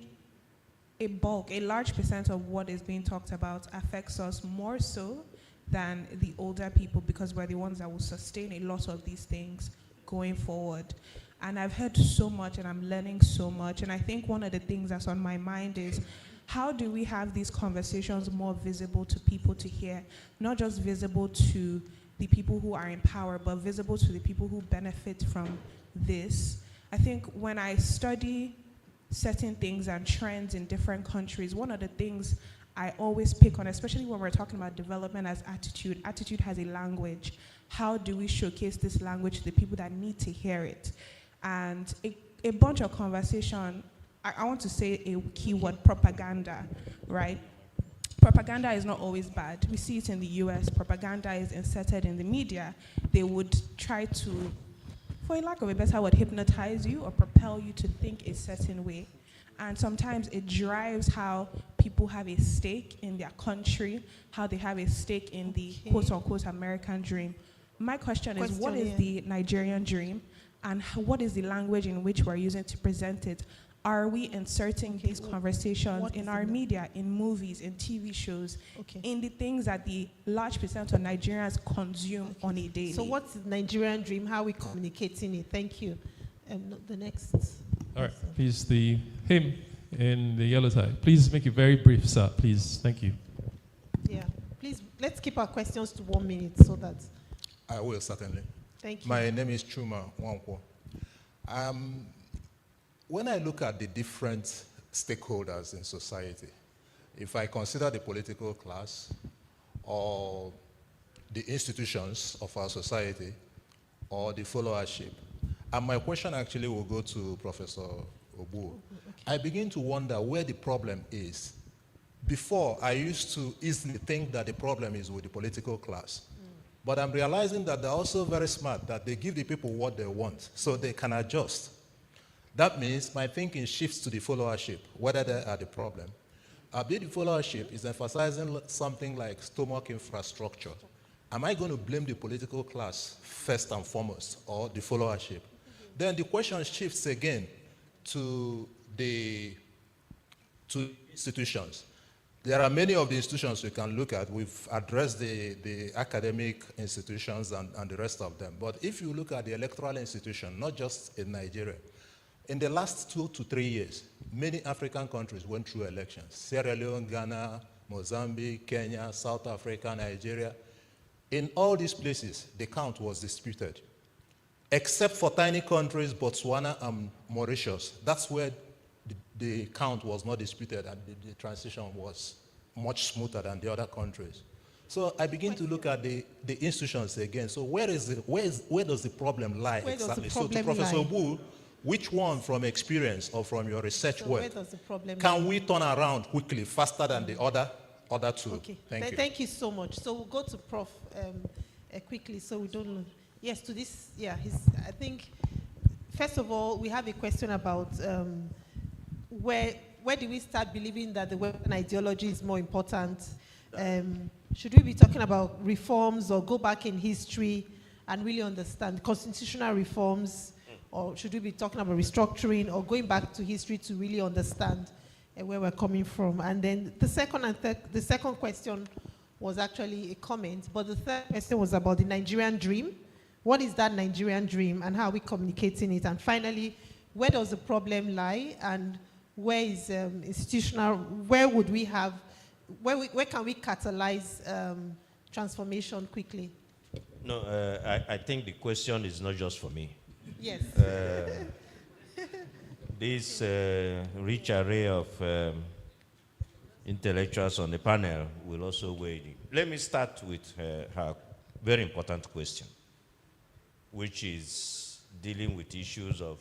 a large percent of what is being talked about affects us more so than the older people, because we're the ones that will sustain a lot of these things going forward. And I've heard so much and I'm learning so much, and I think one of the things that's on my mind is, how do we have these conversations more visible to people to hear? Not just visible to the people who are in power, but visible to the people who benefit from this. I think when I study certain things and trends in different countries, one of the things I always pick on, especially when we're talking about development as attitude, attitude has a language. How do we showcase this language to the people that need to hear it? And a bunch of conversation, I want to say a keyword, propaganda, right? Propaganda is not always bad. We see it in the US. Propaganda is inserted in the media. They would try to, for lack of a better word, hypnotize you or propel you to think a certain way. And sometimes it drives how people have a stake in their country, how they have a stake in the quote-unquote American dream. My question is, what is the Nigerian dream? And what is the language in which we're using to present it? Are we inserting these conversations in our media, in movies, in TV shows, in the things that the large percent of Nigerians consume on a daily? So what's the Nigerian dream? How are we communicating it? Thank you. The next. All right, please, him in the yellow tie. Please make it very brief, sir, please. Thank you. Yeah, please let's keep our questions to 1 minute so that. I will, certainly. Thank you. My name is Chuma Nwankwo. When I look at the different stakeholders in society, if I consider the political class or the institutions of our society or the followership, and my question actually will go to Professor Obu. I begin to wonder where the problem is. Before, I used to easily think that the problem is with the political class. But I'm realizing that they're also very smart, that they give the people what they want, so they can adjust. That means my thinking shifts to the followership, whether they are the problem. The followership is emphasizing something like stomach infrastructure. Am I going to blame the political class first and foremost, or the followership? Then the question shifts again to the institutions. There are many of the institutions we can look at. We've addressed the academic institutions and the rest of them. But if you look at the electoral institution, not just in Nigeria, in the last 2 to 3 years, many African countries went through elections. Sierra Leone, Ghana, Mozambique, Kenya, South Africa, Nigeria. In all these places, the count was disputed. Except for tiny countries, Botswana and Mauritius. That's where the count was not disputed and the transition was much smoother than the other countries. So I begin to look at the institutions again. So where does the problem lie exactly? So to Professor Obu, which one from experience or from your research work can we turn around quickly, faster than the other two? Okay. Thank you. Thank you so much. So we'll go to Prof quickly so we don't lose. Yes, to this, yeah, I think, first of all, we have a question about where do we start believing that the Western ideology is more important? Should we be talking about reforms or go back in history and really understand constitutional reforms? Or should we be talking about restructuring or going back to history to really understand where we're coming from? And then the second question was actually a comment, but the third question was about the Nigerian dream. What is that Nigerian dream and how are we communicating it? And finally, where does the problem lie and where is institutional, where would we have, where can we catalyze transformation quickly? No, I think the question is not just for me. Yes. This rich array of intellectuals on the panel will also weigh in. Let me start with her very important question, which is dealing with issues of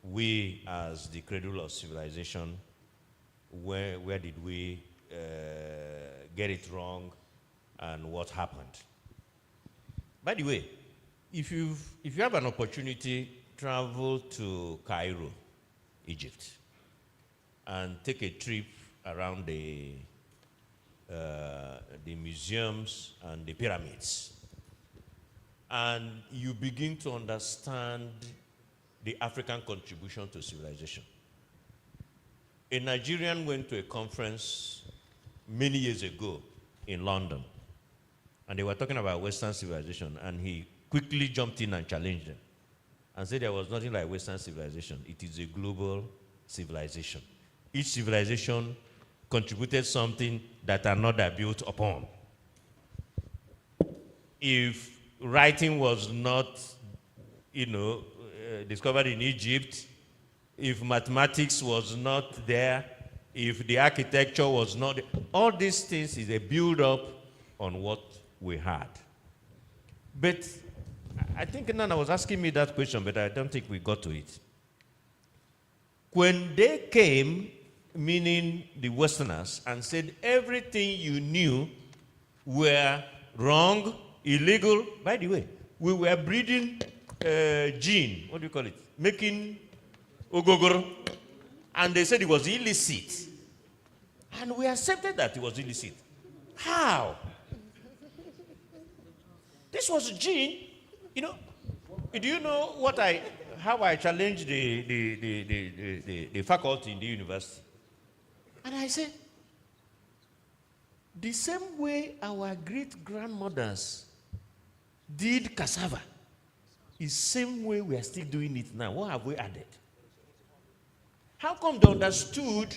we as the cradle of civilization, where did we get it wrong and what happened? By the way, if you have an opportunity, travel to Cairo, Egypt, and take a trip around the museums and the pyramids, and you begin to understand the African contribution to civilization. A Nigerian went to a conference many years ago in London, and they were talking about Western civilization, and he quickly jumped in and challenged them and said there was nothing like Western civilization. It is a global civilization. Each civilization contributed something that another built upon. If writing was not, discovered in Egypt, if mathematics was not there, if the architecture was not there, all these things is a build-up on what we had. But I think Nana was asking me that question, but I don't think we got to it. When they came, meaning the Westerners, and said everything you knew were wrong, illegal. By the way, we were breeding gene, what do you call it? Making ogogoro. And they said it was illicit. And we accepted that it was illicit. How? This was a gene. Do you know how I challenged the faculty in the university? And I said, the same way our great-grandmothers did cassava is the same way we are still doing it now. What have we added? How come they understood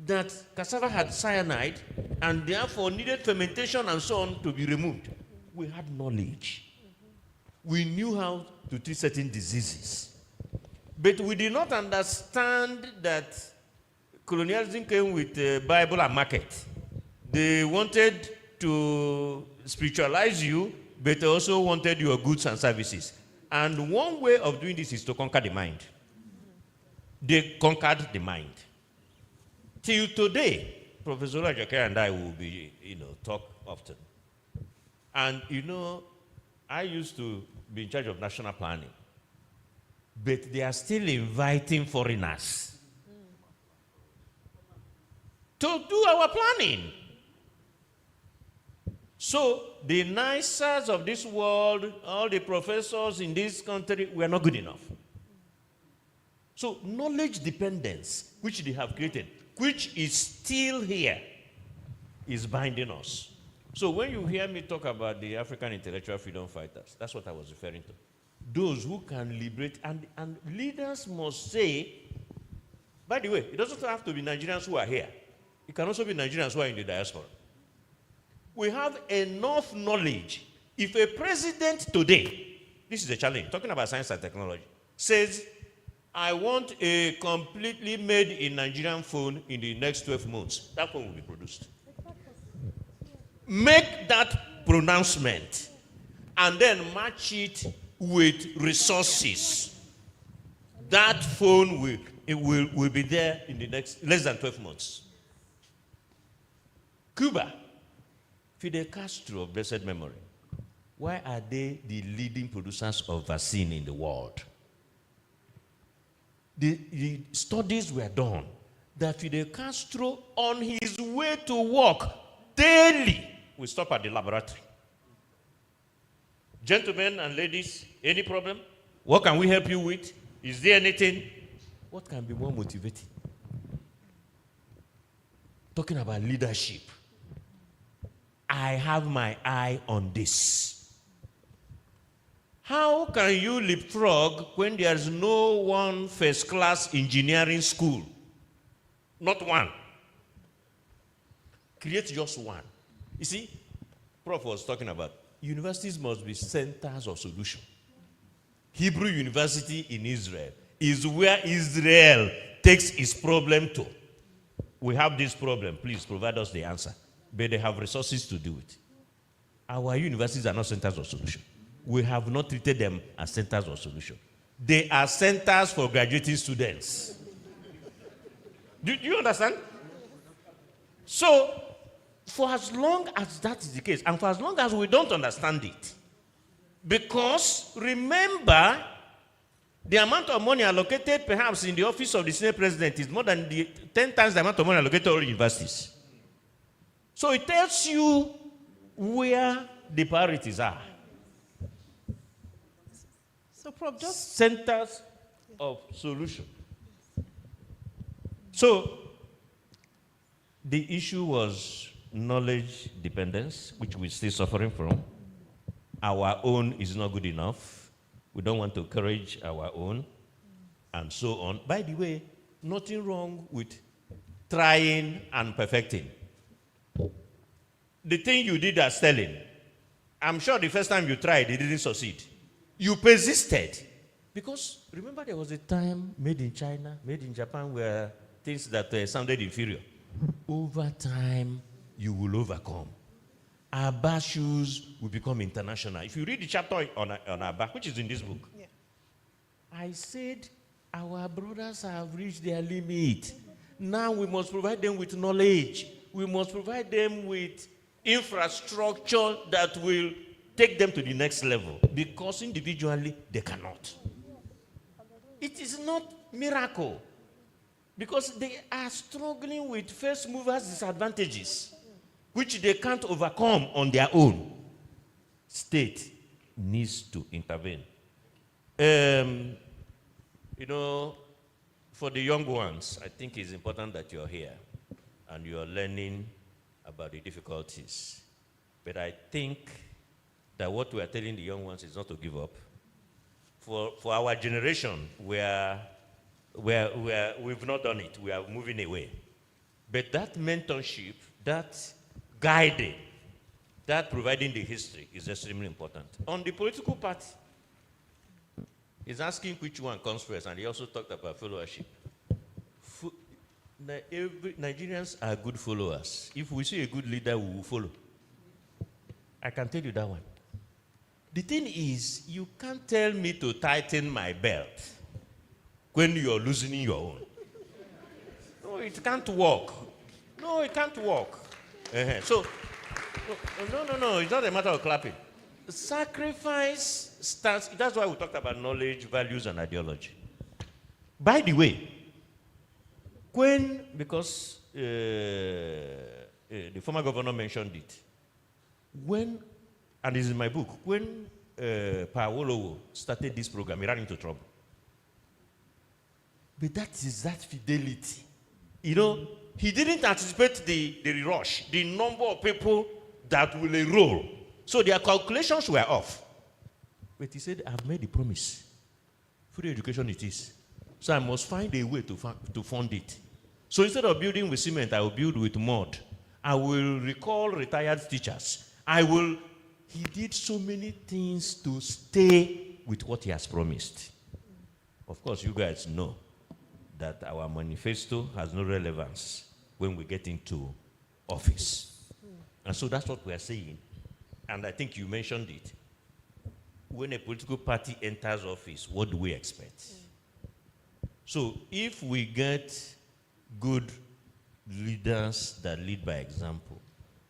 that cassava had cyanide and therefore needed fermentation and so on to be removed. We had knowledge. We knew how to treat certain diseases. But we did not understand that colonialism came with the Bible and market. They wanted to spiritualize you, but they also wanted your goods and services. And one way of doing this is to conquer the mind. They conquered the mind. Till today, Professor Ajake and I will be, talk often. And, I used to be in charge of national planning. But they are still inviting foreigners to do our planning. So the NICERs of this world, all the professors in this country, we are not good enough. So knowledge dependence, which they have created, which is still here, is binding us. So when you hear me talk about the African intellectual freedom fighters, that's what I was referring to. Those who can liberate, and leaders must say, by the way, it doesn't have to be Nigerians who are here. It can also be Nigerians who are in the diaspora. We have enough knowledge. If a president today, this is a challenge, talking about science and technology, says, I want a completely made in Nigerian phone in the next 12 months, that phone will be produced. Make that pronouncement and then match it with resources. That phone will be there in the next less than 12 months. Cuba, Fidel Castro of blessed memory, why are they the leading producers of vaccine in the world? The studies were done that Fidel Castro, on his way to work daily, will stop at the laboratory. Gentlemen and ladies, any problem? What can we help you with? Is there anything? What can be more motivating? Talking about leadership. I have my eye on this. How can you leapfrog when there's no one first-class engineering school? Not one. Create just one. You see, Prof was talking about universities must be centers of solution. Hebrew University in Israel is where Israel takes its problem to. We have this problem, please provide us the answer. But they have resources to do it. Our universities are not centers of solution. We have not treated them as centers of solution. They are centers for graduating students. Do you understand? So, for as long as that is the case, and for as long as we don't understand it, because remember, the amount of money allocated perhaps in the office of the Senate President is more than 10 times the amount of money allocated to all universities. So it tells you where the priorities are. So, Prof, just centers of solution. So the issue was knowledge dependence, which we're still suffering from. Our own is not good enough. We don't want to encourage our own, and so on. By the way, nothing wrong with trying and perfecting. The thing you did as Sterling, I'm sure the first time you tried, it didn't succeed. You persisted. Because remember there was a time made in China, made in Japan, where things that sounded inferior. Over time, you will overcome. Our bar shoes will become international. If you read the chapter on our back, which is in this book, yeah. I said, our brothers have reached their limit. Now we must provide them with knowledge. We must provide them with infrastructure that will take them to the next level, because individually they cannot. It is not miracle, because they are struggling with first movers' disadvantages, which they can't overcome on their own. State needs to intervene. For the young ones, I think it's important that you're here and you're learning about the difficulties. But I think that what we are telling the young ones is not to give up. For our generation, we've not done it. We are moving away. But that mentorship, that guiding, that providing the history is extremely important. On the political party, he's asking which one comes first, and he also talked about followership. Nigerians are good followers. If we see a good leader, we will follow. I can tell you that one. The thing is, you can't tell me to tighten my belt when you're loosening your own. No, it can't work. No, it can't work. So, no, it's not a matter of clapping. Sacrifice starts, that's why we talked about knowledge, values, and ideology. By the way, because the former governor mentioned it, and this is in my book, when Paolo started this program, he ran into trouble. But that is that fidelity. You know, he didn't anticipate the rush, the number of people that will enroll. So their calculations were off. But he said, I've made the promise. Free education it is. So I must find a way to fund it. So instead of building with cement, I will build with mud. I will recall retired teachers. He did so many things to stay with what he has promised. Of course, you guys know that our manifesto has no relevance when we get into office. And so that's what we are saying. And I think you mentioned it. When a political party enters office, what do we expect? So if we get good leaders that lead by example,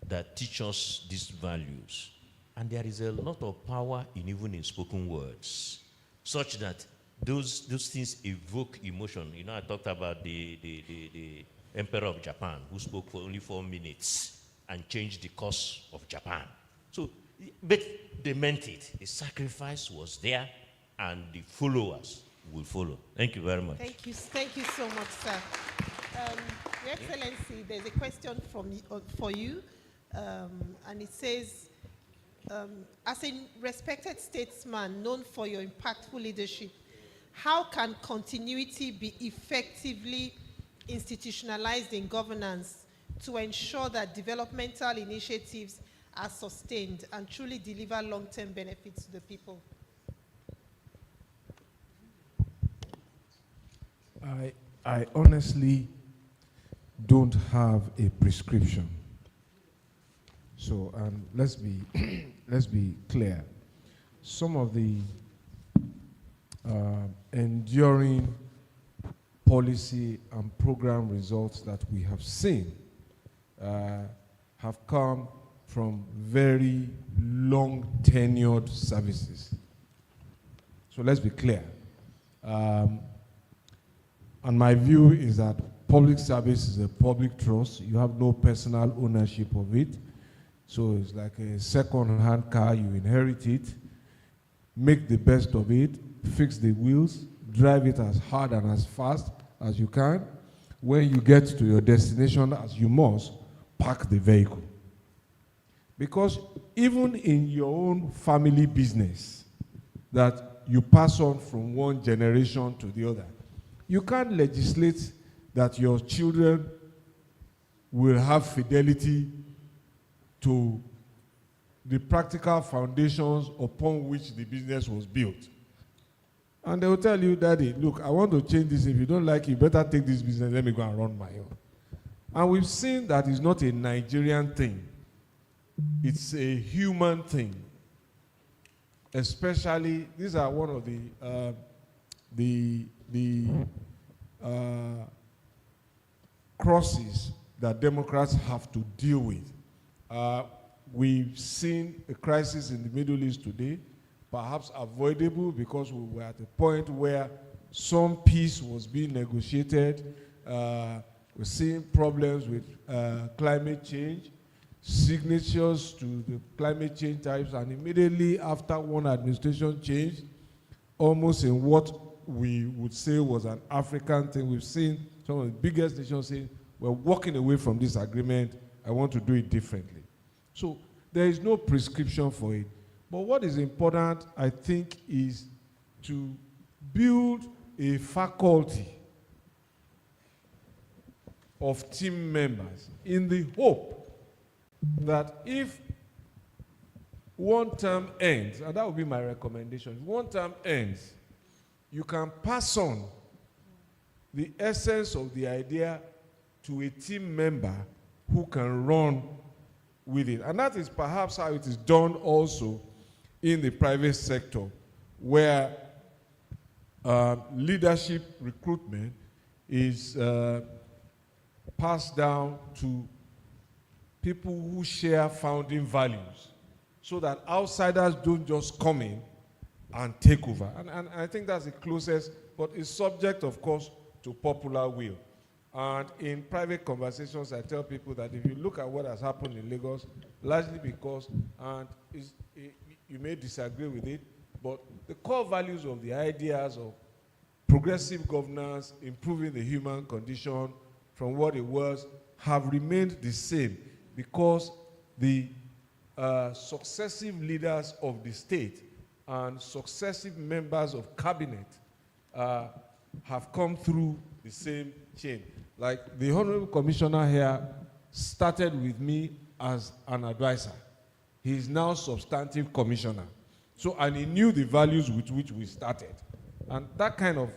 that teach us these values, and there is a lot of power even in spoken words, such that those things evoke emotion. You know, I talked about the Emperor of Japan, who spoke for only 4 minutes and changed the course of Japan. So, but they meant it. The sacrifice was there, and the followers will follow. Thank you very much. Thank you so much, sir. Your Excellency, there's a question for you, and it says, as a respected statesman known for your impactful leadership, how can continuity be effectively institutionalized in governance to ensure that developmental initiatives are sustained and truly deliver long-term benefits to the people? I honestly don't have a prescription. So let's be clear. Some of the enduring policy and program results that we have seen have come from very long tenured services. So let's be clear. And my view is that public service is a public trust. You have no personal ownership of it. So it's like a second-hand car, you inherit it, make the best of it, fix the wheels, drive it as hard and as fast as you can. When you get to your destination, as you must, park the vehicle. Because even in your own family business that you pass on from one generation to the other, you can't legislate that your children will have fidelity to the practical foundations upon which the business was built. And they will tell you, Daddy, look, I want to change this. If you don't like it, you better take this business. Let me go and run my own. And we've seen that it's not a Nigerian thing. It's a human thing. Especially, these are one of the crosses that Democrats have to deal with. We've seen a crisis in the Middle East today, perhaps avoidable because we were at a point where some peace was being negotiated. We're seeing problems with climate change, signatures to the climate change types, and immediately after one administration changed, almost in what we would say was an African thing, we've seen some of the biggest nations saying, we're walking away from this agreement, I want to do it differently. So there is no prescription for it. But what is important, I think, is to build a faculty of team members in the hope that if one term ends, and that would be my recommendation, if one term ends, you can pass on the essence of the idea to a team member who can run with it. And that is perhaps how it is done also in the private sector, where leadership recruitment is passed down to people who share founding values, so that outsiders don't just come in and take over. And I think that's the closest, but it's subject, of course, to popular will. And in private conversations, I tell people that if you look at what has happened in Lagos, largely because, and you may disagree with it, but the core values of the ideas of progressive governance, improving the human condition from what it was, have remained the same, because the successive leaders of the state and successive members of cabinet have come through the same chain. Like the Honorable Commissioner here started with me as an advisor. He is now substantive commissioner. So, and he knew the values with which we started. And that kind of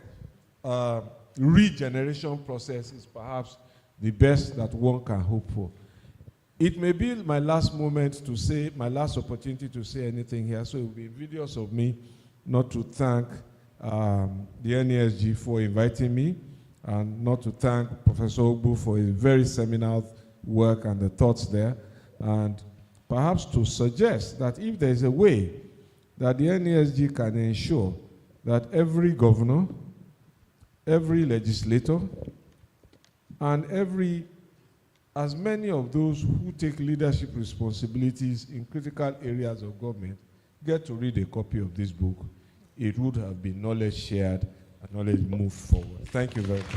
regeneration process is perhaps the best that one can hope for. It may be my last moment to say, my last opportunity to say anything here, so it will be invidious of me not to thank the NESG for inviting me, and not to thank Professor Ogbu for his very seminal work and the thoughts there, and perhaps to suggest that if there is a way that the NESG can ensure that every governor, every legislator, and as many of those who take leadership responsibilities in critical areas of government get to read a copy of this book, it would have been knowledge shared and knowledge moved forward. Thank you very much.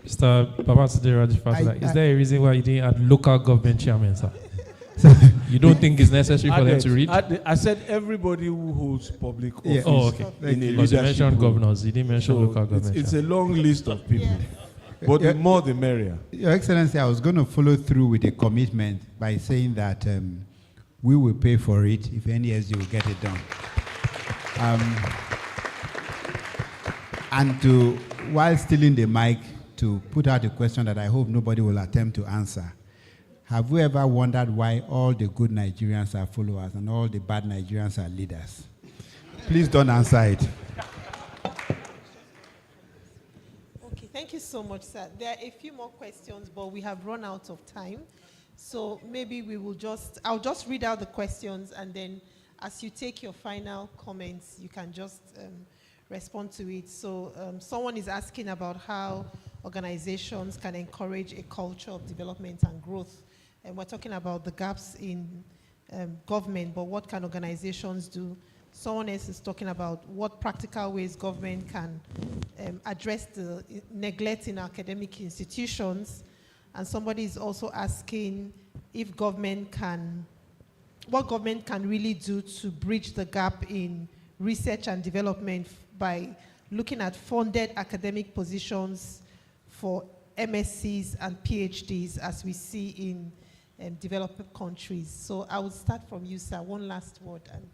Mr. Babatsude, is there a reason why you didn't add local government chairman, sir? You don't think it's necessary for them to read? I said everybody who holds public office. Oh, okay. Because you mentioned governors, you didn't mention local government. It's a long list of people. But the more the merrier. Your Excellency, I was going to follow through with a commitment by saying that we will pay for it if NESG will get it done. And while stealing the mic, to put out a question that I hope nobody will attempt to answer. Have we ever wondered why all the good Nigerians are followers and all the bad Nigerians are leaders? Please don't answer it. Okay, thank you so much, sir. There are a few more questions, but we have run out of time. So maybe I'll just read out the questions, and then as you take your final comments, you can just respond to it. So someone is asking about how organizations can encourage a culture of development and growth. And we're talking about the gaps in government, but what can organizations do? Someone else is talking about what practical ways government can address the neglect in academic institutions. And somebody is also asking if what government can really do to bridge the gap in research and development by looking at funded academic positions for MSCs and PhDs, as we see in developed countries. So I will start from you, sir. One last word, and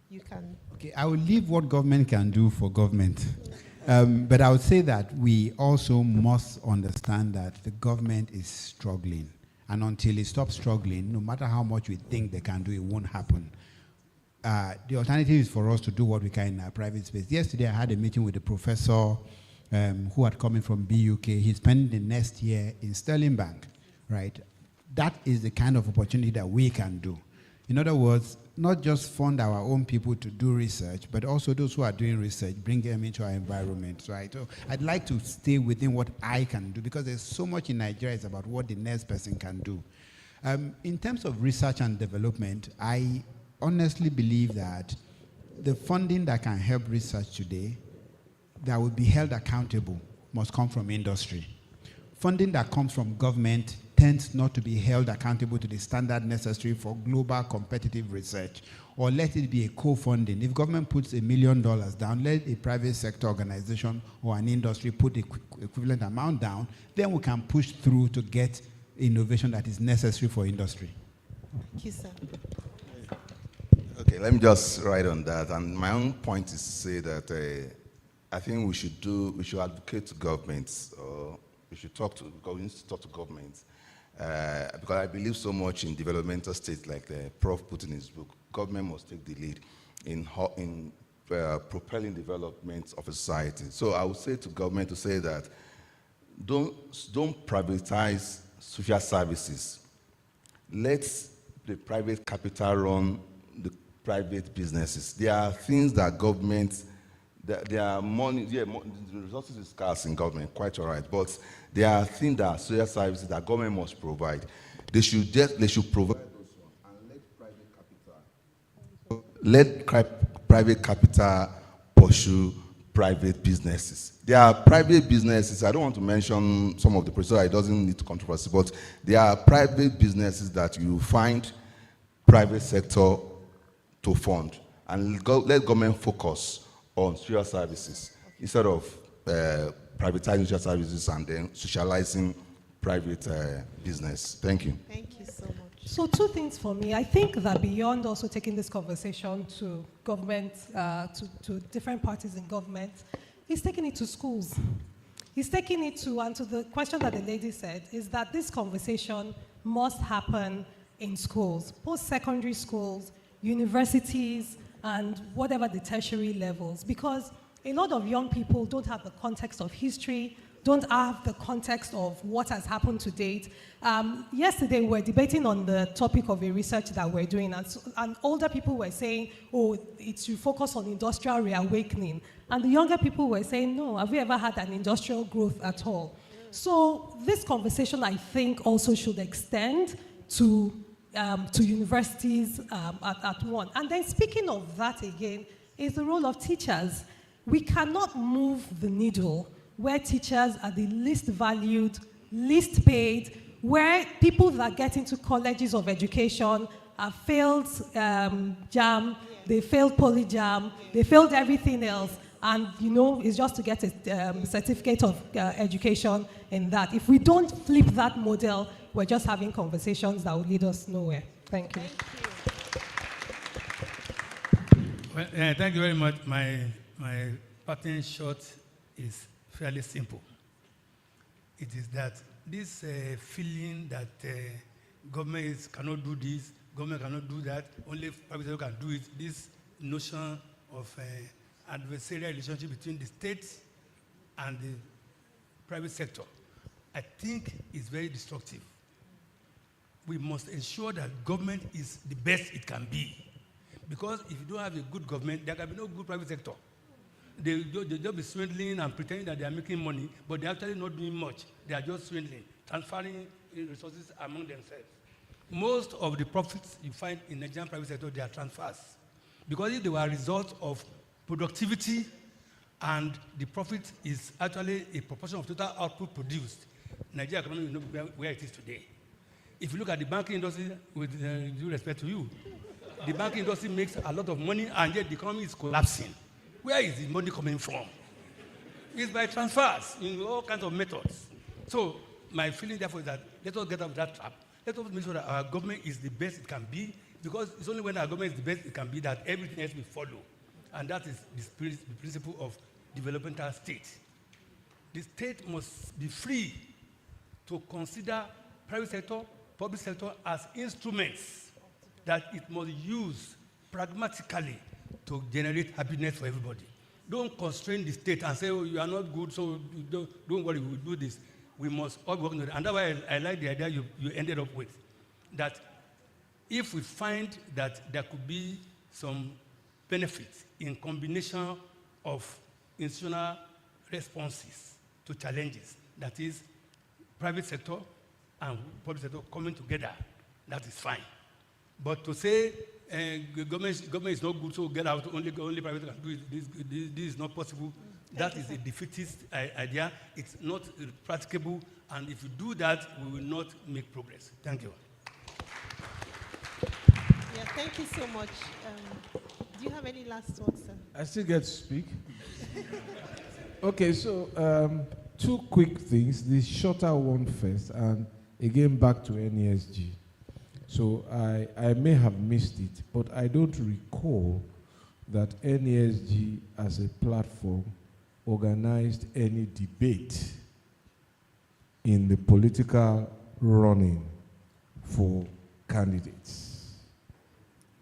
you can. Okay, I will leave what government can do for government. But I would say that we also must understand that the government is struggling. And until it stops struggling, no matter how much we think they can do, it won't happen. The alternative is for us to do what we can in our private space. Yesterday, I had a meeting with a professor who had come in from BUK. He's spending the next year in Sterling Bank, right? That is the kind of opportunity that we can do. In other words, not just fund our own people to do research, but also those who are doing research, bring them into our environment, right? So I'd like to stay within what I can do, because there's so much in Nigeria, it's about what the next person can do. In terms of research and development, I honestly believe that the funding that can help research today, that will be held accountable, must come from industry. Funding that comes from government tends not to be held accountable to the standard necessary for global competitive research. Or let it be a co-funding. If government puts $1 million down, let a private sector organization or an industry put the equivalent amount down, then we can push through to get innovation that is necessary for industry. Thank you, sir. Okay, let me just write on that. And my own point is to say that I think we should advocate to governments, or we should talk to governments, because I believe so much in developmental states, like the Prof put in his book. Government must take the lead in propelling development of a society. So I would say to government to say that don't privatize social services. Let the private capital run the private businesses. There are things that government, there are money, the resources is scarce in government, quite all right, but there are things that social services that government must provide. They should provide those ones and let private capital pursue private businesses. There are private businesses, I don't want to mention some of the procedures, it doesn't need controversy, but there are private businesses that you find private sector to fund, and let government focus on social services instead of privatizing social services and then socializing private business. Thank you. Thank you so much. So 2 things for me. I think that beyond also taking this conversation to government, to different parties in government, he's taking it to schools. He's taking it to, and to the question that the lady said, is that this conversation must happen in schools, post-secondary schools, universities, and whatever the tertiary levels, because a lot of young people don't have the context of history, don't have the context of what has happened to date. Yesterday, we were debating on the topic of a research that we're doing, and older people were saying, oh, it should focus on industrial reawakening. And the younger people were saying, no, have we ever had an industrial growth at all? So this conversation, I think, also should extend to universities at one. And then speaking of that again, is the role of teachers. We cannot move the needle where teachers are the least valued, least paid, where people that get into colleges of education have failed JAM, they failed PolyJam, they failed everything else, and it's just to get a certificate of education in that. If we don't flip that model, we're just having conversations that will lead us nowhere. Thank you. Well, thank you very much. My parting shot is fairly simple. It is that this feeling that government cannot do this, government cannot do that, only private sector can do it, this notion of adversarial relationship between the state and the private sector, I think is very destructive. We must ensure that government is the best it can be. Because if you don't have a good government, there can be no good private sector. They'll be swindling and pretending that they are making money, but they're actually not doing much. They are just swindling, transferring resources among themselves. Most of the profits you find in the Nigerian private sector, they are transfers. Because if they were a result of productivity and the profit is actually a proportion of total output produced, Nigeria economy will not be where it is today. If you look at the banking industry, with due respect to you, the banking industry makes a lot of money and yet the economy is collapsing. Where is the money coming from? It's by transfers in all kinds of methods. So my feeling therefore is that let us get out of that trap. Let us make sure that our government is the best it can be, because it's only when our government is the best it can be that everything else will follow. And that is the principle of developmental state. The state must be free to consider private sector, public sector as instruments that it must use pragmatically to generate happiness for everybody. Don't constrain the state and say, oh, you are not good, so don't worry, we'll do this. We must all work on it. And that's why I like the idea you ended up with, that if we find that there could be some benefit in combination of institutional responses to challenges, that is, private sector and public sector coming together, that is fine. But to say government is not good, so get out, only private can do it, this is not possible, that is a defeatist idea. It's not practicable, And if you do that, we will not make progress. Thank you. Yeah, thank you so much. Do you have any last thoughts, sir? I still get to speak. Okay, so two quick things. The shorter one first, and again back to NESG. So I may have missed it, but I don't recall that NESG as a platform organized any debate in the political running for candidates.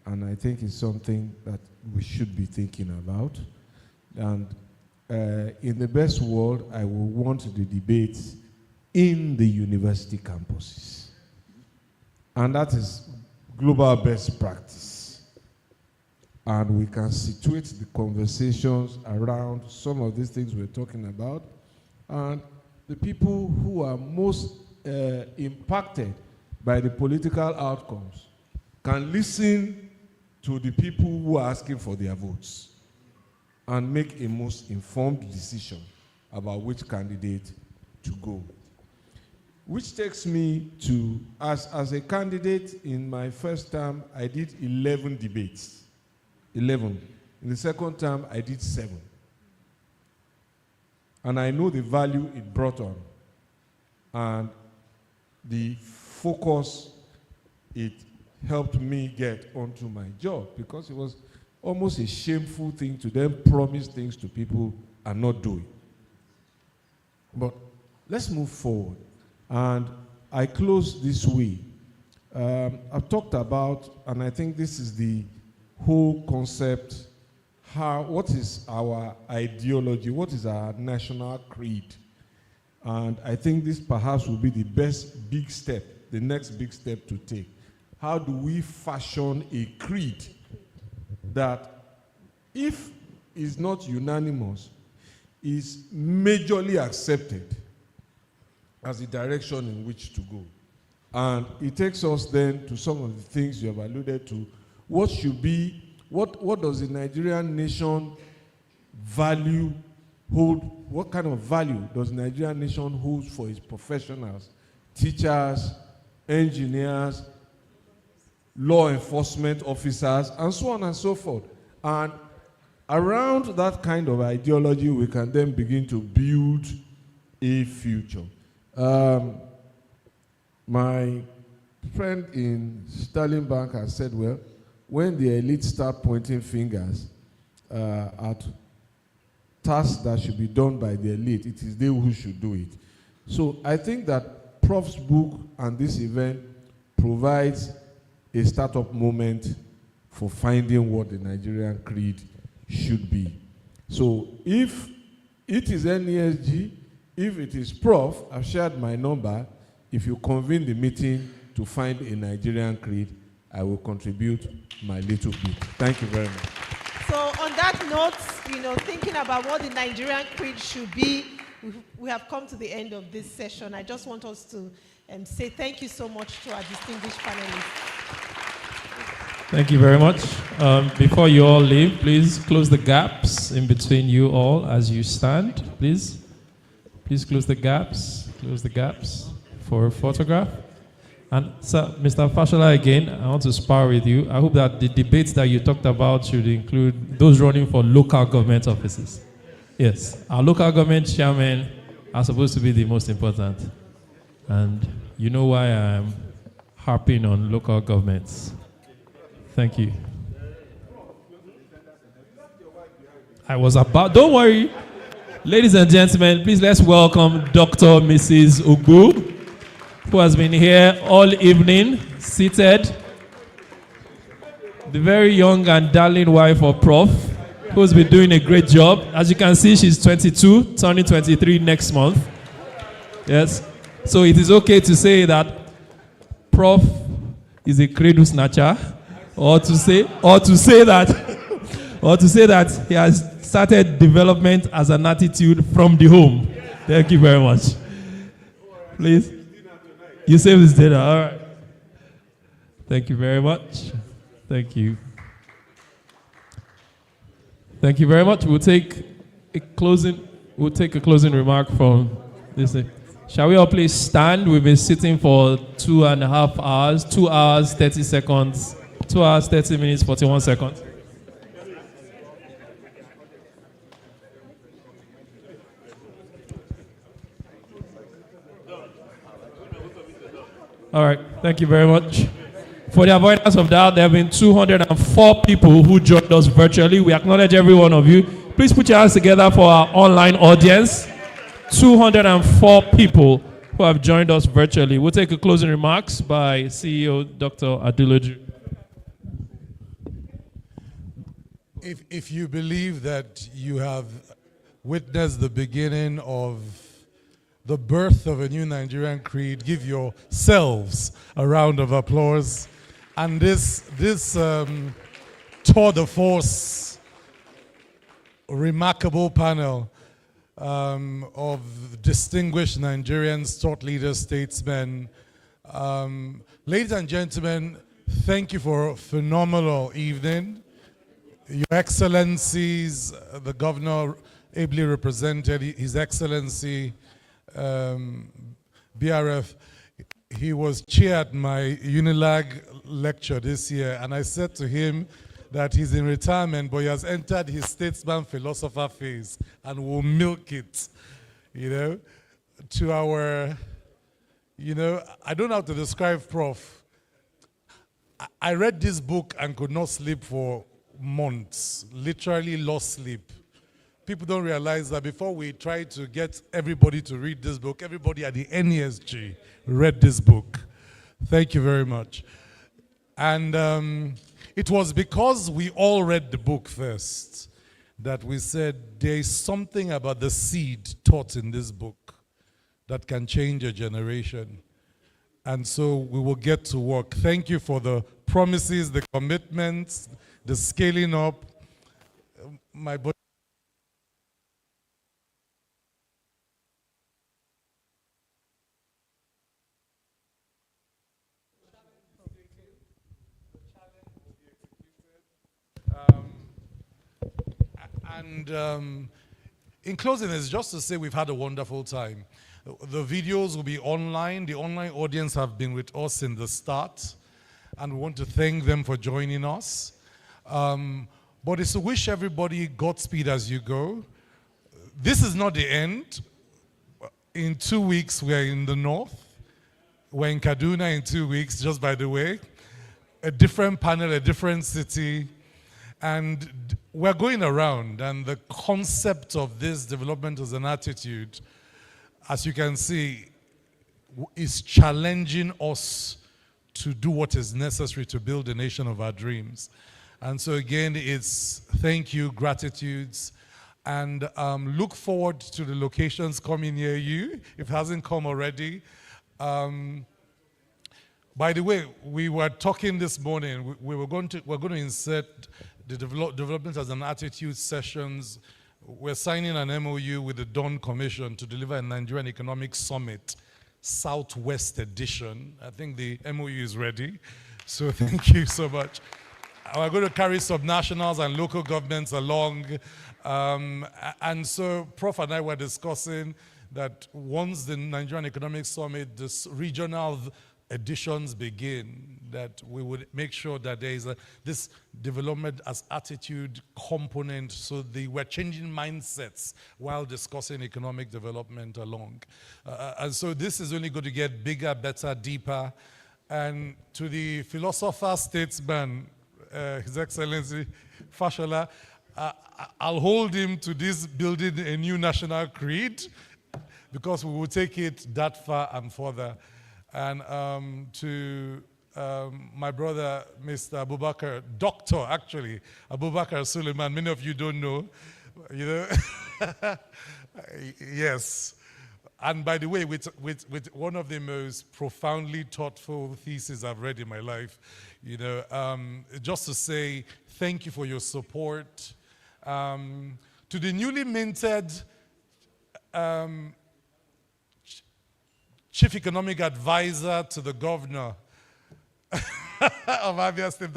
And I think it's something that we should be thinking about. And in the best world, I will want the debates in the university campuses. And that is global best practice. And we can situate the conversations around some of these things we're talking about. And the people who are most impacted by the political outcomes can listen to the people who are asking for their votes and make a most informed decision about which candidate to go. Which takes me to, as a candidate in my first term, I did 11 debates. 11. In the second term, I did 7. And I know the value it brought on and the focus it helped me get onto my job, because it was almost a shameful thing to then promise things to people and not do it. But let's move forward. And I close this way. I've talked about, and I think this is the whole concept, what is our ideology, what is our national creed? And I think this perhaps will be the best big step, the next big step to take. How do we fashion a creed that, if is not unanimous, is majorly accepted as the direction in which to go? And it takes us then to some of the things you have alluded to. What should be, what does the Nigerian nation value, hold, what kind of value does the Nigerian nation hold for its professionals, teachers, engineers, law enforcement officers, and so on and so forth? And around that kind of ideology, we can then begin to build a future. My friend in Sterling Bank has said, well, when the elite start pointing fingers at tasks that should be done by the elite, it is they who should do it. So I think that Prof's book and this event provides a startup moment for finding what the Nigerian creed should be. So if it is NESG, if it is Prof, I've shared my number. If you convene the meeting to find a Nigerian creed, I will contribute my little bit. Thank you very much. So on that note, thinking about what the Nigerian creed should be, we have come to the end of this session. I just want us to say thank you so much to our distinguished panelists. Thank you very much. Before you all leave, please close the gaps in between you all as you stand, please. Please close the gaps for a photograph. And sir, Mr. Fashola, again, I want to spar with you. I hope that the debates that you talked about should include those running for local government offices. Yes, our local government chairmen are supposed to be the most important. And you know why I'm harping on local governments. Thank you. I was about, don't worry. Ladies and gentlemen, please let's welcome Dr. Mrs. Ugu, who has been here all evening, seated. The very young and darling wife of Prof, who's been doing a great job. As you can see, she's 22, turning 23 next month. Yes. So it is okay to say that Prof is a cradle snatcher, or to say that he has started development as an attitude from the home. Thank you very much. Please. You save this dinner. All right. Thank you very much. Thank you. Thank you very much. We'll take a closing remark from this. Shall we all please stand? We've been sitting for 2.5 hours, 2 hours, 30 seconds, 2 hours, 30 minutes, 41 seconds. All right, thank you very much. For the avoidance of doubt, there have been 204 people who joined us virtually. We acknowledge every one of you. Please put your hands together for our online audience. 204 people who have joined us virtually. We'll take a closing remarks by CEO Dr. Adeloju. If you believe that you have witnessed the beginning of the birth of a new Nigerian creed, give yourselves a round of applause. And this tour de force, remarkable panel of distinguished Nigerians, thought leaders, statesmen. Ladies and gentlemen, thank you for a phenomenal evening. Your Excellencies, the Governor ably represented, His Excellency, BRF, he was chair at my Unilag lecture this year, and I said to him that he's in retirement, but he has entered his statesman philosopher phase and will milk it, to our, I don't know how to describe Prof. I read this book and could not sleep for months, literally lost sleep. People don't realize that before we tried to get everybody to read this book, everybody at the NESG read this book. Thank you very much. And it was because we all read the book first that we said there is something about the seed taught in this book that can change a generation. And so we will get to work. Thank you for the promises, the commitments, the scaling up. My body. And in closing, it's just to say we've had a wonderful time. The videos will be online. The online audience have been with us in the start, and we want to thank them for joining us. But it's to wish everybody Godspeed as you go. This is not the end. In 2 weeks, we're in the north. We're in Kaduna in 2 weeks, just by the way. A different panel, a different city. And we're going around, and the concept of this development as an attitude, as you can see, is challenging us to do what is necessary to build a nation of our dreams. And so again, it's thank you, gratitudes, and look forward to the locations coming near you, if it hasn't come already. By the way, we were talking this morning, we're going to insert the development as an attitude sessions. We're signing an MOU with the Dawn Commission to deliver a Nigerian Economic Summit, Southwest Edition. I think the MOU is ready. So thank you so much. We're going to carry subnationals and local governments along. And so Prof and I were discussing that once the Nigerian Economic Summit, this regional editions begin, that we would make sure that there is this development as attitude component, so we're changing mindsets while discussing economic development along. And so this is only going to get bigger, better, deeper. And to the philosopher, statesman, His Excellency Fashola, I'll hold him to this building a new national creed, because we will take it that far and further. And to my brother, Mr. Abubakar, Dr. actually, Abubakar Suleiman, many of you don't know, yes. And by the way, with one of the most profoundly thoughtful theses I've read in my life, just to say thank you for your support. To the newly minted Chief Economic Advisor to the Governor of Abia State,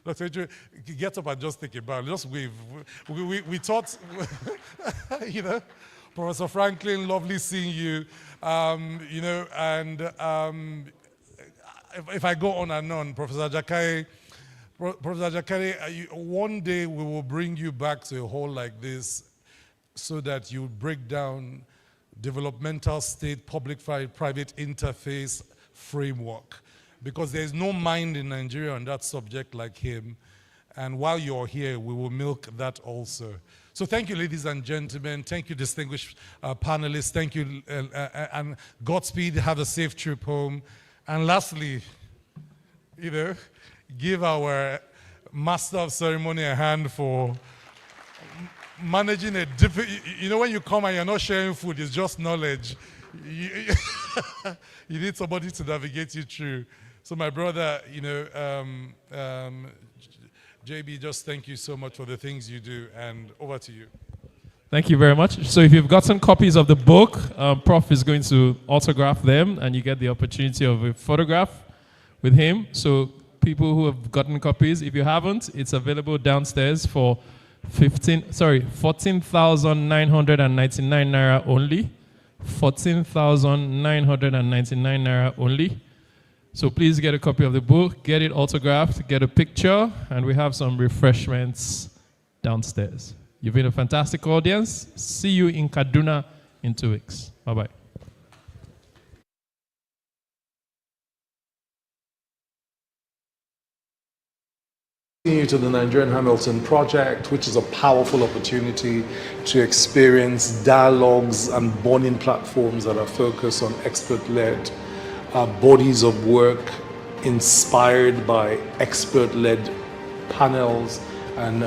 Dr. Adrian, get up and just take a bow. Just wave. We thought, Professor Franklin, lovely seeing you. You know, and if I go on and on, Professor Jakare, one day we will bring you back to a hall like this so that you break down developmental state public-private interface framework, because there is no mind in Nigeria on that subject like him. And while you're here, we will milk that also. So thank you, ladies and gentlemen. Thank you, distinguished panelists. Thank you, and Godspeed. Have a safe trip home. And lastly, you know, give our master of ceremony a hand for managing a difficult, you know, when you come and you're not sharing food, it's just knowledge. You need somebody to navigate you through. So my brother, you know, JB, just thank you so much for the things you do, and over to you. Thank you very much. So if you've gotten copies of the book, Prof is going to autograph them, and you get the opportunity of a photograph with him. So people who have gotten copies, if you haven't, it's available downstairs for 14,999 naira only. 14,999 naira only. So please get a copy of the book, get it autographed, get a picture, and we have some refreshments downstairs. You've been a fantastic audience. See you in Kaduna in 2 weeks. Bye-bye. To the Nigerian Hamilton Project, which is a powerful opportunity to experience dialogues and bonding platforms that are focused on expert-led bodies of work inspired by expert-led panels and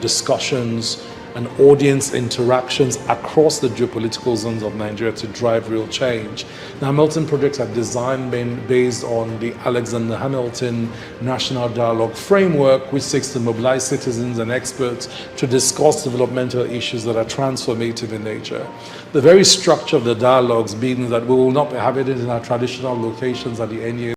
discussions and audience interactions across the geopolitical zones of Nigeria to drive real change. The Hamilton projects are designed based on the Alexander Hamilton National Dialogue Framework, which seeks to mobilize citizens and experts to discuss developmental issues that are transformative in nature. The very structure of the dialogues being that we will not be having it in our traditional locations at the NESG.